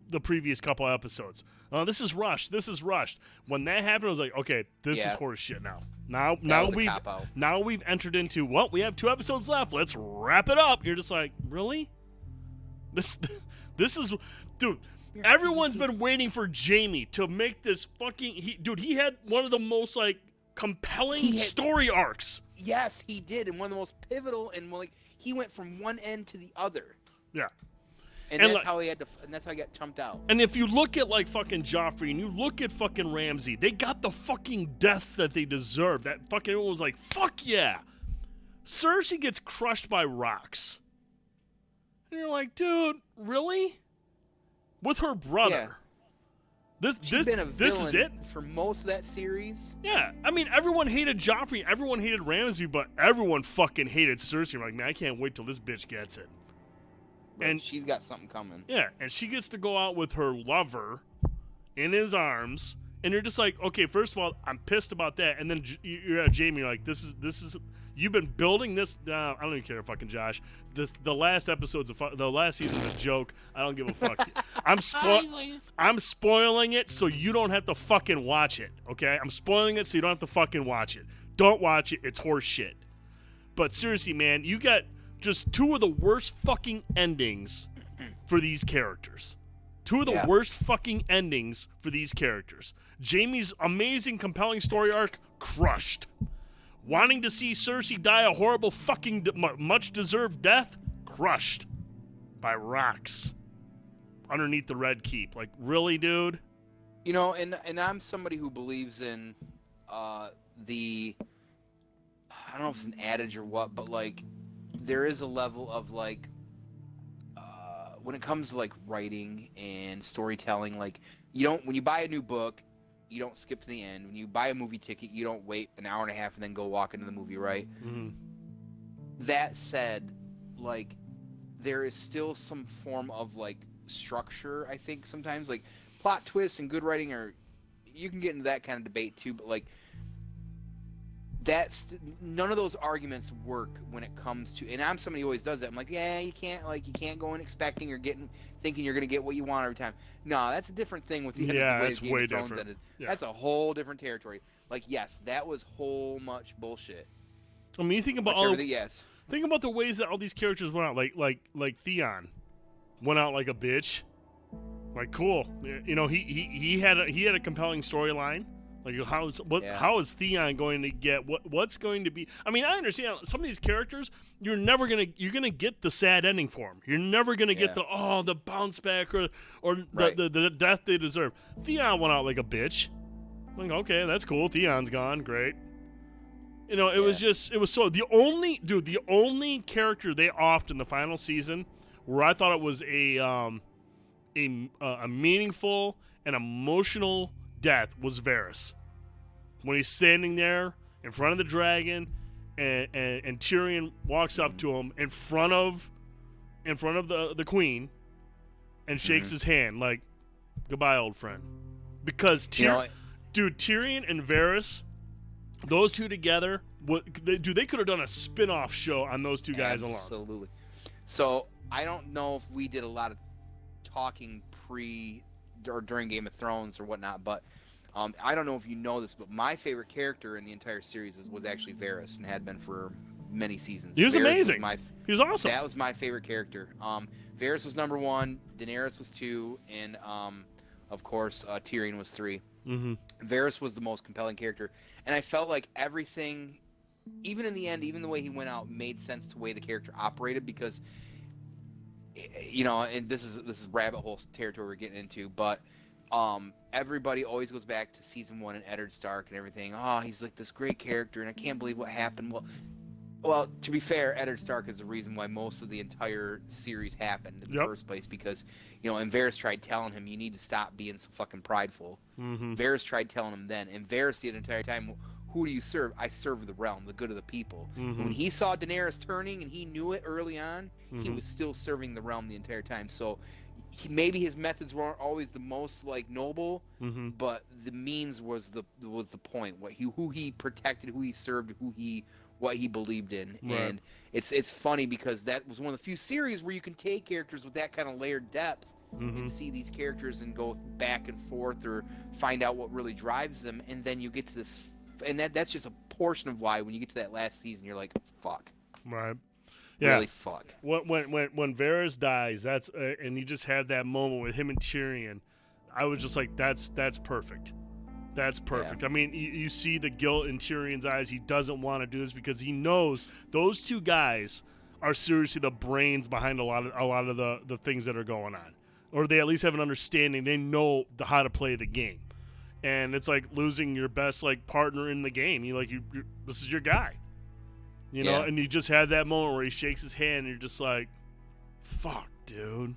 The previous couple episodes. This is rushed. This is rushed. When that happened, I was like, okay, this is horse shit now. Now we've entered into what? We have 2 episodes left. Let's wrap it up. You're just like, really? This is, dude. Everyone's been waiting for Jamie to make this fucking. He had one of the most compelling story arcs. Yes, he did, and one of the most pivotal, and he went from one end to the other. Yeah. And that's how he had to. And that's how he got chumped out. And if you look at fucking Joffrey and you look at fucking Ramsay, they got the fucking deaths that they deserve. That fucking everyone was like, fuck yeah. Cersei gets crushed by rocks, and you're like, dude, really? With her brother. Yeah. She's been a this is it for most of that series. Yeah, I mean, everyone hated Joffrey, everyone hated Ramsay, but everyone fucking hated Cersei. I'm like, man, I can't wait till this bitch gets it. Right, and she's got something coming. Yeah, and she gets to go out with her lover in his arms, and you're just like, okay, first of all, I'm pissed about that, and then you're at Jamie, you're like, this is, you've been building this. I don't even care, fucking Josh. The last episode's the last season's a joke. I don't give a fuck. I'm spoiling it so you don't have to fucking watch it. Okay, I'm spoiling it so you don't have to fucking watch it. Don't watch it. It's horse shit. But seriously, man, you got just 2 of the worst fucking endings for these characters. 2 of the worst fucking endings for these characters. Jamie's amazing, compelling story arc crushed. Wanting to see Cersei die a horrible fucking much-deserved death? Crushed by rocks underneath the Red Keep. Like, really, dude? You know, and I'm somebody who believes in I don't know if it's an adage or what, but there is a level of when it comes to writing and storytelling, when you buy a new book, you don't skip to the end. When you buy a movie ticket, you don't wait an hour and a half and then go walk into the movie, right? Mm-hmm. That said, there is still some form of structure, I think sometimes, plot twists and good writing you can get into that kind of debate too, but none of those arguments work when it comes to, and I'm somebody who always does that. I'm like, yeah, you can't go in expecting or thinking you're gonna get what you want every time. No, that's a different thing with the end of the way Game of Thrones ended. Yeah. That's a whole different territory. Yes, that was whole much bullshit. I mean, you think about think about the ways that all these characters went out. Like Theon went out like a bitch. Cool. You know, he had a compelling storyline. How is Theon going to get what's going to be? I mean, I understand some of these characters. You're gonna get the sad ending for them. You're never gonna get the bounce back or the death they deserve. Theon went out like a bitch. Okay, that's cool. Theon's gone. Great. You know, it was the only character they offed in the final season where I thought it was a meaningful and emotional death was Varys. When he's standing there in front of the dragon and Tyrion walks up to him in front of the queen and shakes his hand like, goodbye, old friend. Because Tyrion and Varys, those 2 together, they could have done a spin-off show on those 2 guys alone. Absolutely. So I don't know if we did a lot of talking pre or during Game of Thrones or whatnot, but I don't know if you know this, but my favorite character in the entire series was actually Varys, and had been for many seasons. He was amazing. He was awesome. That was my favorite character. Varys was number 1, Daenerys was 2, and of course, Tyrion was 3. Mm-hmm. Varys was the most compelling character, and I felt like everything, even in the end, even the way he went out, made sense to the way the character operated, because, you know, and this is rabbit hole territory we're getting into, but everybody always goes back to season 1 and Eddard Stark and everything. Oh, he's like this great character, and I can't believe what happened. Well, to be fair, Eddard Stark is the reason why most of the entire series happened in the first place, because, you know, and Varys tried telling him, you need to stop being so fucking prideful. Mm-hmm. Varys tried telling him then, and Varys the entire time, who do you serve? I serve the realm, the good of the people. Mm-hmm. When he saw Daenerys turning, and he knew it early on, he Mm-hmm. was still serving the realm the entire time. So maybe his methods weren't always the most like noble, Mm-hmm. but the means was the point. Who he protected, who he served, what he believed in. Right. And it's funny because that was one of the few series where you can take characters with that kind of layered depth and see these characters and go back and forth or find out what really drives them, and then you get to this, and that's just a portion of why when you get to that last season you're like, fuck. Right. Yeah. Really fuck. When Varys dies, that's and you just had that moment with him and Tyrion, I was just like, that's perfect. That's perfect. Yeah. I mean, you see the guilt in Tyrion's eyes. He doesn't want to do this because he knows those two guys are seriously the brains behind a lot of the things that are going on, or they at least have an understanding. They know how to play the game, and it's like losing your best like partner in the game. This is your guy, you know. And you just had that moment where he shakes his hand, and you're just like, "Fuck, dude."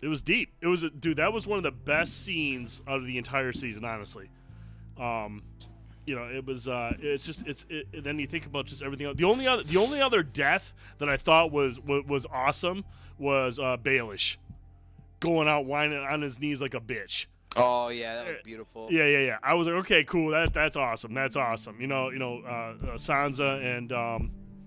It was deep. That was one of the best scenes out of the entire season, honestly. You know, it was. And then you think about just everything else. The only other death that I thought was awesome was Baelish going out whining on his knees like a bitch. Oh yeah, that was beautiful. Yeah. I was like, okay, cool. That's awesome. That's awesome. You know, Sansa and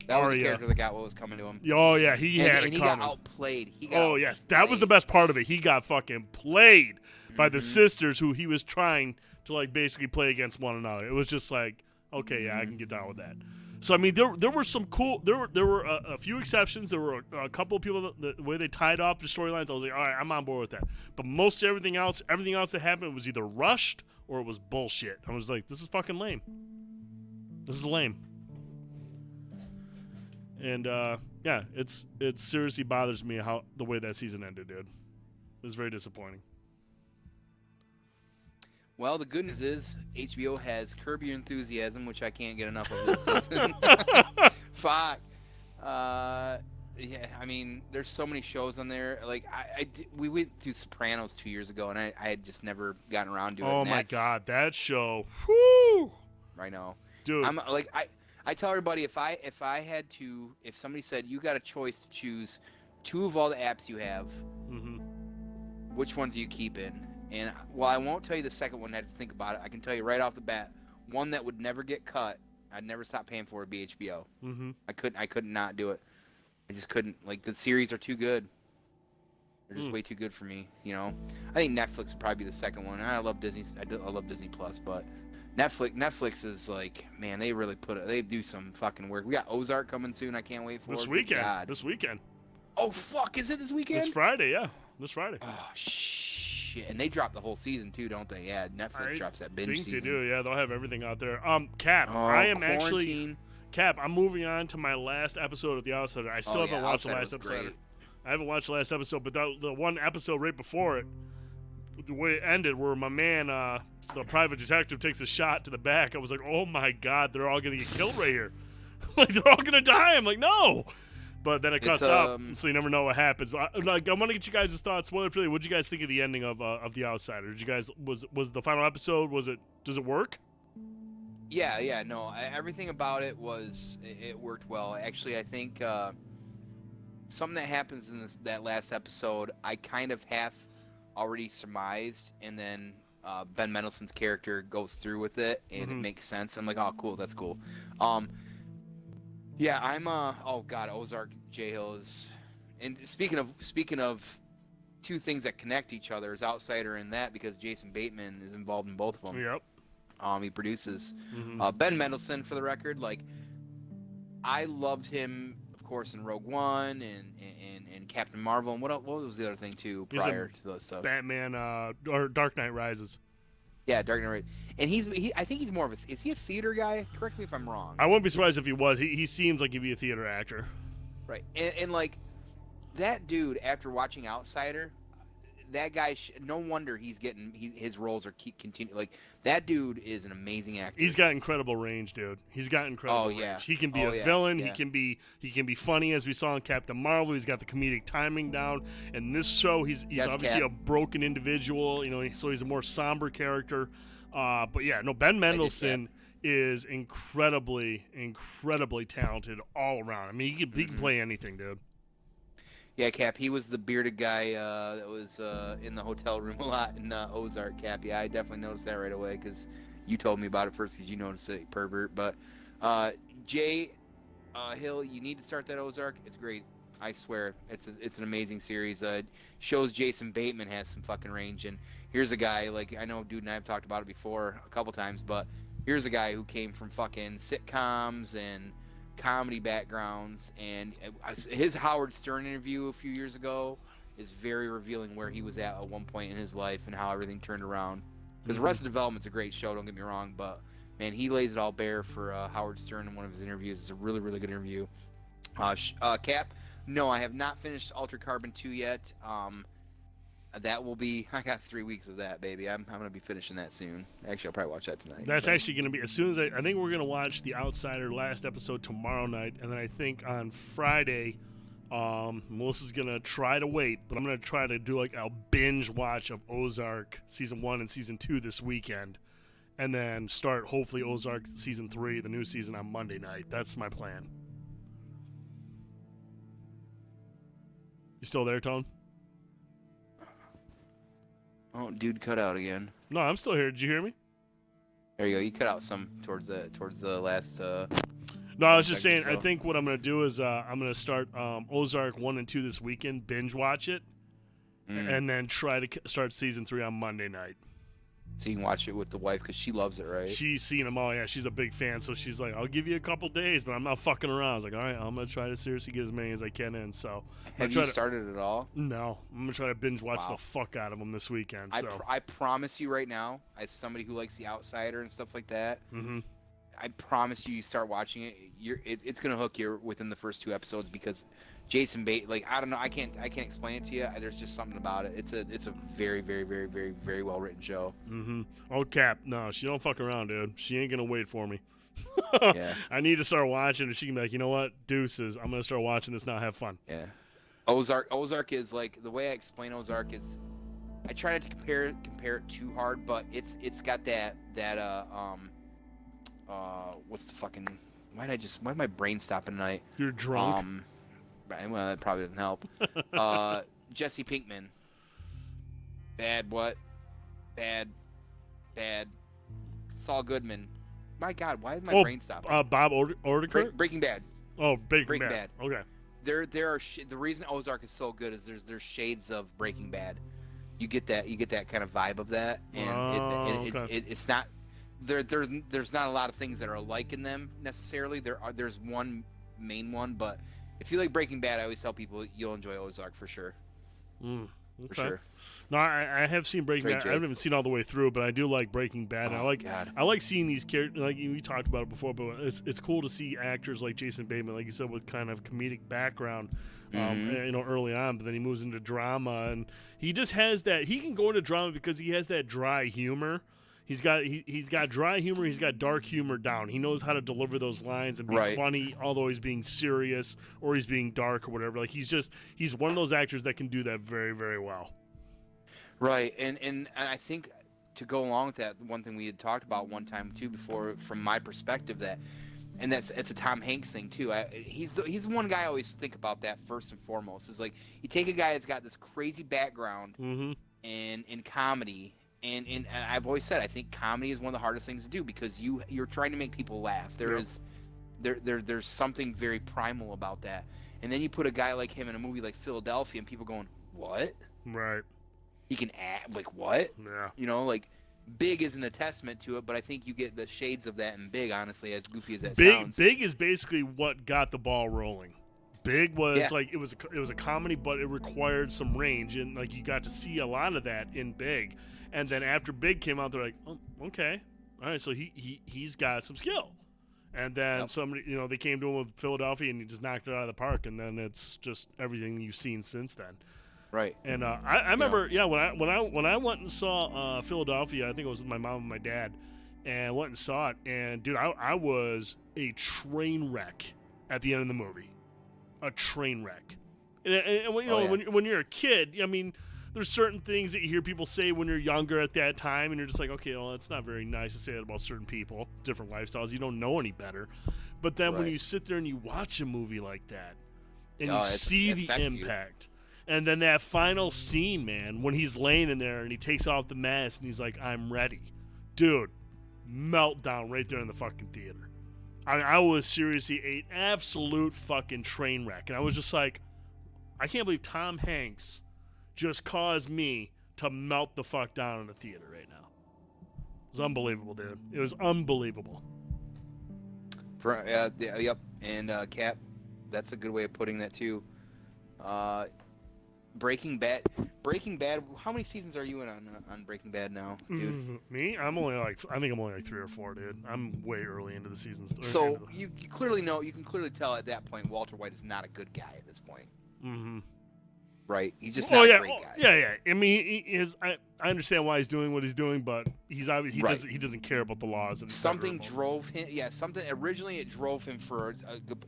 that was Arya. a character that got what was coming to him. Oh yeah, he had it and he coming. got outplayed. Yes, that was the best part of it. He got fucking played by the sisters who he was trying to like basically play against one another. It was just like, okay, yeah, I can get down with that. So I mean, there were some cool. There were a few exceptions. There were a couple of people the way they tied off the storylines. I was like, all right, I'm on board with that. But most everything else that happened was either rushed or it was bullshit. I was like, this is fucking lame. This is lame. And yeah, it seriously bothers me how the way that season ended, dude. It was very disappointing. Well, the good news is HBO has Curb Your Enthusiasm, which I can't get enough of this season. Fuck. Yeah, I mean, there's so many shows on there. Like, we went through Sopranos 2 years ago, and I had just never gotten around to it. Oh my god, that show! Whew! I know, dude. I'm like, I tell everybody if somebody said you got a choice to choose 2 of all the apps you have, which ones are you keeping? And while I won't tell you the second one, I had to think about it. I can tell you right off the bat, one that would never get cut. I'd never stop paying for would be HBO. I could not do it. I just couldn't. Like, the series are too good. They're just way too good for me. You know, I think Netflix would probably be the second one. I love Disney. I love Disney Plus, but Netflix is like, man, they really they do some fucking work. We got Ozark coming soon. I can't wait for this it. weekend. God. This weekend. Oh fuck! Is it this weekend? It's Friday. Yeah, this Friday. Oh shit! And they drop the whole season too, don't they? Yeah, Netflix drops that binge season. I think they do. Yeah, they'll have everything out there. Cap, Cap, I'm moving on to my last episode of The Outsider. I still haven't watched the last episode. I haven't watched the last episode, but the one episode right before it, the way it ended, where my man, the private detective, takes a shot to the back. I was like, oh my god, they're all gonna get killed right here. Like, they're all gonna die. I'm like, no. But then it cuts up, so you never know what happens. But I want to get you guys' thoughts. Spoiler free. What did you guys think of the ending of The Outsider? Did you guys was the final episode? Does it work? Yeah. No, everything about it it worked well. Actually, I think something that happens in that last episode, I kind of half already surmised, and then Ben Mendelsohn's character goes through with it, and it makes sense. I'm like, oh, cool, that's cool. Yeah, I'm oh god, Ozark, J-Hill is, and speaking of 2 things that connect each other is Outsider and that, because Jason Bateman is involved in both of them. Yep. He produces. Ben Mendelsohn, for the record, like, I loved him. Of course, in Rogue One and Captain Marvel. And what was the other thing too prior to those stuff? Batman or Dark Knight Rises. Yeah, Dark Knight. And I think he's more of is he a theater guy? Correct me if I'm wrong. I wouldn't be surprised if he was. He seems like he'd be a theater actor. Right. And like that dude, after watching Outsider, that guy, no wonder he's getting his roles are continue. Like that dude is an amazing actor. He's got incredible range, dude. He's got incredible range. He can be a villain. Yeah. He can be funny, as we saw in Captain Marvel. He's got the comedic timing down. In this show, he's obviously a broken individual. You know, so he's a more somber character. But yeah, no, Ben Mendelsohn is incredibly talented all around. I mean, he can play anything, dude. Yeah, Cap. He was the bearded guy that was in the hotel room a lot in Ozark, Cap. Yeah, I definitely noticed that right away because you told me about it first because you noticed it, pervert. But Jay Hill, you need to start that Ozark. It's great. I swear. It's an amazing series. Shows Jason Bateman has some fucking range. And here's a guy, like, I know Dude and I have talked about it before a couple times, but here's a guy who came from fucking sitcoms and comedy backgrounds, and his Howard Stern interview a few years ago is very revealing where he was at one point in his life and how everything turned around. Because Arrested Development's a great show, don't get me wrong, but man, he lays it all bare for Howard Stern in one of his interviews. It's a really, really good interview. Cap, no, I have not finished Altered Carbon 2 yet. That will be, I got 3 weeks of that, baby. I'm going to be finishing that soon. Actually, I'll probably watch that tonight. That's actually going to be, as soon as I think we're going to watch The Outsider last episode tomorrow night. And then I think on Friday, Melissa's going to try to wait, but I'm going to try to do like a binge watch of Ozark Season 1 and Season 2 this weekend. And then start, hopefully, Ozark Season 3, the new season, on Monday night. That's my plan. You still there, Tone? Oh, dude, cut out again. No, I'm still here. Did you hear me? There you go. You cut out some towards the last. No, I was just saying. I think what I'm gonna do is I'm gonna start Ozark 1 and 2 this weekend, binge watch it, and then try to start Season 3 on Monday night. So you can watch it with the wife because she loves it, right? She's seen them all. Yeah, she's a big fan. So she's like, "I'll give you a couple days, but I'm not fucking around." I was like, "All right, I'm gonna try to seriously get as many as I can in." So have you started it all? No, I'm gonna try to binge watch the fuck out of them this weekend. So I promise you right now, as somebody who likes The Outsider and stuff like that, I promise you start watching it. It's gonna hook you within the first 2 episodes because Jason Bateman, like, I don't know, I can't explain it to you. There's just something about it. It's a very, very, very, very, very well written show. Oh, Cap, no, she don't fuck around, dude. She ain't gonna wait for me. Yeah. I need to start watching, and she can be like, you know what, deuces, I'm gonna start watching this now. Have fun. Yeah. Ozark is like, the way I explain Ozark is, I try not to compare it too hard, but it's got that what's the fucking, why did my brain stop tonight? You're drunk. Well, that probably doesn't help. Jesse Pinkman. Bad. Saul Goodman. My God, why is my brain stopping? Bob Odenkirk? Breaking Bad. Oh, Breaking Bad. Okay. There are the reason Ozark is so good is there's shades of Breaking Bad. You get that kind of vibe of that, and it's not there's not a lot of things that are alike in them necessarily. There's one main one, but if you like Breaking Bad, I always tell people you'll enjoy Ozark for sure. Okay. For sure. No, I have seen Breaking Bad. I haven't even seen all the way through, but I do like Breaking Bad. I like seeing these characters. Like we talked about it before, but it's cool to see actors like Jason Bateman, like you said, with kind of comedic background, early on. But then he moves into drama, and he just has that. He can go into drama because he has that dry humor. He's got dry humor. He's got dark humor down. He knows how to deliver those lines and be funny, although he's being serious or he's being dark or whatever. Like he's one of those actors that can do that very, very well. Right, and I think to go along with that, one thing we had talked about one time too before, from my perspective, it's a Tom Hanks thing too. He's the one guy I always think about that first and foremost. Is like you take a guy that's got this crazy background in comedy. And I've always said I think comedy is one of the hardest things to do because you're trying to make people laugh. There's something very primal about that. And then you put a guy like him in a movie like Philadelphia, and people going, "What?" Right. He can act like what? Yeah. Like Big isn't a testament to it, but I think you get the shades of that in Big. Honestly, as goofy as that sounds. sounds. Big is basically what got the ball rolling. Big was like it was a comedy, but it required some range, and like you got to see a lot of that in Big. And then after Big came out, they're like, oh, okay, all right, so he's got some skill. And then somebody, they came to him with Philadelphia, and he just knocked it out of the park. And then it's just everything you've seen since then. Right. And I remember, when I went and saw Philadelphia, I think it was with my mom and my dad, and went and saw it. And dude, I was a train wreck at the end of the movie, a train wreck. And when you're a kid, I mean, there's certain things that you hear people say when you're younger at that time, and you're just like, okay, well, it's not very nice to say that about certain people, different lifestyles. You don't know any better. But then when you sit there and you watch a movie like that, and you see the impact, and then that final scene, man, when he's laying in there and he takes off the mask and he's like, I'm ready. Dude, meltdown right there in the fucking theater. I was seriously an absolute fucking train wreck. And I was just like, I can't believe Tom Hanks just caused me to melt the fuck down in the theater right now. It was unbelievable, dude. It was unbelievable. Yep. And Cap, that's a good way of putting that too. Breaking Bad. How many seasons are you in on Breaking Bad now, dude? Me? I think I'm only like 3 or 4, dude. I'm way early into the seasons. So you clearly know. You can clearly tell at that point Walter White is not a good guy at this point. Mm-hmm. Right? He's just not a great guy. Yeah. I mean, he is. I understand why he's doing what he's doing, but he doesn't care about the laws. And something drove him. Yeah, something originally it drove him for a good.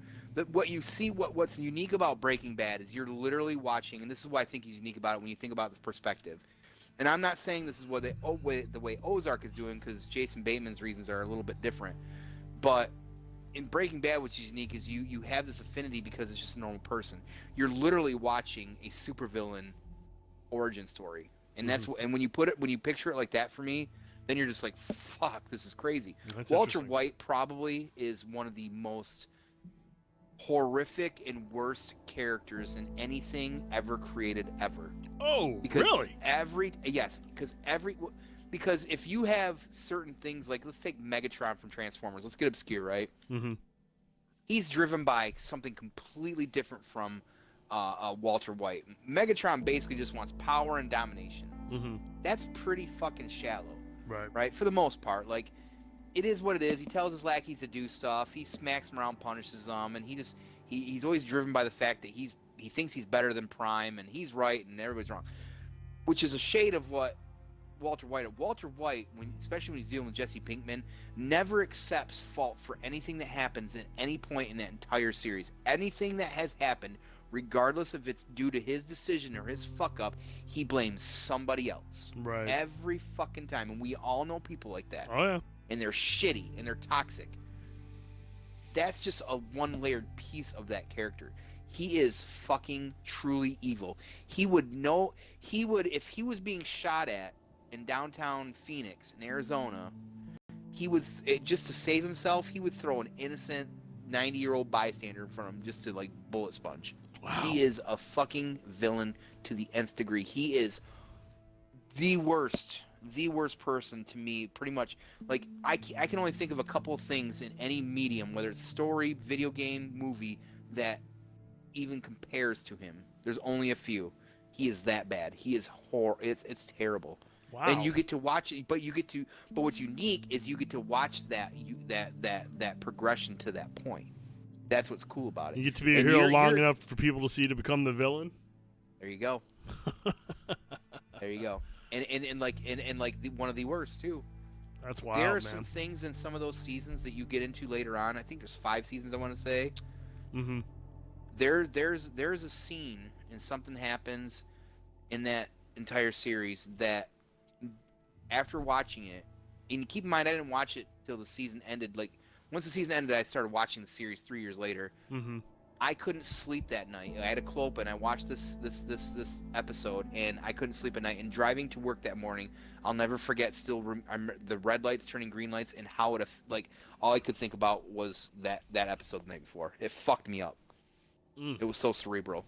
What you see, what's unique about Breaking Bad is you're literally watching, and this is why I think he's unique about it when you think about this perspective. And I'm not saying this is what the way Ozark is doing, because Jason Bateman's reasons are a little bit different. But in Breaking Bad, which is unique, is you have this affinity because it's just a normal person. You're literally watching a supervillain origin story, and that's and when you picture it like that for me, then you're just like, fuck, this is crazy. Walter White probably is one of the most horrific and worst characters in anything ever created ever. Oh, really? Because if you have certain things like, let's take Megatron from Transformers. Let's get obscure, right? Mm-hmm. He's driven by something completely different from Walter White. Megatron basically just wants power and domination. Mm-hmm. That's pretty fucking shallow. Right. For the most part. Like, it is what it is. He tells his lackeys to do stuff. He smacks them around, punishes them, and he's always driven by the fact that he thinks he's better than Prime, and he's right and everybody's wrong. Which is a shade of what Walter White, especially when he's dealing with Jesse Pinkman, never accepts fault for anything that happens at any point in that entire series. Anything that has happened, regardless if it's due to his decision or his fuck up, he blames somebody else. Right. Every fucking time. And we all know people like that. Oh, yeah. And they're shitty and they're toxic. That's just a one-layered piece of that character. He is fucking truly evil. If he was being shot at in downtown Phoenix in Arizona, just to save himself, he would throw an innocent 90-year-old bystander in front of him just to like bullet sponge. Wow. He is a fucking villain to the nth degree. He is the worst person to me, pretty much. Like, I can only think of a couple of things in any medium, whether it's story, video game, movie, that even compares to him. There's only a few. He is that bad. He is it's terrible. Wow. And you get to watch it, but what's unique is you get to watch that progression to that point. That's what's cool about it. You get to be a hero long enough for people to see to become the villain. There you go. There you go. And one of the worst too. That's wild. There are some things in some of those seasons that you get into later on. I think there's 5 seasons, I want to say. Mm-hmm. There's a scene and something happens in that entire series that, after watching it, and keep in mind I didn't watch it till the season ended. Like, once the season ended, I started watching the series 3 years later. Mm-hmm. I couldn't sleep that night. I had a cold open. I watched this episode, and I couldn't sleep at night. And driving to work that morning, I'll never forget. The red lights turning green lights, and how it all I could think about was that episode the night before. It fucked me up. It was so cerebral.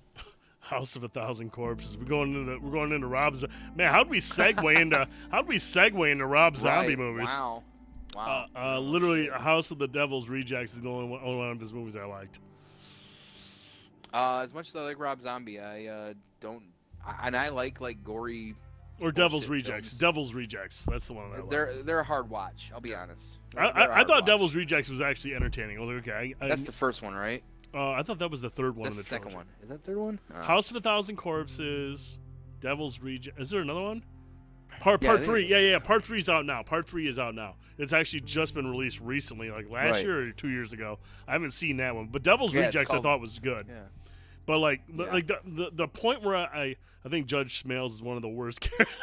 House of 1,000 Corpses. We're going into Rob's. Man, how'd we segue into Rob Zombie movies? Wow. Literally, House of the Devil's Rejects is the only one of his movies I liked. As much as I like Rob Zombie, I don't. And I like gory. Or Devil's bullshit Rejects. films. Devil's Rejects. That's the one I like. They're a hard watch. I'll be honest. I thought Devil's Rejects was actually entertaining. I was like, okay. That's the first one, right? I thought that was the third one. That's in the second trilogy. one. Is that the third one? House of a Thousand Corpses, Devil's Rejects. Is there another one? Part Yeah, 3. Yeah. Part 3 is out now. Part 3 is out now. It's actually just been released recently, like last Right. year or 2 years ago. I haven't seen that one, but Devil's Yeah, it's Rejects called- I thought was good. Yeah. But like the point where I think Judge Smales is one of the worst characters.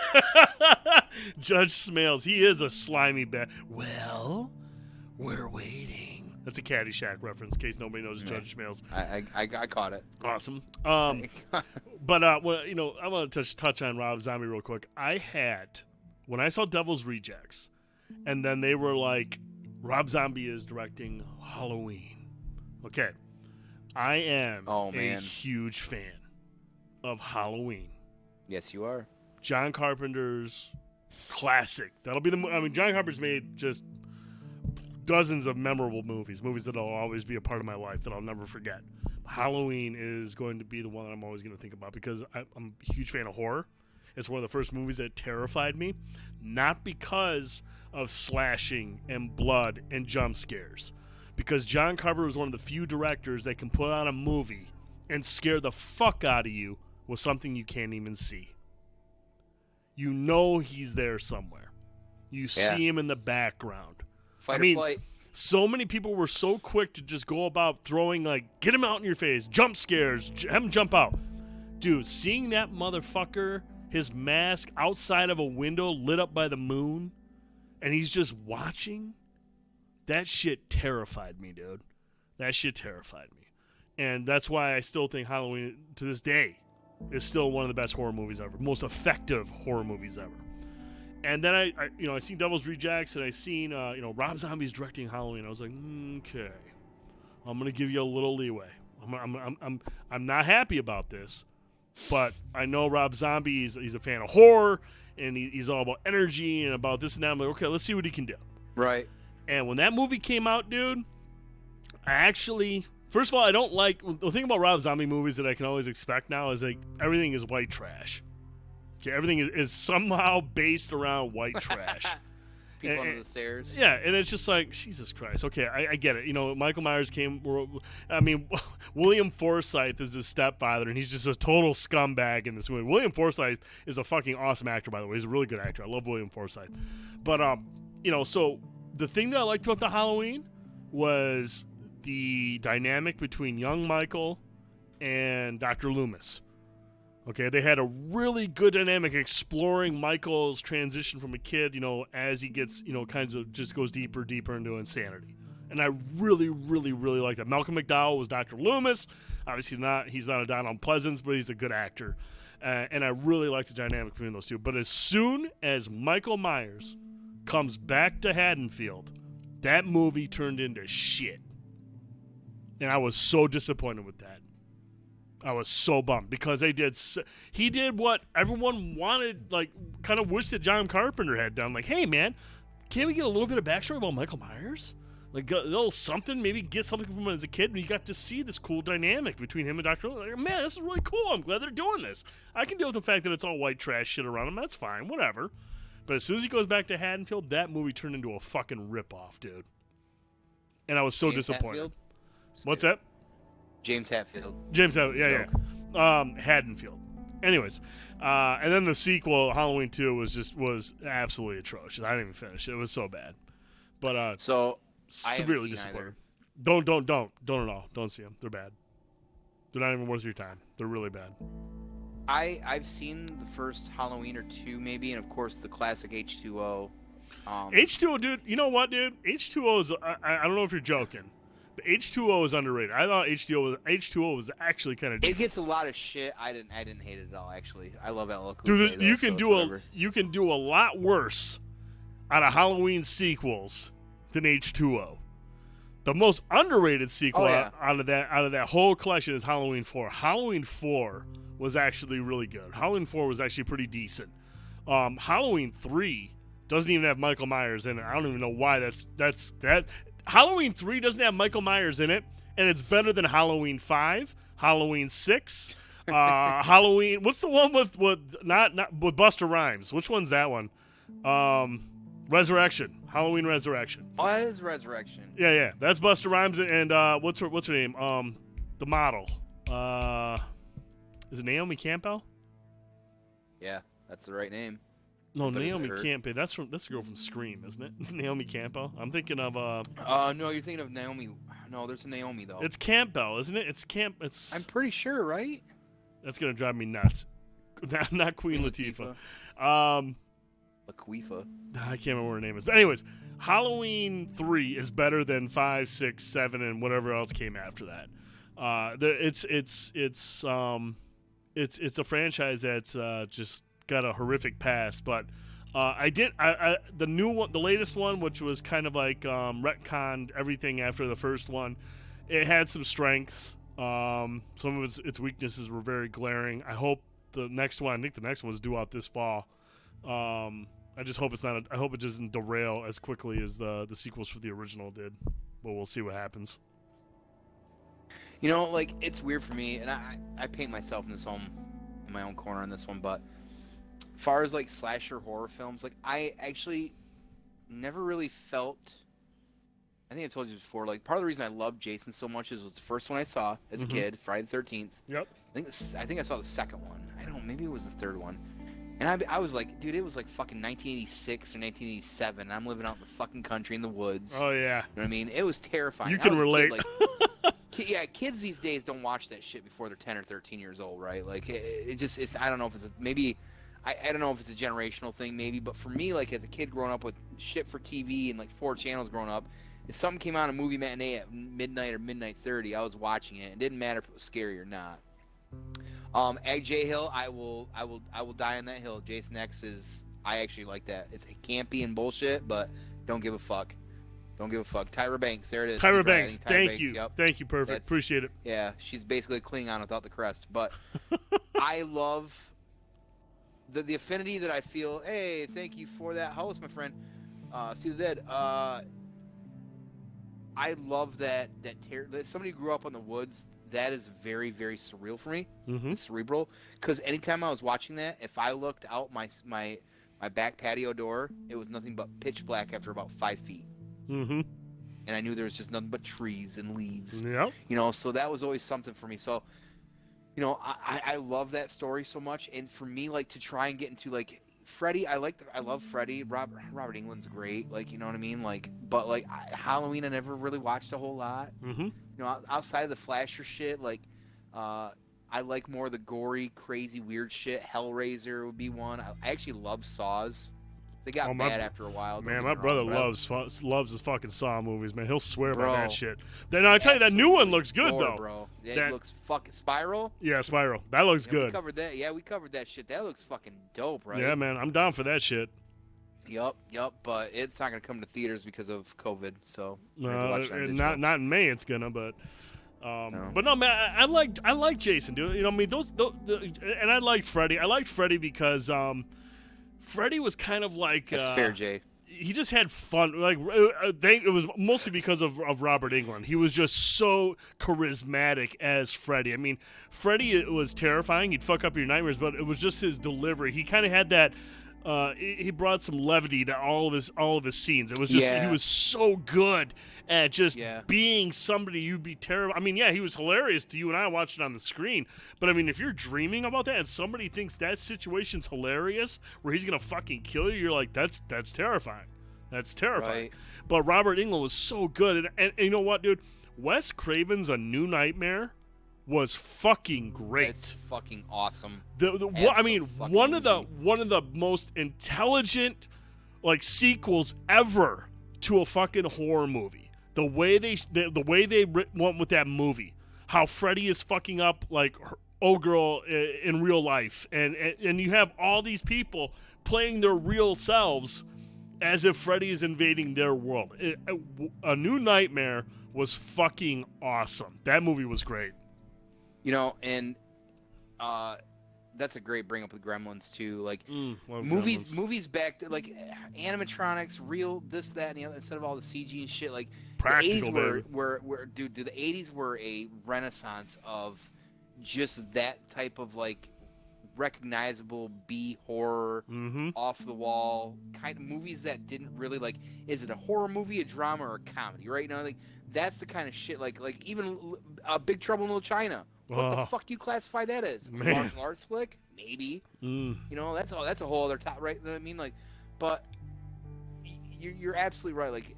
Judge Smales, he is a slimy bat. Well, we're waiting. That's a Caddyshack reference, in case nobody knows Judge Smales. I caught it. Awesome. But well, you know, I want to touch on Rob Zombie real quick. I had, when I saw Devil's Rejects, and then they were like, Rob Zombie is directing Halloween. Okay. I am a huge fan of Halloween. Yes, you are. John Carpenter's classic. That'll be John Carpenter's made just dozens of memorable movies that'll always be a part of my life that I'll never forget. Halloween is going to be the one that I'm always going to think about because I'm a huge fan of horror. It's one of the first movies that terrified me, not because of slashing and blood and jump scares, because John Carpenter was one of the few directors that can put on a movie and scare the fuck out of you with something you can't even see. You know he's there somewhere. You see him in the background. Fight or flight. So many people were so quick to just go about throwing, like, get him out in your face, jump scares, have him jump out. Dude, seeing that motherfucker, his mask outside of a window lit up by the moon, and he's just watching, that shit terrified me, dude. That shit terrified me. And that's why I still think Halloween, to this day, is still one of the best horror movies ever. Most effective horror movies ever. And then I seen Devil's Rejects, and I seen Rob Zombie's directing Halloween. I was like, okay, I'm gonna give you a little leeway. I'm not happy about this, but I know Rob Zombie. He's a fan of horror, and he's all about energy and about this and that. I'm like, okay, let's see what he can do. Right. And when that movie came out, dude, I actually, first of all, I don't like the thing about Rob Zombie movies that I can always expect now is like everything is white trash. Okay, everything is somehow based around white trash. People under the stairs. Yeah, and it's just like, Jesus Christ. Okay, I get it. You know, Michael Myers William Forsythe is his stepfather, and he's just a total scumbag in this movie. William Forsythe is a fucking awesome actor, by the way. He's a really good actor. I love William Forsythe. But, so the thing that I liked about the Halloween was the dynamic between young Michael and Dr. Loomis. Okay, they had a really good dynamic exploring Michael's transition from a kid, as he gets, kind of just goes deeper into insanity. And I really, really, really like that. Malcolm McDowell was Dr. Loomis. Obviously he's not a Donald Pleasance, but he's a good actor. And I really like the dynamic between those two. But as soon as Michael Myers comes back to Haddonfield, that movie turned into shit. And I was so disappointed with that. I was so bummed because he did what everyone wanted, like, kind of wished that John Carpenter had done. Like, hey, man, can't we get a little bit of backstory about Michael Myers? Like, a little something, maybe get something from him as a kid, and you got to see this cool dynamic between him and Dr. Like, man, this is really cool. I'm glad they're doing this. I can deal with the fact that it's all white trash shit around him. That's fine, whatever. But as soon as he goes back to Haddonfield, that movie turned into a fucking ripoff, dude. And I was so disappointed. What's that? James Hetfield. Haddonfield. Anyways, and then the sequel, Halloween 2, was absolutely atrocious. I didn't even finish it. It was so bad. But so severely disappointed. Don't at all. Don't see them. They're bad. They're not even worth your time. They're really bad. I've seen the first Halloween or two maybe, and of course the classic H2O. H2O, dude. You know what, dude? H2O is. I don't know if you're joking. H2O is underrated. I thought H2O was actually kind of. It gets a lot of shit. I didn't hate it at all. Actually, I love LL Cool J. Dude, you can do a lot worse out of Halloween sequels than H2O. The most underrated sequel out of that whole collection is Halloween 4. Halloween 4 was actually really good. Halloween 4 was actually pretty decent. Halloween 3 doesn't even have Michael Myers in it. I don't even know why that's that. Halloween 3 doesn't have Michael Myers in it, and it's better than Halloween 5. Halloween 6, Halloween. What's the one with not with Buster Rhymes? Which one's that one? Resurrection. Halloween Resurrection. Oh, that is Resurrection. Yeah. That's Buster Rhymes and what's her name? The model. Is it Naomi Campbell? Yeah, that's the right name. No, Naomi Campbell. That's the girl from Scream, isn't it? Naomi Campbell. I'm thinking of no, you're thinking of Naomi. No, there's a Naomi though. It's Campbell, isn't it? It's. I'm pretty sure, right? That's gonna drive me nuts. Not Queen Latifah. Laquifa. I can't remember what her name is, but anyways, Halloween 3 is better than 5, 6, 7, and whatever else came after that. It's a franchise that's just got a horrific past, but the new one, the latest one, which was kind of like retconned everything after the first one. It had some strengths. Some of its weaknesses were very glaring. I hope the next one. I think the next one is due out this fall. I just hope it's not. I hope it doesn't derail as quickly as the sequels for the original did. But we'll see what happens. You know, like, it's weird for me, and I paint myself in my own corner on this one, but as far as, like, slasher horror films, like, I actually never really felt, I think I told you before, like, part of the reason I loved Jason so much was the first one I saw as a kid, Friday the 13th. Yep. I think I saw the second one. I don't know, maybe it was the third one. And I was like, dude, it was like fucking 1986 or 1987, and I'm living out in the fucking country in the woods. Oh, yeah. You know what I mean? It was terrifying. You can relate. Kid, yeah, kids these days don't watch that shit before they're 10 or 13 years old, right? Like, it's I don't know if it's I don't know if it's a generational thing maybe, but for me, like, as a kid growing up with shit for TV and like 4 channels growing up, if something came on a movie matinee at midnight or midnight 30, I was watching it. It didn't matter if it was scary or not. At J Hill, I will die on that hill. Jason X is, I actually like that. It's campy and bullshit, but don't give a fuck. Don't give a fuck. Tyra Banks, there it is. Tyra Banks, thank you. Yep. Thank you, perfect. Appreciate it. Yeah, she's basically a Klingon without the crest. But I love the affinity that I feel. Hey, thank you for that host, my friend. See the Dead. I love that somebody who grew up in the woods. That is very, very surreal for me. Mm-hmm. It's cerebral. Because anytime I was watching that, if I looked out my back patio door, it was nothing but pitch black after about 5 feet. Mm-hmm. And I knew there was just nothing but trees and leaves. Yep. You know, so that was always something for me. So, you know, I love that story so much. And for me, like, to try and get into, like, Freddy, I love Freddy. Robert Englund's great. Like, you know what I mean? Like, but, like, Halloween, I never really watched a whole lot. Mm-hmm. You know, outside of the slasher shit, like, I like more of the gory, crazy, weird shit. Hellraiser would be one. I actually love Saws. They got bad after a while. Man, my brother loves his fucking Saw movies, man. He'll swear by that shit. Then I tell you, that new one looks good, though. Bro. It looks fucking Spiral? Yeah, Spiral. That looks good. We covered that. Yeah, we covered that shit. That looks fucking dope, right? Yeah, man. I'm down for that shit. Yup. But it's not going to come to theaters because of COVID, so... not in May it's gonna, but... No. But no, man, I like Jason, dude. You know, I mean, and I liked Freddy. I liked Freddy because Freddy was kind of like that's fair, Jay. He just had fun. Like, it was mostly because of Robert Englund. He was just so charismatic as Freddy. I mean, Freddy was terrifying. He'd fuck up your nightmares, but it was just his delivery. He kind of had that. He brought some levity to all of his scenes. It was just he was so good at just being somebody you'd be terrified. I mean, yeah, he was hilarious to you and I watched it on the screen. But I mean, if you're dreaming about that and somebody thinks that situation's hilarious, where he's gonna fucking kill you, you're like, that's terrifying. That's terrifying. Right. But Robert Englund was so good, and you know what, dude? Wes Craven's A New Nightmare was fucking great. It's fucking awesome. I mean, one of the most intelligent like sequels ever to a fucking horror movie. The way they went with that movie, how Freddy is fucking up like old girl in real life, and you have all these people playing their real selves as if Freddy is invading their world. A New Nightmare was fucking awesome. That movie was great. You know, and that's a great bring up with Gremlins too. Like movies back to, like animatronics, real this, that, and the other, instead of all the CG and shit. Like practical, the 80s were dude, the 80s were a renaissance of just that type of like recognizable B horror, off the wall kind of movies that didn't really like. Is it a horror movie, a drama, or a comedy? Right now, like that's the kind of shit. Like even Big Trouble in Little China. What the fuck do you classify that as? A martial arts flick? Maybe. You know, that's a whole other top. Right? You know what I mean? Like, but you're absolutely right. Like,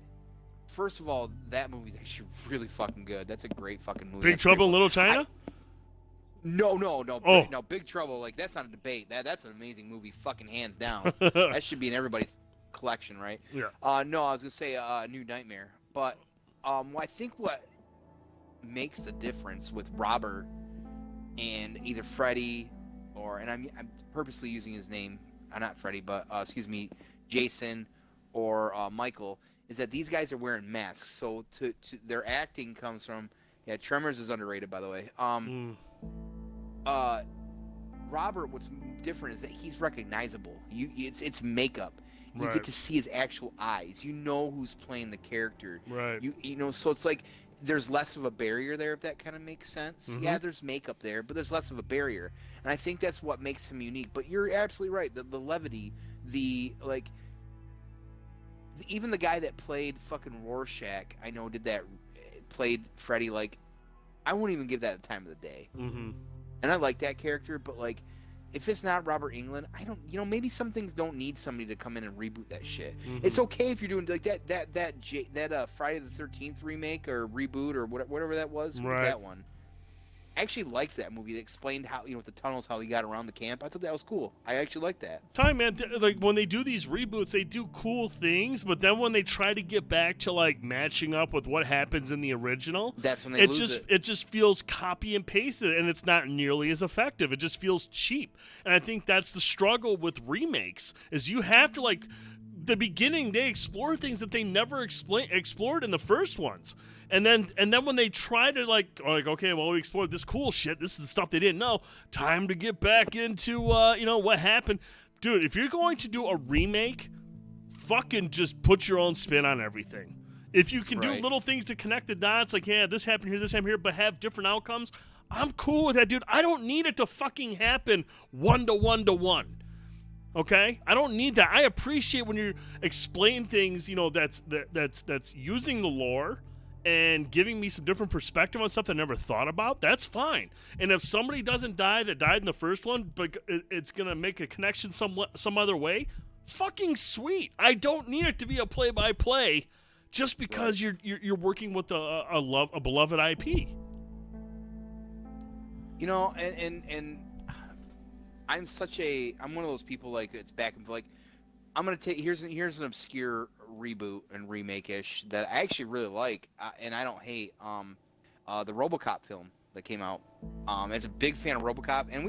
first of all, that movie's actually really fucking good. That's a great fucking movie. Big Trouble in Little China? No. No, Big Trouble, like, that's not a debate. That's an amazing movie, fucking hands down. That should be in everybody's collection, right? Yeah. No, I was going to say New Nightmare. But I think what makes the difference with Robert and either Freddy and I'm purposely using his name, not Freddy, but, Jason or Michael, is that these guys are wearing masks. So to their acting comes from, Tremors is underrated, by the way. Robert, what's different is that he's recognizable. It's makeup. You get to see his actual eyes. You know who's playing the character. Right. You know, so it's like there's less of a barrier there, if that kind of makes sense. Yeah, there's makeup there, but there's less of a barrier. And I think that's what makes him unique. But you're absolutely right. The levity, even the guy that played fucking Rorschach, I know played Freddy, like, I wouldn't even give that the time of the day. And I like that character, but like, if it's not Robert Englund, I don't, maybe some things don't need somebody to come in and reboot that shit. It's okay if you're doing like that Friday the 13th remake or reboot or whatever that was. That one. I actually liked that movie that explained how, with the tunnels, how he got around the camp. I thought that was cool. I actually liked that. Man, like when they do these reboots, they do cool things, but then when they try to get back to like matching up with what happens in the original, that's when they lose it. It just feels copy and pasted, and it's not nearly as effective. It just feels cheap. And I think that's the struggle with remakes, is you have to, like, the beginning, they explore things that they never explored in the first ones. And then when they try to like, okay, well, we explored this cool shit. This is the stuff they didn't know. Time to get back into, what happened. Dude, if you're going to do a remake, fucking just put your own spin on everything. If you can do little things to connect the dots, like, yeah, this happened here, but have different outcomes, I'm cool with that, dude. I don't need it to fucking happen 1-to-1-to-1. Okay, I don't need that. I appreciate when you explain things, that's using the lore and giving me some different perspective on stuff I never thought about. That's fine. And if somebody doesn't die that died in the first one, but it's gonna make a connection some other way, fucking sweet. I don't need it to be a play-by-play just because you're working with a beloved IP. And I'm one of those people, like, it's back and like, I'm gonna take here's an obscure reboot and remake-ish that I actually really like, and I don't hate. The RoboCop film that came out. As a big fan of RoboCop, and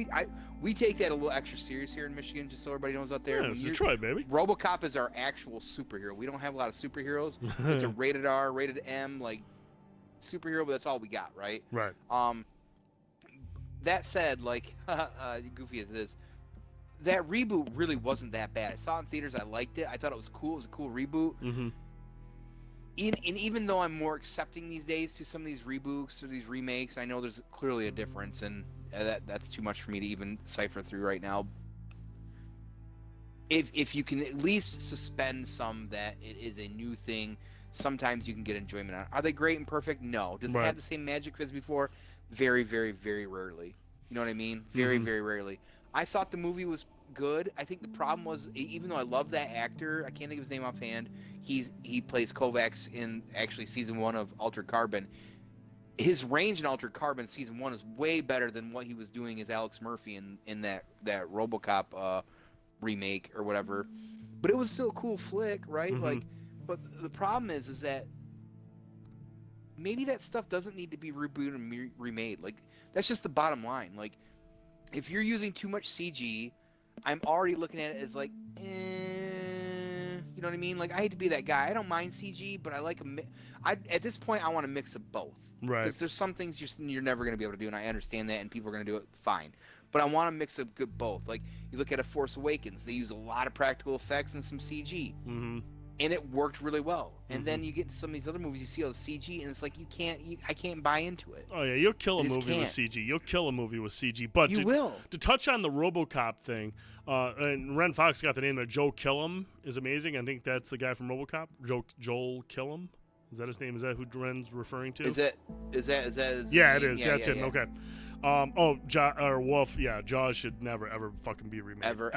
we take that a little extra serious here in Michigan, just so everybody knows out there. Yeah, it's Detroit, baby. RoboCop is our actual superhero. We don't have a lot of superheroes. It's a rated R, rated M, like, superhero, but that's all we got, right? Right. That said, like, goofy as it is, that reboot really wasn't that bad. I saw it in theaters. I liked it. I thought it was cool. It was a cool reboot. And even though I'm more accepting these days to some of these reboots or these remakes, I know there's clearly a difference, and that's too much for me to even cipher through right now. If you can at least suspend some that it is a new thing, sometimes you can get enjoyment out. Are they great and perfect? No. Does it have the same magic as before? Very, very, very rarely. You know what I mean? Very, very rarely. I thought the movie was good. I think the problem was, even though I love that actor, I can't think of his name offhand. He plays Kovacs in actually season 1 of Altered Carbon. His range in Altered Carbon season 1 is way better than what he was doing as Alex Murphy in that RoboCop remake or whatever. But it was still a cool flick, right? Like, but the problem is that maybe that stuff doesn't need to be rebooted and remade. Like, that's just the bottom line. Like, if you're using too much CG, I'm already looking at it as like, you know what I mean? Like, I hate to be that guy. I don't mind CG, but I like at this point, I want a mix of both. Right. Because there's some things you're never going to be able to do, and I understand that, and people are going to do it fine. But I want a mix of good both. Like, you look at A Force Awakens, they use a lot of practical effects and some CG. and it worked really well. And then you get into some of these other movies, you see all the CG, and it's like I can't buy into it. Oh yeah, you'll kill a movie with CG. You'll kill a movie with CG. But to touch on the RoboCop thing, and Ren Fox got the name of Joe Killam is amazing. I think that's the guy from RoboCop, Joel Killam. Is that his name? Is that who Ren's referring to? Is that his Yeah, name? it is. Yeah, That's him. Okay. Wolf. Yeah, Jaws should never ever fucking be remade. Ever.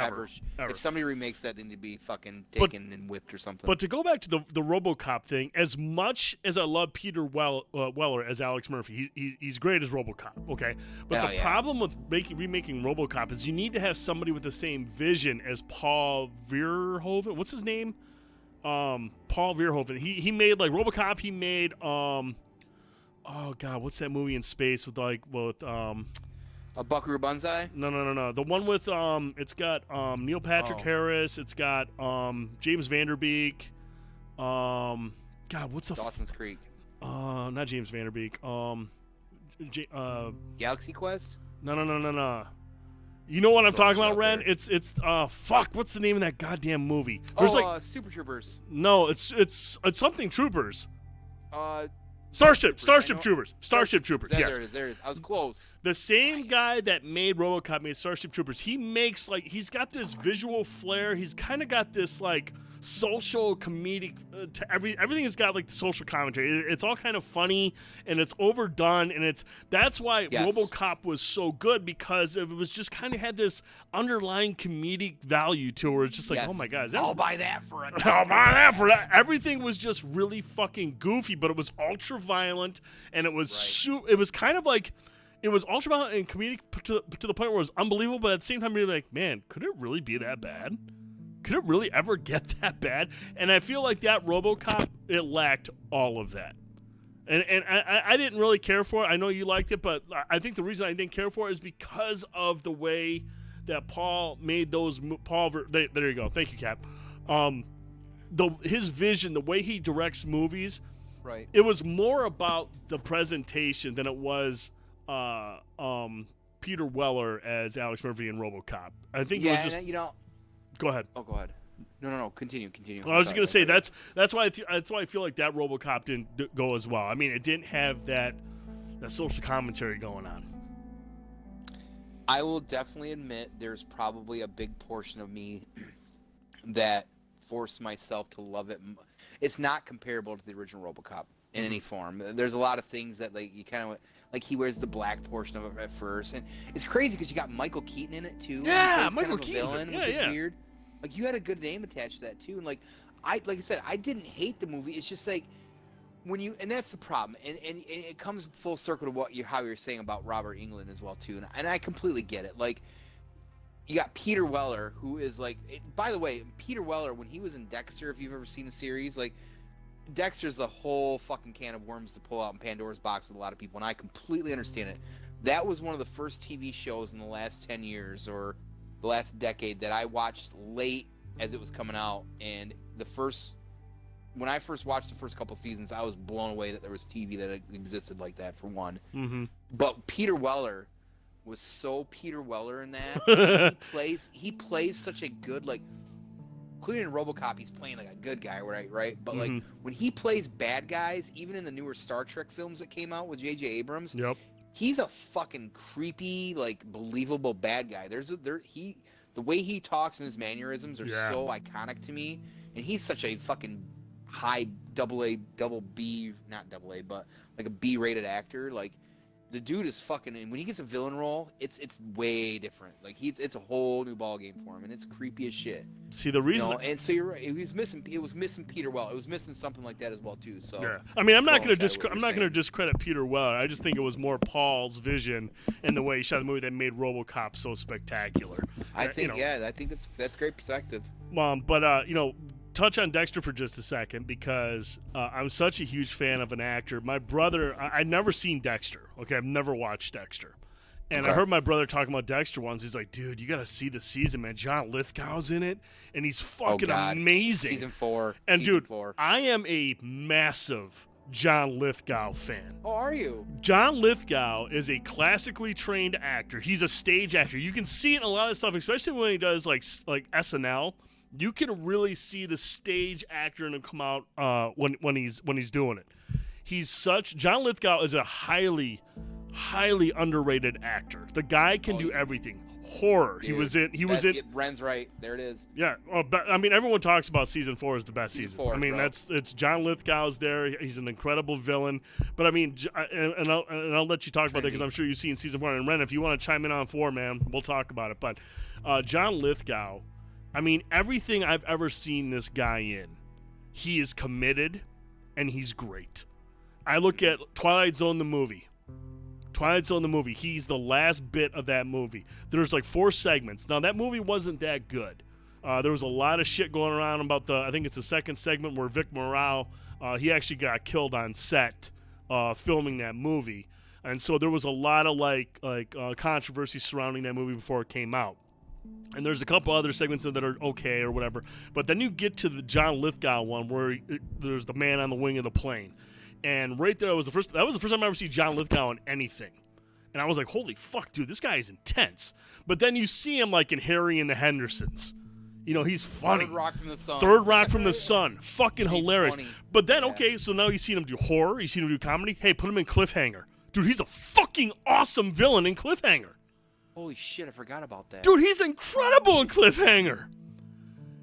If somebody remakes that, they need to be fucking taken and whipped or something. But to go back to the RoboCop thing, as much as I love Peter Weller as Alex Murphy, he's great as RoboCop. Okay, but the problem with remaking RoboCop is you need to have somebody with the same vision as Paul Verhoeven. What's his name? Paul Verhoeven. He made like RoboCop. He made oh god, what's that movie in space with a Buckaroo Banzai? No. The one with it's got Neil Patrick Harris. It's got James Van Der Beek. God, what's the Dawson's Creek? Not James Van Der Beek. Galaxy Quest? No. You know what I'm talking about, Ren? It's fuck. What's the name of that goddamn movie? There's Super Troopers. No, it's something Troopers. Starship Troopers. Starship Troopers. Yes. There it is. I was close. The same guy that made RoboCop made Starship Troopers. He makes he's got this visual flair. He's kind of got this social comedic to everything has got the social commentary. It's all kind of funny and it's overdone, and that's why RoboCop was so good, because it was just kind of had this underlying comedic value to it. It's just oh my god, I'll buy that for $1. I'll buy that for that. Everything was just really fucking goofy, but it was ultra violent, and it was it was kind of it was ultra violent and comedic to the point where it was unbelievable, but at the same time you're like, man, could it really be that bad? Could it really ever get that bad? And I feel like that RoboCop, it lacked all of that. And I didn't really care for it. I know you liked it, but I think the reason I didn't care for it is because of the way that Paul made those. There you go. Thank you, Cap. His vision, the way he directs movies, right? It was more about the presentation than it was Peter Weller as Alex Murphy in RoboCop. I think it was just. Go ahead. Oh, go ahead. No. Continue. Well, I was just gonna say that's why I feel like that RoboCop didn't go as well. I mean, it didn't have that social commentary going on. I will definitely admit there's probably a big portion of me that forced myself to love it. It's not comparable to the original RoboCop in any form. There's a lot of things that you kind of he wears the black portion of it at first, and it's crazy because you got Michael Keaton in it too. Yeah, Michael Keaton, which is weird. You had a good name attached to that too, and like I said, I didn't hate the movie. It's just when you, and that's the problem, and it comes full circle to how you're saying about Robert Englund as well too, and I completely get it. You got Peter Weller, who is by the way, Peter Weller, when he was in Dexter, if you've ever seen the series, Dexter's a whole fucking can of worms to pull out in Pandora's box with a lot of people, and I completely understand it. That was one of the first TV shows in the last 10 years or the last decade that I watched late as it was coming out, and when I first watched the first couple seasons, I was blown away that there was TV that existed like that, for one. Mm-hmm. But Peter Weller was so Peter Weller in that. he plays such a good, including in RoboCop, he's playing a good guy, right? But when he plays bad guys, even in the newer Star Trek films that came out with J.J. Abrams, he's a fucking creepy, believable bad guy. The way he talks and his mannerisms are so iconic to me, and he's such a fucking high double B, not double A, but a B-rated actor. The dude is fucking, and when he gets a villain role, it's way different. It's a whole new ball game for him, and it's creepy as shit. See, the reason, and so you're right. It was missing Peter Weller. It was missing something like that as well too. So yeah, I mean, I'm not going to discredit Peter Weller. I just think it was more Paul's vision and the way he shot the movie that made RoboCop so spectacular. I think that's great perspective. But touch on Dexter for just a second, because I'm such a huge fan of an actor. My brother, I'd never seen Dexter. Okay, I've never watched Dexter. And I heard my brother talking about Dexter once. He's like, dude, you got to see the season, man. John Lithgow's in it, and he's fucking amazing. Season 4. And dude, I am a massive John Lithgow fan. Oh, are you? John Lithgow is a classically trained actor. He's a stage actor. You can see it in a lot of stuff, especially when he does like SNL. You can really see the stage actor in him come out when he's doing it. John Lithgow is a highly underrated actor. The guy can do everything. Horror. Dude, he was in. Bren's right. There it is. Yeah. But, I mean, everyone talks about season 4 as the best season. 4, I mean, bro. it's John Lithgow's there. He's an incredible villain. But I mean, and I'll let you talk about that because I'm sure you've seen season 4. And Ren, if you want to chime in on 4, man, we'll talk about it. But John Lithgow, I mean, everything I've ever seen this guy in, he is committed and he's great. I look at Twilight Zone the movie. He's the last bit of that movie. There's like 4 segments. Now, that movie wasn't that good. There was a lot of shit going around about I think it's the second segment where Vic Morale, he actually got killed on set filming that movie. And so there was a lot of like controversy surrounding that movie before it came out. And there's a couple other segments that are okay or whatever. But then you get to the John Lithgow one where there's the man on the wing of the plane. And right there that was the first time I ever see John Lithgow in anything. And I was like, holy fuck, dude, this guy is intense. But then you see him like in Harry and the Hendersons. You know, he's funny. Third Rock from the Sun. Fucking hilarious. Funny. But then, okay, so now you've seen him do horror. You've seen him do comedy. Hey, put him in Cliffhanger. Dude, he's a fucking awesome villain in Cliffhanger. Holy shit, I forgot about that. Dude, he's incredible in Cliffhanger.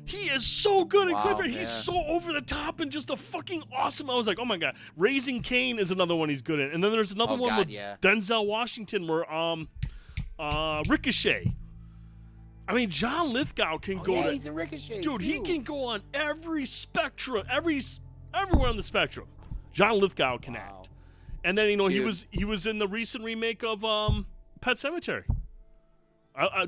He is so good in Cliffhanger. Yeah. He's so over the top and just a fucking awesome. I was like, oh my god. Raising Cain is another one he's good in. And then there's another one with Denzel Washington where Ricochet. I mean, John Lithgow can go. Yeah, he's in Ricochet. Dude, too. he can go on every spectrum, everywhere on the spectrum. John Lithgow can act. And then he was in the recent remake of Pet Sematary.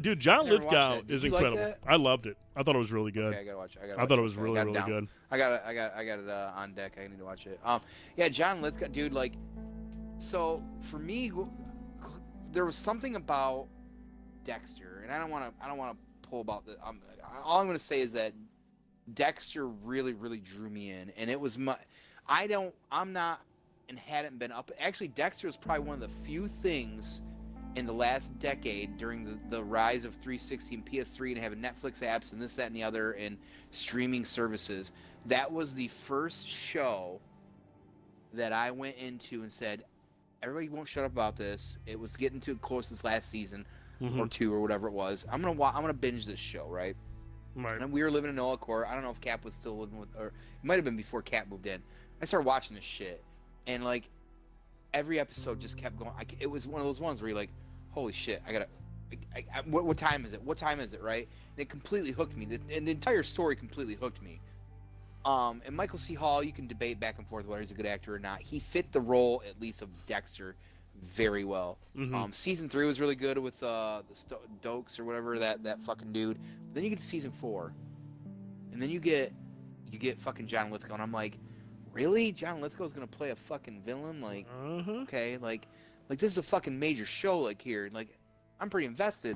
Dude, John Lithgow is incredible. Like I loved it. I thought it was really good. Okay, I gotta watch it. I thought it was really good. I got it on deck. I need to watch it. Yeah, John Lithgow, dude. Like, so for me, there was something about Dexter, and I don't want to pull about the. All I'm gonna say is that Dexter really, really drew me in, and it was my. I'm not, and hadn't been up. Actually, Dexter is probably one of the few things in the last decade during the rise of 360 and PS3 and having Netflix apps and this, that, and the other and streaming services. That was the first show that I went into and said, everybody won't shut up about this. It was getting too close this last season or 2 or whatever it was. I'm gonna binge this show, right? Right. And we were living in Noah Court. I don't know if Cap was still living with, or it might have been before Cap moved in. I started watching this shit, and like every episode just kept going. It was one of those ones where you're like, holy shit, what time is it? What time is it, right? And it completely hooked me. And the entire story completely hooked me. And Michael C. Hall, you can debate back and forth whether he's a good actor or not. He fit the role, at least, of Dexter very well. Season 3 was really good with the Dokes or whatever, that fucking dude. But then you get to season 4. And then you get fucking John Lithgow. And I'm like, really? John Lithgow's going to play a fucking villain? Like, okay, like this is a fucking major show, like, here. Like, I'm pretty invested.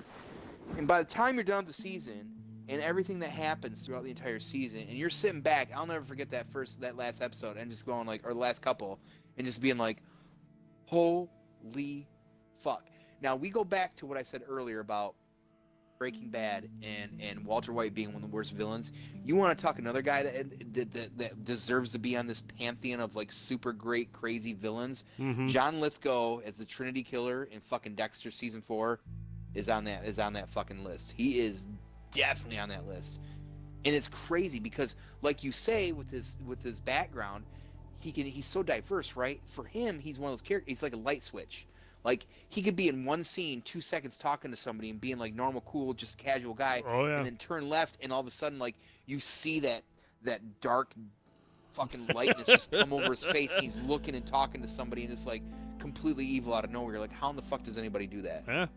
And by the time you're done with the season and everything that happens throughout the entire season, and you're sitting back, I'll never forget that last episode and just going like, or the last couple, and just being like, holy fuck. Now, we go back to what I said earlier about Breaking Bad and Walter White being one of the worst villains. You want to talk another guy that deserves to be on this pantheon of like super great crazy villains? John Lithgow as the Trinity Killer in fucking Dexter season 4 is on that fucking list. He is definitely on that list, and it's crazy because, like you say, with his background, he's so diverse, right? For him, he's one of those characters. He's like a light switch. Like, he could be in one scene, 2 seconds talking to somebody and being like normal, cool, just casual guy, and then turn left, and all of a sudden, like, you see that dark fucking lightness just come over his face, and he's looking and talking to somebody, and it's like completely evil out of nowhere. You're like, how in the fuck does anybody do that? Yeah,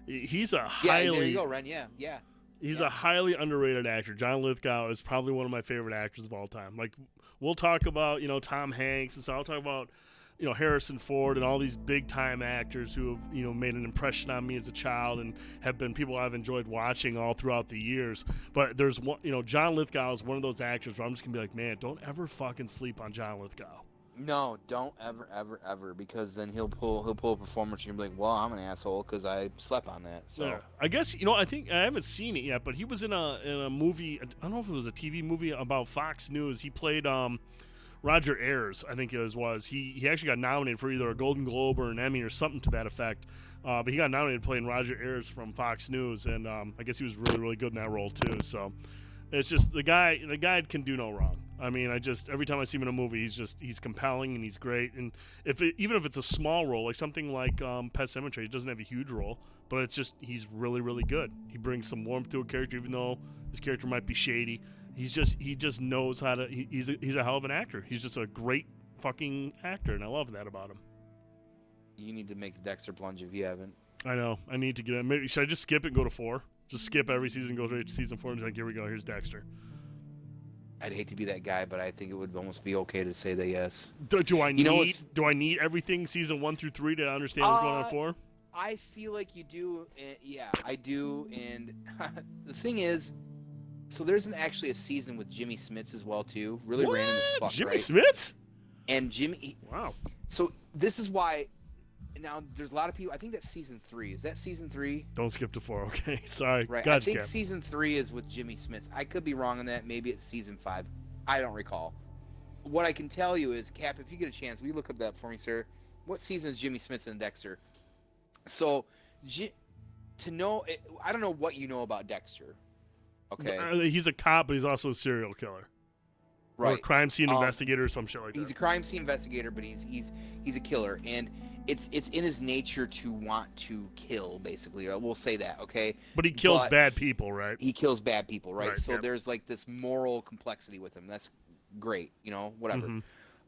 he's a highly. Yeah, there you go, Ren. Yeah. He's a highly underrated actor. John Lithgow is probably one of my favorite actors of all time. Like, we'll talk about Tom Hanks, and so I'll talk about Harrison Ford and all these big time actors who have made an impression on me as a child and have been people I've enjoyed watching all throughout the years. But there's one, John Lithgow is one of those actors where I'm just gonna be like, man, don't ever fucking sleep on John Lithgow. No, don't ever, because then he'll pull a performance and you'll be like, well, I'm an asshole because I slept on that. So Yeah. I guess I think I haven't seen it yet, but he was in a movie. I don't know if it was a TV movie about Fox News. He played Roger Ayers, I think it was. He actually got nominated for either a Golden Globe or an Emmy or something to that effect. But he got nominated playing Roger Ayers from Fox News, and I guess he was really, really good in that role too. So it's just the guy can do no wrong. I mean, every time I see him in a movie, he's compelling and he's great. And even if it's a small role, like something like Pet Sematary, it doesn't have a huge role, but it's just he's really, really good. He brings some warmth to a character, even though his character might be shady. He just knows how to. He's a hell of an actor. He's just a great fucking actor, and I love that about him. you need to make the Dexter plunge if you haven't. I know. I need to get it. Maybe should I just skip it and go to 4? Just skip every season, go straight to season 4, and be like, here we go. Here's Dexter. I'd hate to be that guy, but I think it would almost be okay to say that yes. Do I need everything season 1 through 3 to understand what's going on 4? I feel like you do. Yeah, I do. And the thing is, so there's actually a season with Jimmy Smits as well too. Really what? random as fuck. Jimmy right? Smits? And Jimmy. Wow. So this is why. Now there's a lot of people. I think that's season 3. Is that season 3? Don't skip to 4. Okay, sorry. Right. Gotcha, I think Cap. season 3 is with Jimmy Smits. I could be wrong on that. Maybe it's season 5. I don't recall. What I can tell you is, Cap, if you get a chance, will you look up that for me, sir? What season is Jimmy Smits in Dexter? So, to know, I don't know what you know about Dexter. Okay. He's a cop, but he's also a serial killer. Right. Or a crime scene investigator or some shit like that. He's a crime scene investigator, but he's a killer, and it's in his nature to want to kill, basically. We'll say that, okay? But he kills bad people, right? He kills bad people, right? So yep. there's like this moral complexity with him. That's great, whatever.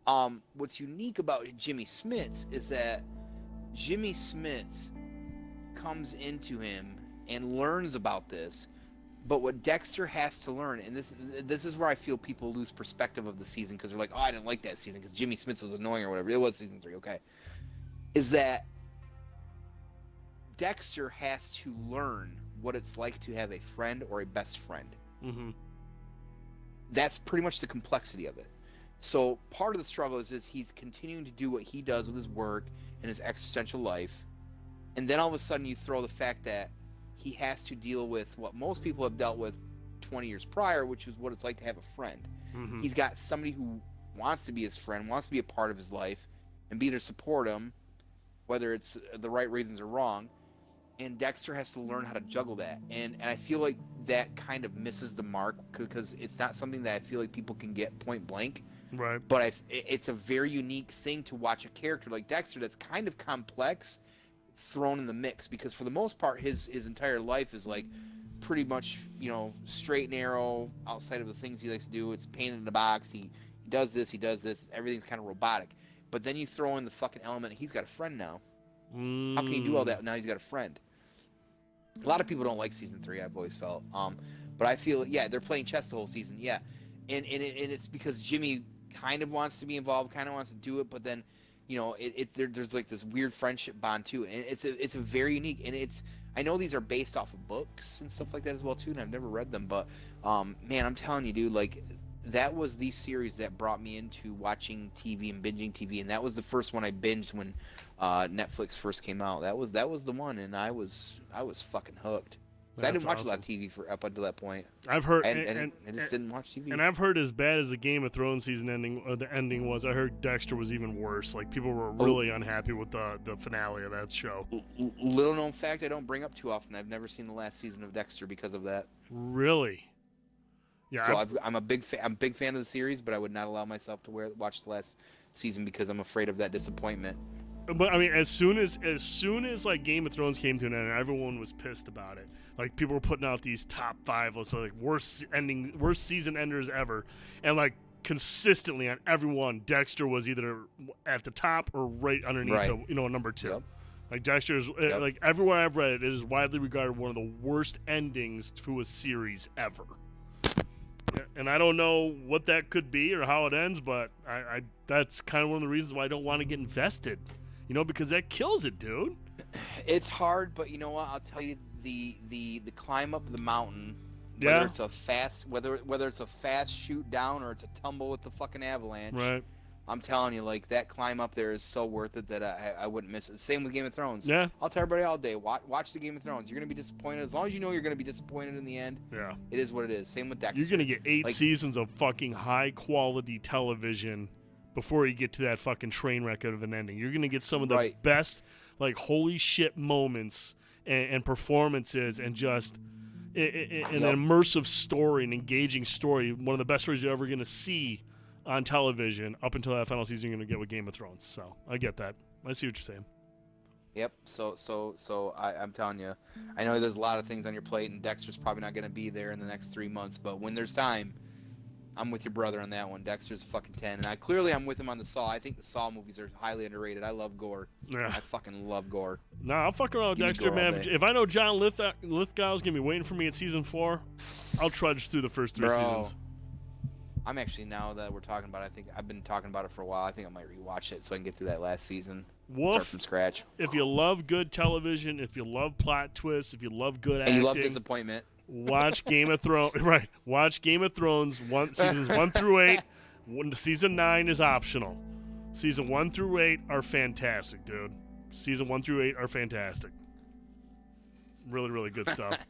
Mm-hmm. What's unique about Jimmy Smits is that Jimmy Smits comes into him and learns about this. But what Dexter has to learn, and this is where I feel people lose perspective of the season because they're like, oh, I didn't like that season because Jimmy Smits was annoying or whatever. It was season 3, okay? Is that Dexter has to learn what it's like to have a friend or a best friend. Mm-hmm. That's pretty much the complexity of it. So part of the struggle is he's continuing to do what he does with his work and his existential life, and then all of a sudden you throw the fact that he has to deal with what most people have dealt with 20 years prior, which is what it's like to have a friend. Mm-hmm. He's got somebody who wants to be his friend, wants to be a part of his life, and be there to support him, whether it's the right reasons or wrong. And Dexter has to learn how to juggle that. And I feel like that kind of misses the mark because it's not something that I feel like people can get point blank. Right. But it's a very unique thing to watch a character like Dexter that's kind of complex thrown in the mix, because for the most part his entire life is like pretty much straight and narrow outside of the things he likes to do. It's painted in a box. He does this, everything's kind of robotic. But then you throw in the fucking element he's got a friend now. How can he do all that now he's got a friend? A lot of people don't like season 3, I've always felt, but I feel they're playing chess the whole season, and it's because Jimmy kind of wants to be involved, kind of wants to do it, but then there's like this weird friendship bond too, and it's a very unique, and I know these are based off of books and stuff like that as well too, and I've never read them, but man, I'm telling you, dude, like that was the series that brought me into watching TV and binging TV, and that was the first one I binged when Netflix first came out. That was the one, and I was fucking hooked. I didn't watch a lot of TV up until that point. I've heard, and I just didn't watch TV. And I've heard as bad as the Game of Thrones season ending, or the ending was, I heard Dexter was even worse. Like people were really unhappy with the finale of that show. Little known fact I don't bring up too often. I've never seen the last season of Dexter because of that. Really? Yeah. So I'm a big fan of the series, but I would not allow myself to watch the last season because I'm afraid of that disappointment. But I mean, as soon as like Game of Thrones came to an end, everyone was pissed about it. Like people were putting out these top 5 lists, like worst season enders ever, and like consistently on everyone, Dexter was either at the top or right underneath, number 2. Yep. Like Dexter is like everywhere I've read it is widely regarded one of the worst endings to a series ever. Yeah, and I don't know what that could be or how it ends, but I that's kind of one of the reasons why I don't want to get invested. Because that kills it, dude. It's hard, but you know what? I'll tell you, the climb up the mountain, whether it's a fast shoot down or it's a tumble with the fucking avalanche. Right. I'm telling you, like, that climb up there is so worth it that I wouldn't miss it. Same with Game of Thrones. Yeah. I'll tell everybody all day, watch the Game of Thrones. You're going to be disappointed. As long as you know you're going to be disappointed in the end, Yeah. it is what it is. Same with Dexter. You're going to get 8 seasons of fucking high-quality television before you get to that fucking train wreck of an ending. You're going to get some of the best, like, holy shit moments and performances and just an immersive story, an engaging story. One of the best stories you're ever going to see on television up until that final season you're going to get with Game of Thrones. So I get that. I see what you're saying. Yep. So I'm telling you, I know there's a lot of things on your plate, and Dexter's probably not going to be there in the next 3 months. But when there's time, I'm with your brother on that one. Dexter's a fucking 10, and I'm with him on the Saw. I think the Saw movies are highly underrated. I love gore. Yeah. I fucking love gore. Nah, I'll fuck around with Dexter, man. If I know John Lithgow's going to be waiting for me at season 4, I'll trudge through the first 3 seasons. I'm actually, now that we're talking about it, I think I've been talking about it for a while. I think I might rewatch it so I can get through that last season. Start from scratch. If you love good television, if you love plot twists, if you love good acting, and you love disappointment, watch Game of Thrones. Right, watch Game of Thrones. Seasons 1 through 8. Season 9 is optional. Season 1 through 8 are fantastic, dude. Season 1 through 8 are fantastic. Really, really good stuff.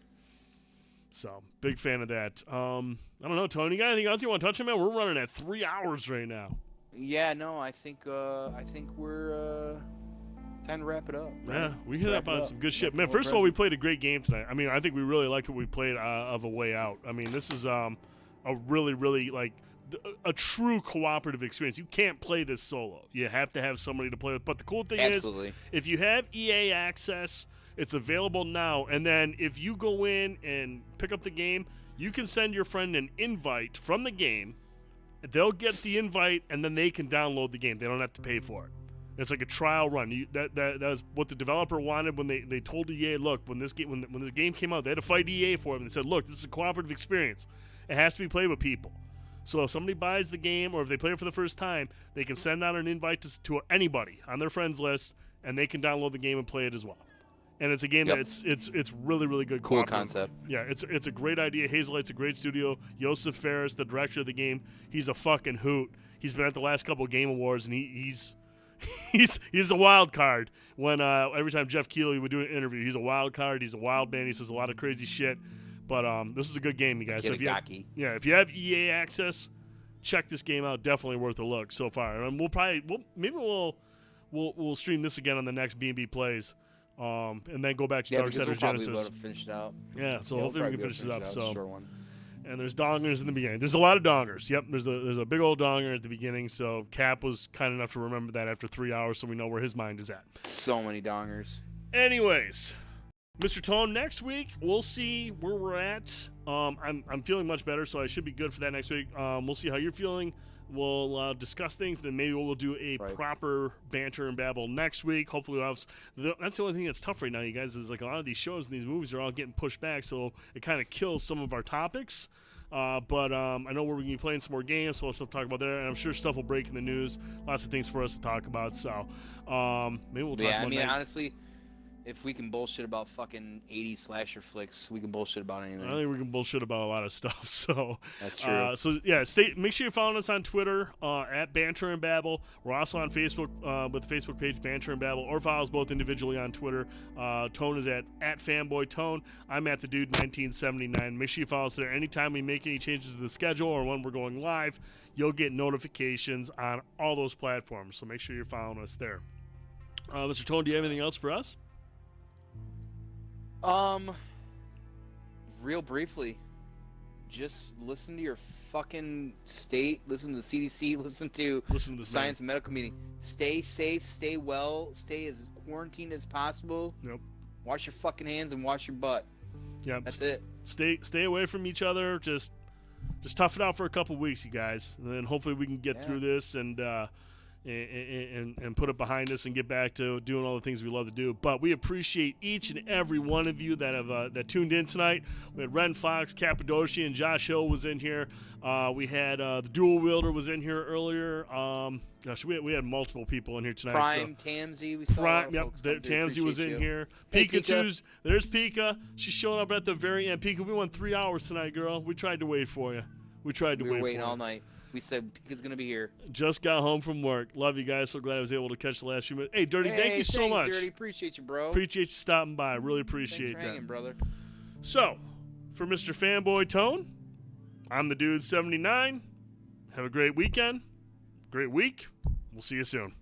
So, big fan of that. I don't know, Tony, you got anything else you want to touch on, man? We're running at 3 hours right now. Yeah, no, I think we're time to wrap it up. Right? Yeah, we hit up on some good shit. Man, first of all, we played a great game tonight. I mean, I think we really liked what we played of A Way Out. I mean, this is a really, really, like, a true cooperative experience. You can't play this solo. You have to have somebody to play with. But the cool thing is, if you have EA access, it's available now. And then if you go in and pick up the game, you can send your friend an invite from the game. They'll get the invite, and then they can download the game. They don't have to pay for it. It's like a trial run. That was what the developer wanted when they told EA, look, when this game came out, they had to fight EA for it. And they said, look, this is a cooperative experience. It has to be played with people. So if somebody buys the game or if they play it for the first time, they can send out an invite to anybody on their friends list, and they can download the game and play it as well. And it's a game that it's really, really good. Cool concept. Yeah, it's a great idea. Hazelight's a great studio. Joseph Fares, the director of the game, he's a fucking hoot. He's been at the last couple of Game Awards, and he's a wild card. When every time Jeff Keighley would do an interview, he's a wild card. He's a wild man. He says a lot of crazy shit. But this is a good game, you guys. So if you have EA access, check this game out. Definitely worth a look so far. And we'll stream this again on the next B&B Plays. And then go back to Dark Center Genesis. We'll finish it out. Yeah, so hopefully we can finish it up. And there's dongers in the beginning. There's a lot of dongers. Yep, there's a big old donger at the beginning. So Cap was kind enough to remember that after 3 hours, so we know where his mind is at. So many dongers. Anyways, Mr. Tone, next week we'll see where we're at. I'm feeling much better, so I should be good for that next week. We'll see how you're feeling. We'll discuss things, then maybe we'll do a proper banter and babble next week. Hopefully we'll have... That's the only thing that's tough right now, you guys, is like a lot of these shows and these movies are all getting pushed back, so it kind of kills some of our topics. But I know we're going to be playing some more games, so we'll have stuff to talk about there, and I'm sure stuff will break in the news. Lots of things for us to talk about, so maybe we'll talk about that. Honestly, if we can bullshit about fucking 80s slasher flicks, we can bullshit about anything. I think we can bullshit about a lot of stuff. So that's true. So yeah, make sure you're following us on Twitter at Banter and Babble. We're also on Facebook with the Facebook page Banter and Babble, or follow us both individually on Twitter. Tone is at Fanboy Tone. I'm at the Dude 1979. Make sure you follow us there. Anytime we make any changes to the schedule or when we're going live, you'll get notifications on all those platforms. So make sure you're following us there. Mr. Tone, do you have anything else for us? Real briefly, just listen to your fucking state, listen to the CDC, listen to the Science and Medical Meeting. Stay safe, stay well, stay as quarantined as possible. Yep. Wash your fucking hands and wash your butt. Yep. That's it. Stay away from each other. Just tough it out for a couple weeks, you guys, and then hopefully we can get through this and put it behind us and get back to doing all the things we love to do. But we appreciate each and every one of you that have that tuned in tonight. We had Ren Fox, Cappadocia, and Josh Hill was in here. We had the Dual Wielder was in here earlier. We had multiple people in here tonight. Prime, Tamsy, we saw Tamsy was in here. Hey, Pika, there's Pika. She's showing up at the very end. Pika, we went 3 hours tonight, girl. We tried to wait for you. We were waiting all night. We said Pika's gonna be here. Just got home from work. Love you guys. So glad I was able to catch the last few minutes. Hey, Dirty, thank you so thanks, much. Dirty, appreciate you, bro. Appreciate you stopping by. Really appreciate Thanks for hanging, brother. So, for Mr. Fanboy Tone, I'm the Dude 79. Have a great weekend. Great week. We'll see you soon.